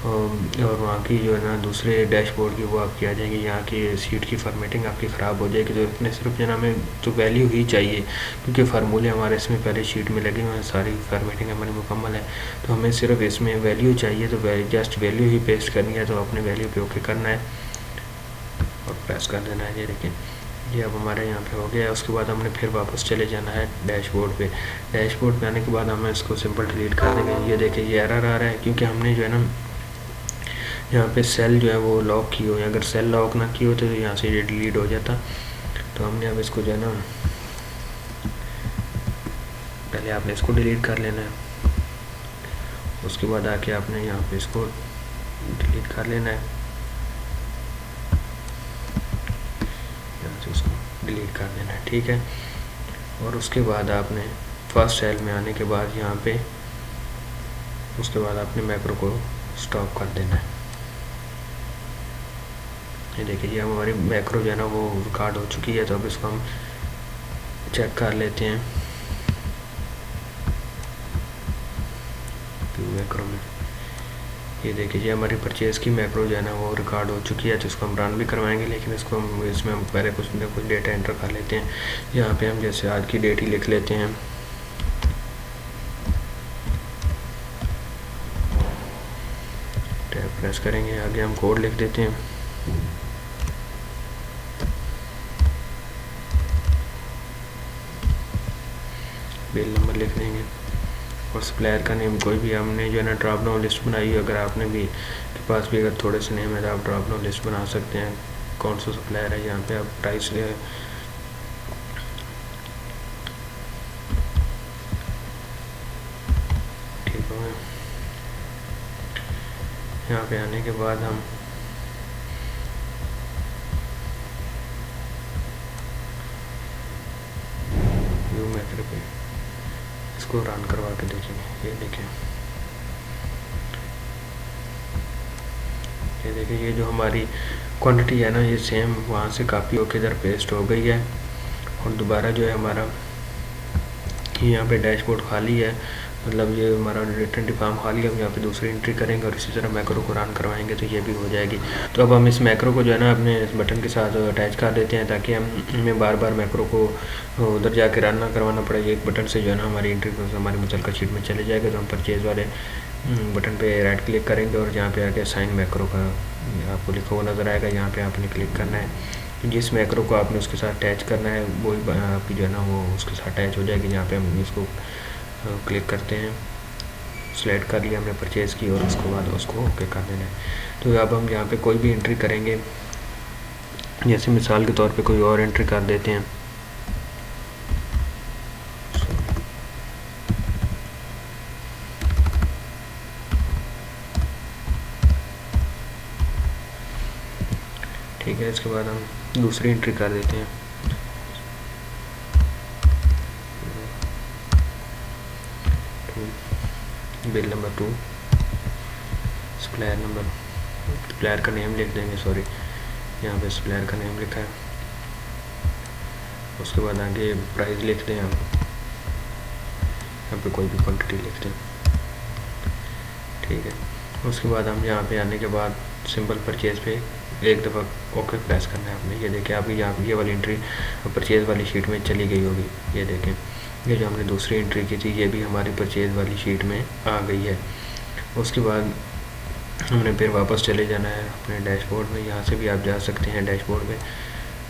और वहाँ की जो है ना दूसरे डैशबोर्ड की वो आपकी आ जाएंगी। यहाँ की शीट की फॉर्मेटिंग आपकी ख़राब हो जाएगी। तो इतने सिर्फ जो है ना हमें तो वैल्यू ही चाहिए, क्योंकि फार्मूले हमारे इसमें पहले शीट में लगे हुए हैं, सारी फॉर्मेटिंग हमारी मुकम्मल है। तो हमें सिर्फ इसमें वैल्यू चाहिए, तो जस्ट वैल्यू ही पेस्ट करनी है। तो अपने वैल्यू पे ओके करना है और प्रेस कर देना है। ये देखिए ये अब हमारे यहाँ पे हो गया है। उसके बाद हमने फिर वापस चले जाना है डैशबोर्ड पे। डैशबोर्ड पे आने के बाद हमें इसको सिंपल डिलीट कर देंगे। ये देखिए ये एरर आ रहा है, क्योंकि हमने जो है ना यहाँ पे सेल जो है वो लॉक की हो। अगर सेल लॉक ना की होती तो यहाँ से ये डिलीट हो जाता। तो हमने अब इसको जो है ना पहले आपने इसको डिलीट कर लेना है। उसके बाद आके आपने यहाँ पे इसको डिलीट कर लेना है, यहाँ से उसको डिलीट कर देना है, ठीक है। और उसके बाद आपने फर्स्ट सेल में आने के बाद यहाँ पे उसके बाद आपने मैक्रो को स्टॉप कर देना है। ये देखिए ये हमारी मैक्रो जो है ना वो रिकॉर्ड हो चुकी है। तो अब इसको हम चेक कर लेते हैं मैक्रो में। ये देखिए ये हमारी परचेज़ की मैक्रो जो है ना वो रिकॉर्ड हो चुकी है। तो इसको हम रन भी करवाएंगे, लेकिन इसको हम इसमें हम पहले कुछ डेटा एंटर कर लेते हैं। यहाँ पे हम जैसे आज की डेट ही लिख लेते हैं। टैब प्रेस करेंगे, आगे हम कोड लिख देते हैं। बिल नंबर लिख देंगे और सप्लायर का नेम कोई भी हमने जो है ना ड्रॉप डाउन लिस्ट बनाई है। अगर आपने भी के पास भी अगर थोड़े से नेम है तो आप ड्रॉप डाउन लिस्ट बना सकते हैं कौन सा सप्लायर है। यहाँ पे आप प्राइस ठीक हो। यहाँ पे आने के बाद हम व्यू मैक्रो पे इसको रन करवा के देखेंगे। ये देखें ये देखिए ये जो हमारी क्वांटिटी है ना ये सेम वहाँ से कॉपी होकर इधर पेस्ट हो गई है। और दोबारा जो है हमारा यहाँ पे डैशबोर्ड खाली है, मतलब ये हमारा रिटर्न डिफॉर्म खाली है। हम यहाँ पे दूसरी एंट्री करेंगे और इसी तरह मैक्रो को रन करवाएंगे तो ये भी हो जाएगी। तो अब हम इस मैक्रो को जो है ना अपने इस बटन के साथ अटैच कर देते हैं, ताकि हमें बार बार मैक्रो को उधर जाके रन ना करवाना पड़े। एक बटन से जो है ना हमारी एंट्री हमारी मुतल्लिका शीट में चले जाएगा। तो हम परचेज़ वाले बटन पे राइट क्लिक करेंगे और यहाँ पे आके साइन मैक्रो का आपको लिखा हुआ नज़र आएगा। यहाँ पे आपने क्लिक करना है। जिस मैक्रो को आपने उसके साथ अटैच करना है वही आपकी जो है ना वो उसके साथ अटैच हो जाएगी। यहाँ पे हम इसको क्लिक करते हैं, सेलेक्ट कर लिया हमने परचेज़ की और उसके बाद उसको ओके कर देना है। तो अब हम यहाँ पे कोई भी एंट्री करेंगे, जैसे मिसाल के तौर पे कोई और एंट्री कर देते हैं। ठीक है, इसके बाद हम दूसरी एंट्री कर देते हैं। Bill number 2, supplier number, supplier का नेम लिख देंगे। सॉरी, यहाँ पे सप्लायर का नेम लिखा है। उसके बाद आगे प्राइस लिख दें। हम यहाँ पे कोई भी क्वांटिटी लिख दें, ठीक है। उसके बाद हम यहाँ पे आने के बाद सिंपल परचेज़ पे एक दफ़ा ओके प्रेस करना है आपने। ये देखें आप यहाँ ये वाली एंट्री परचेज़ वाली शीट में चली गई होगी। ये देखें ये जो हमने दूसरी एंट्री की थी ये भी हमारी परचेज़ वाली शीट में आ गई है। उसके बाद हमने फिर वापस चले जाना है अपने डैशबोर्ड में। यहाँ से भी आप जा सकते हैं डैशबोर्ड में।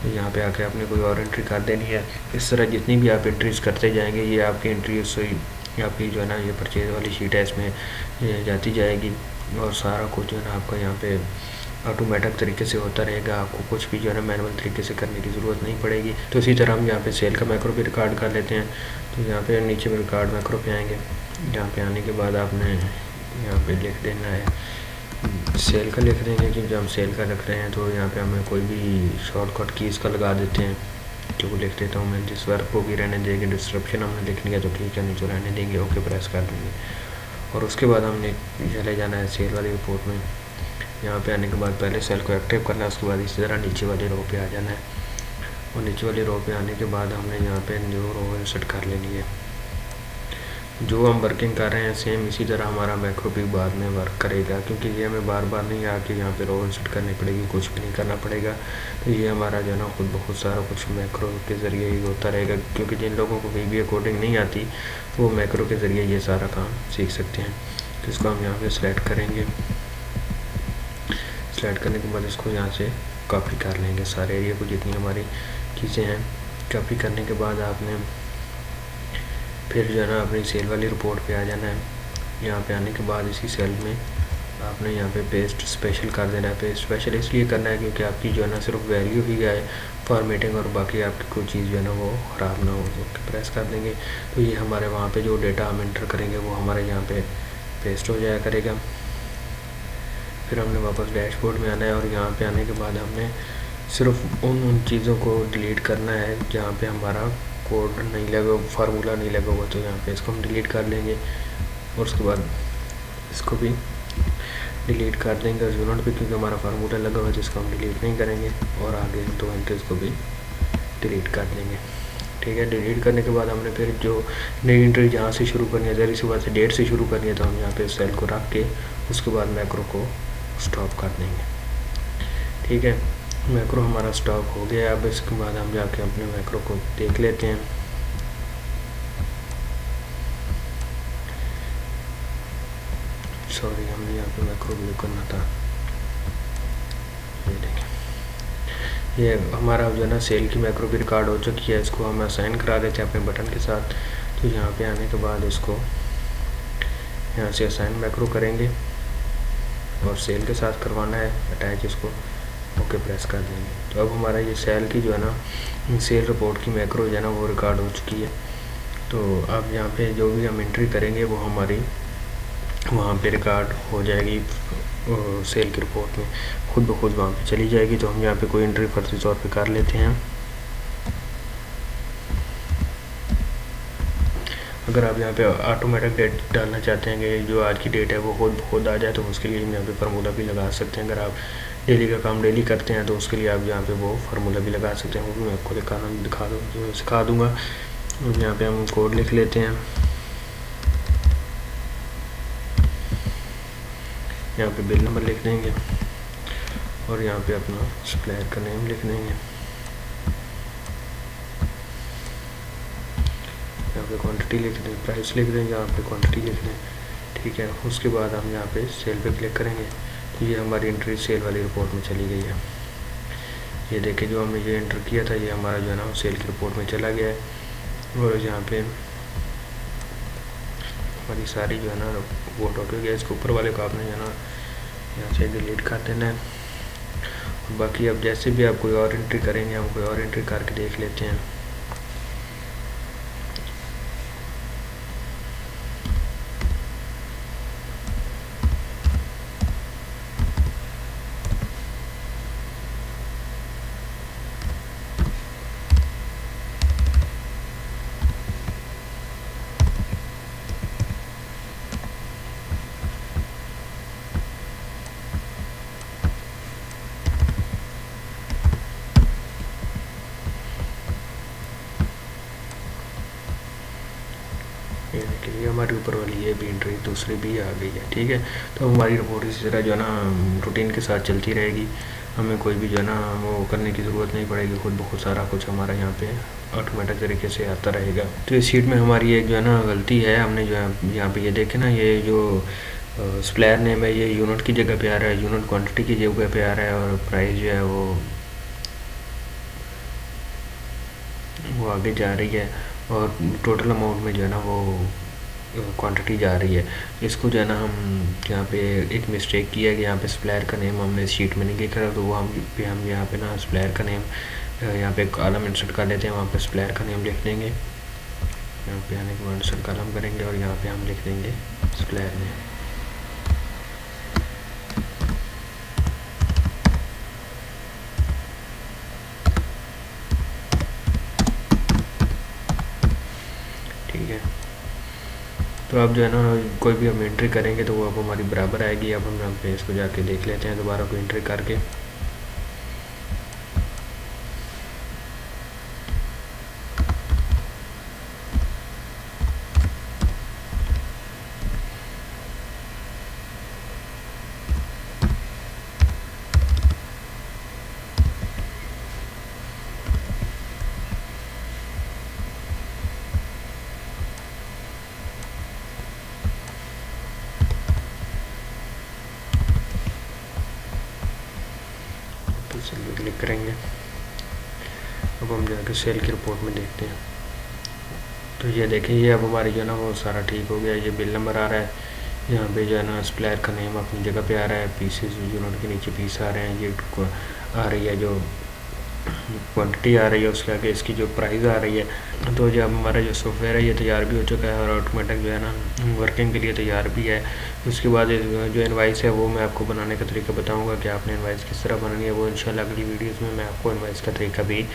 तो यहाँ पे आके आपने कोई और एंट्री कर देनी है। इस तरह जितनी भी आप एंट्रीज करते जाएंगे ये आपकी एंट्री उससे आपकी जो है ना ये परचेज़ वाली शीट है इसमें जाती जाएगी और सारा कुछ जो है ना आपका यहाँ पे ऑटोमेटिक तरीके से होता रहेगा। आपको कुछ भी जो है ना मैनुअल तरीके से करने की ज़रूरत नहीं पड़ेगी। तो इसी तरह हम यहाँ पे सेल का मैक्रो भी रिकॉर्ड कर लेते हैं। तो यहाँ पे नीचे में रिकॉर्ड मैक्रो पे आएंगे। यहाँ पे आने के बाद आपने यहाँ पे लिख देना है सेल का लिख देंगे, कि जब हम सेल का रख रहे हैं तो यहाँ पे हमें कोई भी शॉर्टकट की इसका लगा देते हैं। जो वो लिख देता हूँ मैं, जिस वर्क को भी रहने देंगे। डिस्क्रिप्शन हमने लिख लिया तो ठीक है, नहीं तो रहने देंगे, ओके प्रेस कर देंगे। और उसके बाद हमने चले जाना है सेल वाली रिपोर्ट में। यहाँ पे आने के बाद पहले सेल को एक्टिव करना है, उसके बाद इसी तरह नीचे वाली रो पे आ जाना है। और नीचे वाली रो पे आने के बाद हमने यहाँ पे न्यू रो इंसर्ट कर लेनी है। जो हम वर्किंग कर रहे हैं सेम इसी तरह हमारा मैक्रो भी बाद में वर्क करेगा, क्योंकि ये हमें बार बार नहीं आके यहाँ पे रो इंसर्ट करनी पड़ेगी, कुछ भी नहीं करना पड़ेगा। तो ये हमारा जो है ना खुद बहुत सारा कुछ मैक्रो के ज़रिए ही होता रहेगा, क्योंकि जिन लोगों को VBA कोडिंग नहीं आती तो वो मैक्रो के ज़रिए ये सारा काम सीख सकते हैं। तो इसको हम यहाँ पर सेलेक्ट करेंगे। सेलेक्ट करने के बाद इसको यहाँ से कॉपी कर लेंगे, सारे एरिया को जितनी हमारी चीज़ें हैं। कॉपी करने के बाद आपने फिर जो है ना अपनी सेल वाली रिपोर्ट पे आ जाना है। यहाँ पे आने के बाद इसी सेल में आपने यहाँ पे पेस्ट स्पेशल कर देना है। पेस्ट स्पेशल इसलिए करना है क्योंकि आपकी जो है ना सिर्फ वैल्यू ही आए फॉर्मेटिंग, और बाकी आपकी कोई चीज़ जो है ना वो ख़राब ना हो। तो प्रेस कर देंगे तो ये हमारे वहाँ पे जो डेटा हम इंटर करेंगे वो हमारे यहाँ पे पेस्ट हो जाया करेगा। फिर हमने वापस डैशबोर्ड में आना है और यहाँ पे आने के बाद हमने सिर्फ उन चीज़ों को डिलीट करना है जहाँ पे हमारा कोड नहीं लगा, फार्मूला नहीं लगा हुआ। तो यहाँ पे इसको हम डिलीट कर लेंगे और उसके बाद इसको भी डिलीट कर देंगे यूनिट पे, क्योंकि हमारा फार्मूला लगा हुआ है जिसको हम डिलीट नहीं करेंगे। और आगे 2 एंट्रीज को भी डिलीट कर देंगे। ठीक है, डिलीट करने के बाद हमने फिर जो नई एंट्री जहाँ से शुरू करनी है, ज़री सी बात से डेट से शुरू करनी है, तो हम यहाँ पे सेल को रख के उसके बाद मैक्रो को स्टॉप कर देंगे। ठीक है, मैक्रो हमारा स्टॉप हो गया। अब इसके बाद हम जाके अपने मैक्रो को देख लेते हैं। सॉरी, हमने यहाँ पे मैक्रो व्यू करना था। ये देखें, ये हमारा जो है ना सेल की मैक्रो भी रिकॉर्ड हो चुकी है। इसको हम असाइन करा देते हैं अपने बटन के साथ। तो यहाँ पे आने के बाद इसको यहाँ से असाइन मैक्रो करेंगे और सेल के साथ करवाना है अटैच, इसको ओके प्रेस कर देंगे। तो अब हमारा ये सेल की जो है ना सेल रिपोर्ट की मैक्रो जो है ना वो रिकॉर्ड हो चुकी है। तो अब यहाँ पे जो भी हम एंट्री करेंगे वो हमारी वहाँ पे रिकॉर्ड हो जाएगी सेल की रिपोर्ट में, खुद ब खुद वहाँ पे चली जाएगी। तो हम यहाँ पे कोई एंट्री फर्जी तौर पे कर लेते हैं। अगर आप यहाँ पे ऑटोमेटिक डेट डालना चाहते हैं कि जो आज की डेट है वो खुद आ जाए, तो उसके लिए हम यहाँ पे फार्मूला भी लगा सकते हैं। अगर आप डेली का काम डेली करते हैं तो उसके लिए आप यहाँ पे वो फार्मूला भी लगा सकते हैं, वो भी मैं आपको सिखा दूँगा। यहाँ पे हम कोड लिख लेते हैं। यहाँ पे बिल नंबर लिख देंगे और यहाँ पे अपना सप्लायर का नेम लिख देंगे। यहाँ पे क्वांटिटी लिख दें, प्राइस लिख दें, यहाँ पे क्वांटिटी लिख दें। ठीक है, उसके बाद हम यहाँ पे सेल पे क्लिक करेंगे तो ये हमारी एंट्री सेल वाली रिपोर्ट में चली गई है। ये देखिए, जो हमने ये एंटर किया था ये हमारा जो है ना सेल की रिपोर्ट में चला गया है। और यहाँ पे हमारी सारी जो है ना वो आउट हो गया। इसके ऊपर वाले को आपने जो है ना यहाँ से डिलीट कर देना है। बाकी अब जैसे भी आप कोई और एंट्री करेंगे, हम कोई और एंट्री करके देख लेते हैं। ये देखिए, हमारे ऊपर वाली ये भी एंट्री दूसरी भी आ गई है। ठीक है, तो हमारी रिपोर्ट इसी तरह जो है ना रूटीन के साथ चलती रहेगी। हमें कोई भी जो है ना वो करने की ज़रूरत नहीं पड़ेगी, खुद बहुत सारा कुछ हमारा यहाँ पे ऑटोमेटिक तरीके से आता रहेगा। तो इस शीट में हमारी एक जो है ना गलती है, हमने जो है यहाँ पे ये देखे ना, ये जो सप्लायर नेम है ये यूनिट की जगह पे आ रहा है, यूनिट क्वांटिटी की जगह पे आ रहा है, और प्राइस जो है वो आगे जा रही है, और टोटल अमाउंट में जो है ना वो क्वांटिटी जा रही है। इसको जो है ना हम यहाँ पे एक मिस्टेक किया है कि यहाँ पे सप्लायर का नेम हमने इस शीट में नहीं लिखा, तो वो हम यहाँ पे ना सप्लायर का नेम यहाँ पे कॉलम इंसर्ट कर लेते हैं, वहाँ पे सप्लायर का नेम लिख देंगे। यहाँ पे आने के बाद इंसर्ट कॉलम करेंगे और यहाँ पे हम लिख देंगे सप्लायर नेम। ठीक है, तो अब जो है ना कोई भी हम एंट्री करेंगे तो वो अब हमारी बराबर आएगी। अब हम यहाँ पे इसको जाके देख लेते हैं दोबारा कोई एंट्री करके। क्लिक करेंगे। अब हम जाकर सेल की रिपोर्ट में देखते हैं। तो ये देखिए, ये अब हमारी जो है ना वो सारा ठीक हो गया। ये बिल नंबर आ रहा है, यहाँ पे जो है ना सप्लायर का नेम अपनी जगह पे आ रहा है, पीसेस यूनिट के नीचे पीस आ रहे हैं, ये आ रही है जो क्वांटिटी आ रही है, उसके आगे इसकी जो प्राइस आ रही है। तो जब हमारा जो सॉफ्टवेयर है ये तैयार भी हो चुका है और ऑटोमेटिक जो है ना वर्किंग के लिए तैयार भी है। उसके बाद जो इनवाइस है वो मैं आपको बनाने का तरीका बताऊंगा कि आपने इनवाइस किस तरह बनानी है। वो इंशाल्लाह अगली वीडियोस में मैं आपको इनवाइस का तरीका भी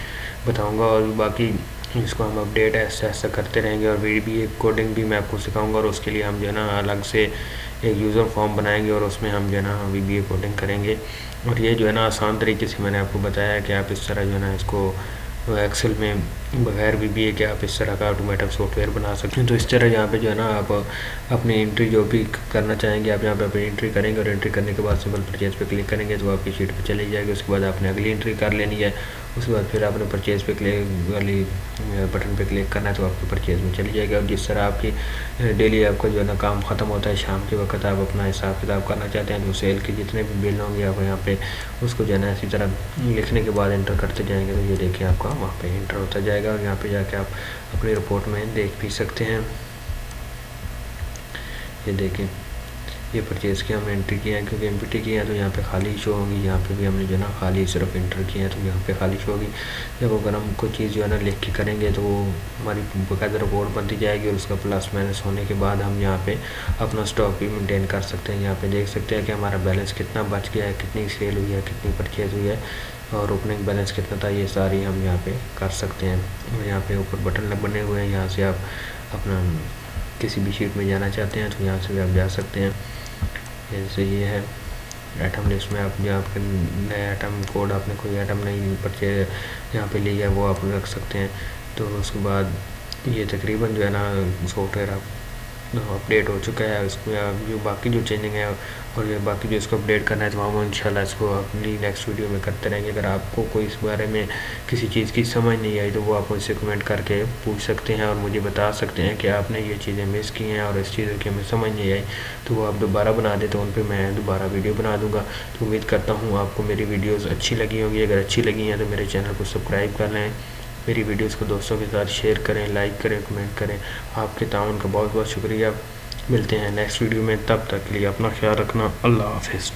बताऊँगा, और बाकी इसको हम अपडेट ऐसा ऐसा करते रहेंगे। और वीडियो कोडिंग भी मैं आपको सिखाऊंगा, और उसके लिए हम जो है ना अलग से एक यूज़र फॉर्म बनाएंगे और उसमें हम जो है ना VBA कोडिंग करेंगे। और ये जो है ना आसान तरीके से मैंने आपको बताया है कि आप इस तरह जो है ना इसको एक्सेल में बगैर VBA के आप इस तरह का ऑटोमेटिक सॉफ्टवेयर बना सकते हैं। तो इस तरह यहाँ पे जो है ना आप अपनी एंट्री जो भी करना चाहेंगे आप यहाँ पे अपनी एंट्री करेंगे, और एंट्री करने के बाद सिंपल परचेज पे क्लिक करेंगे तो आपकी शीट पे चली जाएगी। उसके बाद आपने अगली एंट्री कर लेनी है, उसके बाद फिर आपने परचेज पे क्लिक वाली बटन पे क्लिक करना है तो आपकी परचेज में चली जाएगी। और जिस तरह आपकी डेली आपका जो है ना काम ख़त्म होता है, शाम के वक्त आप अपना हिसाब किताब करना चाहते हैं तो सेल के जितने भी बिल होंगे आप यहाँ पे उसको जो है ना इसी तरह लिखने के बाद एंटर करते जाएंगे। तो ये देखिए आपका वहाँ पे एंटर होता जाएगा, और यहाँ पे जाके आप अपनी रिपोर्ट में देख भी सकते हैं। ये देखें, ये परचेज़ की हमने एंट्री किया है, क्योंकि एम्प्टी किया है तो यहाँ पे खाली शो होगी। यहाँ पे भी हमने जो है ना खाली सिर्फ एंटर किया है तो यहाँ पे खाली शो होगी। जब अगर हम कोई चीज़ जो है ना लिख के करेंगे तो वो हमारी बाकायदा रिपोर्ट बनती जाएगी, और उसका प्लस माइनस होने के बाद हम यहाँ पे अपना स्टॉक भी मेंटेन कर सकते हैं। यहाँ पे देख सकते हैं कि हमारा बैलेंस कितना बच गया है, कितनी सेल हुई है, कितनी परचेज़ हुई है, और ओपनिंग बैलेंस कितना था, ये सारी हम यहाँ पे कर सकते हैं। और यहाँ पे ऊपर बटन बने हुए हैं, यहाँ से आप अपना किसी भी शीट में जाना चाहते हैं तो यहाँ से भी आप जा सकते हैं। जैसे ये है आइटम लिस्ट में, आप जो आपके नए आइटम कोड आपने कोई आइटम नहीं परचेज यहाँ पे लिया है वो आप रख सकते हैं। तो उसके बाद ये तकरीबन जो है ना सॉफ्टवेयर आप अपडेट हो चुका है। उसमें आप जो बाकी जो चेंजिंग है और ये बाकी जो इसको अपडेट करना है तो हम इंशाल्लाह इसको अपनी नेक्स्ट वीडियो में करते रहेंगे। अगर आपको कोई इस बारे में किसी चीज़ की समझ नहीं आई तो वो आप मुझसे कमेंट करके पूछ सकते हैं और मुझे बता सकते हैं कि आपने ये चीज़ें मिस की हैं और इस चीज़ की हमें समझ नहीं आई, तो वो आप दोबारा बना दें तो उन पर मैं दोबारा वीडियो बना दूँगा। तो उम्मीद करता हूँ आपको मेरी वीडियोज़ अच्छी लगी होंगी। अगर अच्छी लगी हैं तो मेरे चैनल को सब्सक्राइब कर लें, मेरी वीडियोस को दोस्तों के साथ शेयर करें, लाइक करें, कमेंट करें। आपके ताउन का बहुत बहुत शुक्रिया। मिलते हैं नेक्स्ट वीडियो में, तब तक के लिए अपना ख्याल रखना। अल्लाह हाफिज़।